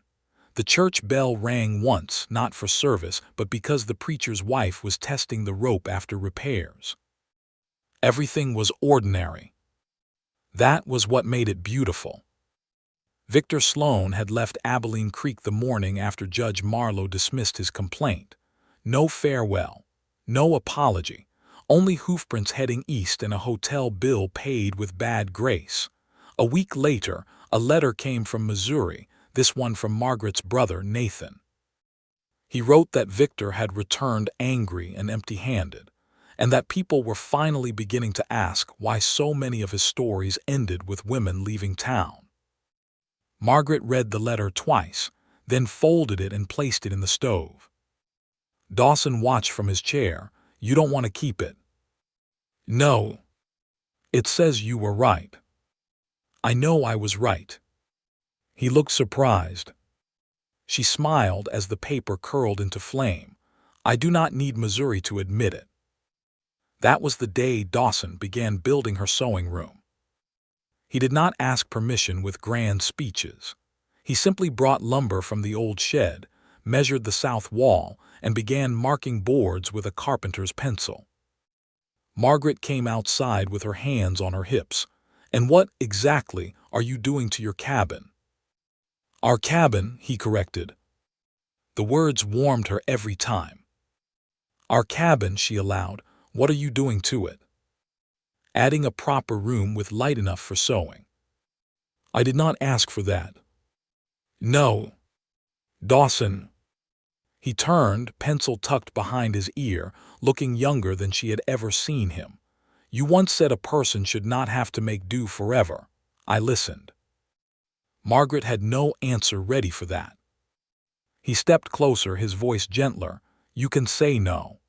The church bell rang once, not for service, but because the preacher's wife was testing the rope after repairs. Everything was ordinary. That was what made it beautiful. Victor Sloan had left Abilene Creek the morning after Judge Marlowe dismissed his complaint. No farewell, no apology, only hoofprints heading east and a hotel bill paid with bad grace. A week later, a letter came from Missouri, this one from Margaret's brother, Nathan. He wrote that Victor had returned angry and empty-handed, and that people were finally beginning to ask why so many of his stories ended with women leaving town. Margaret read the letter twice, then folded it and placed it in the stove. Dawson watched from his chair. "You don't want to keep it?" "No. It says you were right." "I know I was right." He looked surprised. She smiled as the paper curled into flame. "I do not need Missouri to admit it." That was the day Dawson began building her sewing room. He did not ask permission with grand speeches. He simply brought lumber from the old shed, measured the south wall, and began marking boards with a carpenter's pencil. Margaret came outside with her hands on her hips. "And what, exactly, are you doing to your cabin?" "Our cabin," he corrected. The words warmed her every time. "Our cabin," she allowed. "What are you doing to it?" "Adding a proper room with light enough for sewing." "I did not ask for that." "No. Dawson." He turned, pencil tucked behind his ear, looking younger than she had ever seen him. "You once said a person should not have to make do forever." I listened. Margaret had no answer ready for that. He stepped closer, his voice gentler. "You can say no."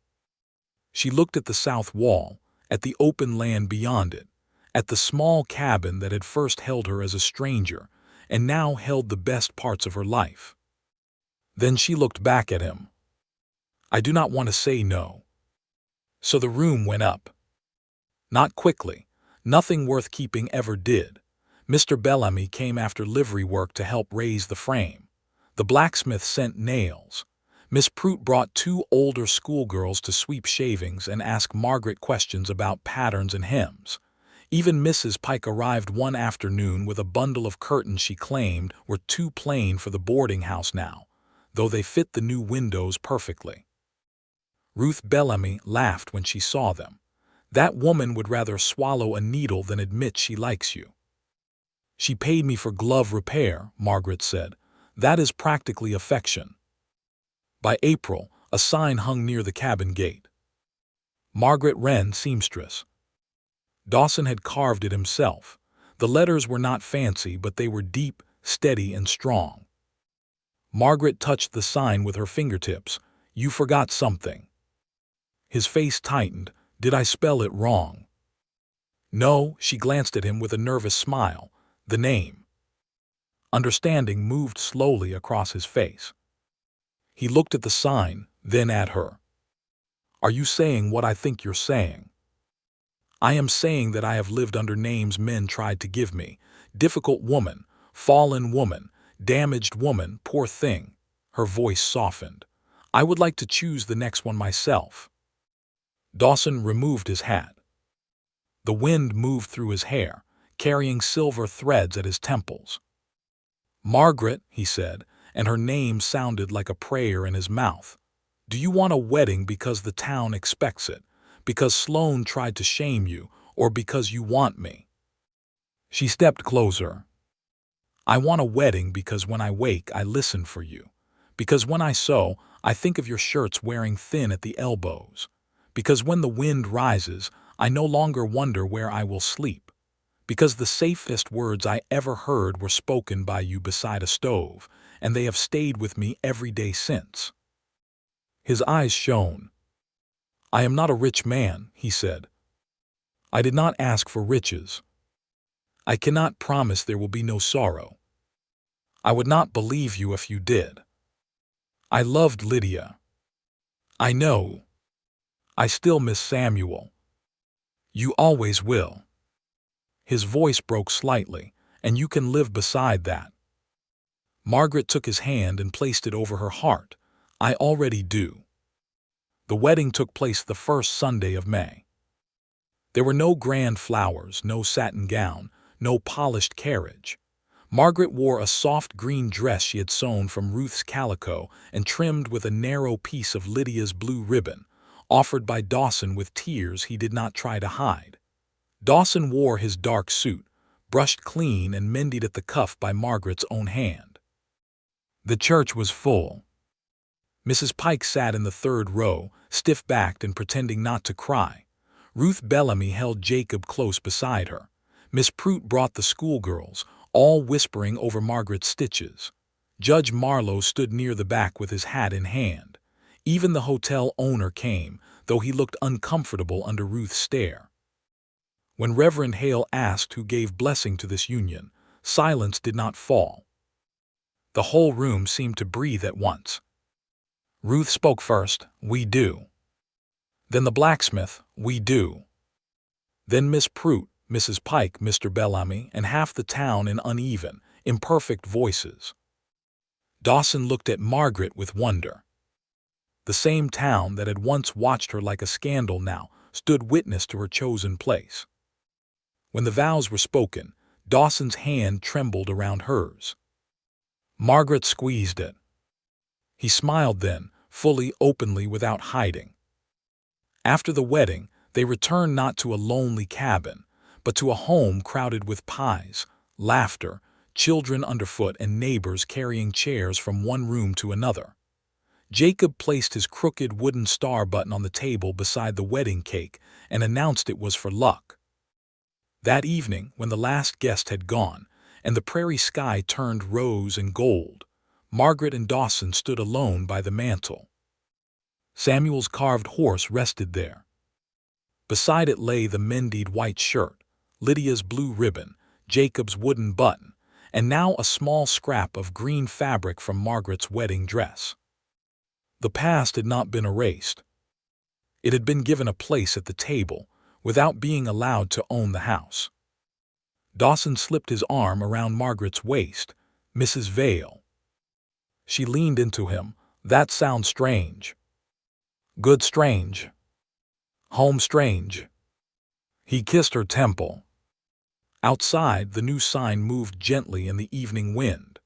She looked at the south wall, at the open land beyond it, at the small cabin that had first held her as a stranger and now held the best parts of her life. Then she looked back at him. "I do not want to say no." So the room went up. Not quickly. Nothing worth keeping ever did. Mr. Bellamy came after livery work to help raise the frame. The blacksmith sent nails. Miss Prout brought 2 older schoolgirls to sweep shavings and ask Margaret questions about patterns and hems. Even Mrs. Pike arrived one afternoon with a bundle of curtains she claimed were too plain for the boarding house now, though they fit the new windows perfectly. Ruth Bellamy laughed when she saw them. "That woman would rather swallow a needle than admit she likes you." "She paid me for glove repair," Margaret said. "That is practically affection." By April, a sign hung near the cabin gate. "Margaret Wren, seamstress." Dawson had carved it himself. The letters were not fancy, but they were deep, steady, and strong. Margaret touched the sign with her fingertips. "You forgot something." His face tightened. "Did I spell it wrong?" "No," she glanced at him with a nervous smile. "The name." Understanding moved slowly across his face. He looked at the sign, then at her. "Are you saying what I think you're saying?" "I am saying that I have lived under names men tried to give me. Difficult woman, fallen woman, damaged woman, poor thing." Her voice softened. "I would like to choose the next one myself." Dawson removed his hat. The wind moved through his hair, carrying silver threads at his temples. "Margaret," he said, and her name sounded like a prayer in his mouth. "Do you want a wedding because the town expects it, because Sloane tried to shame you, or because you want me?" She stepped closer. "I want a wedding because when I wake I listen for you. Because when I sew, I think of your shirts wearing thin at the elbows. Because when the wind rises, I no longer wonder where I will sleep. Because the safest words I ever heard were spoken by you beside a stove, and they have stayed with me every day since." His eyes shone. "I am not a rich man," he said. "I did not ask for riches. I cannot promise there will be no sorrow. I would not believe you if you did. I loved Lydia. I know. I still miss Samuel. You always will." His voice broke slightly, "and you can live beside that." Margaret took his hand and placed it over her heart. "I already do." The wedding took place the first Sunday of May. There were no grand flowers, no satin gown, no polished carriage. Margaret wore a soft green dress she had sewn from Ruth's calico and trimmed with a narrow piece of Lydia's blue ribbon, offered by Dawson with tears he did not try to hide. Dawson wore his dark suit, brushed clean and mended at the cuff by Margaret's own hand. The church was full. Mrs. Pike sat in the third row, stiff-backed and pretending not to cry. Ruth Bellamy held Jacob close beside her. Miss Prout brought the schoolgirls, all whispering over Margaret's stitches. Judge Marlowe stood near the back with his hat in hand. Even the hotel owner came, though he looked uncomfortable under Ruth's stare. When Reverend Hale asked who gave blessing to this union, silence did not fall. The whole room seemed to breathe at once. Ruth spoke first, "We do." Then the blacksmith, "We do." Then Miss Prout, Mrs. Pike, Mr. Bellamy, and half the town in uneven, imperfect voices. Dawson looked at Margaret with wonder. The same town that had once watched her like a scandal now stood witness to her chosen place. When the vows were spoken, Dawson's hand trembled around hers. Margaret squeezed it. He smiled then, fully, openly, without hiding. After the wedding, they returned not to a lonely cabin, but to a home crowded with pies, laughter, children underfoot, and neighbors carrying chairs from one room to another. Jacob placed his crooked wooden star button on the table beside the wedding cake and announced it was for luck. That evening, when the last guest had gone, and the prairie sky turned rose and gold, Margaret and Dawson stood alone by the mantel. Samuel's carved horse rested there. Beside it lay the mended white shirt, Lydia's blue ribbon, Jacob's wooden button, and now a small scrap of green fabric from Margaret's wedding dress. The past had not been erased. It had been given a place at the table, without being allowed to own the house. Dawson slipped his arm around Margaret's waist. "Mrs. Vale." She leaned into him. "That sounds strange." "Good strange. Home strange." He kissed her temple. Outside, the new sign moved gently in the evening wind.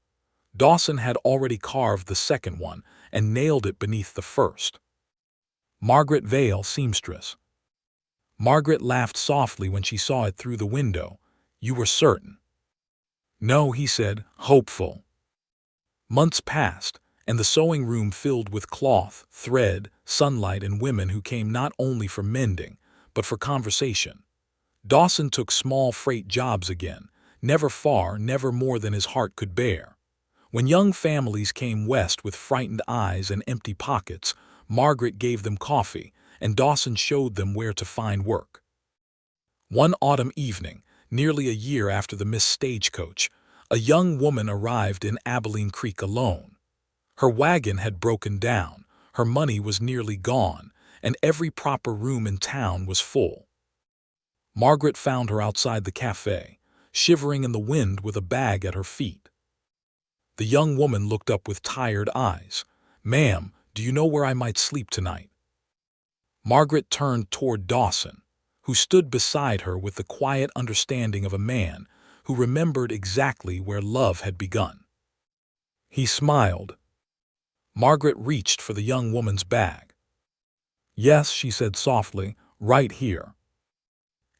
Dawson had already carved the second one and nailed it beneath the first. Margaret Vale, seamstress. Margaret laughed softly when she saw it through the window. "You were certain." "No," he said, hopeful. Months passed, and the sewing room filled with cloth, thread, sunlight, and women who came not only for mending, but for conversation. Dawson took small freight jobs again, never far, never more than his heart could bear. When young families came west with frightened eyes and empty pockets, Margaret gave them coffee, and Dawson showed them where to find work. One autumn evening, nearly a year after the missed stagecoach, a young woman arrived in Abilene Creek alone. Her wagon had broken down, her money was nearly gone, and every proper room in town was full. Margaret found her outside the cafe, shivering in the wind with a bag at her feet. The young woman looked up with tired eyes. "Ma'am, do you know where I might sleep tonight?" Margaret turned toward Dawson, who stood beside her with the quiet understanding of a man who remembered exactly where love had begun. He smiled. Margaret reached for the young woman's bag. "Yes," she said softly, "right here."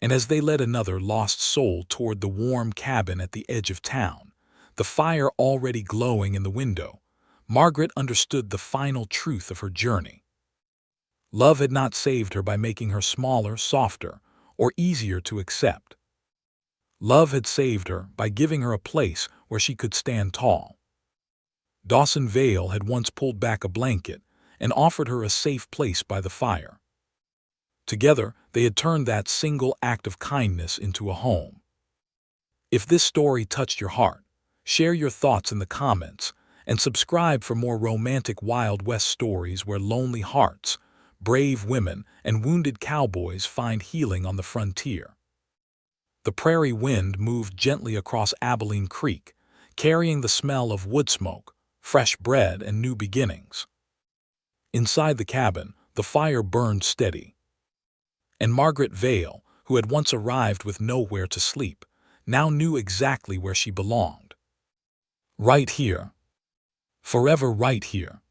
And as they led another lost soul toward the warm cabin at the edge of town, the fire already glowing in the window, Margaret understood the final truth of her journey. Love had not saved her by making her smaller, softer, or easier to accept. Love had saved her by giving her a place where she could stand tall. Dawson Vale had once pulled back a blanket and offered her a safe place by the fire. Together, they had turned that single act of kindness into a home. If this story touched your heart, share your thoughts in the comments and subscribe for more romantic Wild West stories where lonely hearts, brave women, and wounded cowboys find healing on the frontier. The prairie wind moved gently across Abilene Creek, carrying the smell of wood smoke, fresh bread, and new beginnings. Inside the cabin, the fire burned steady. And Margaret Vale, who had once arrived with nowhere to sleep, now knew exactly where she belonged. Right here. Forever right here.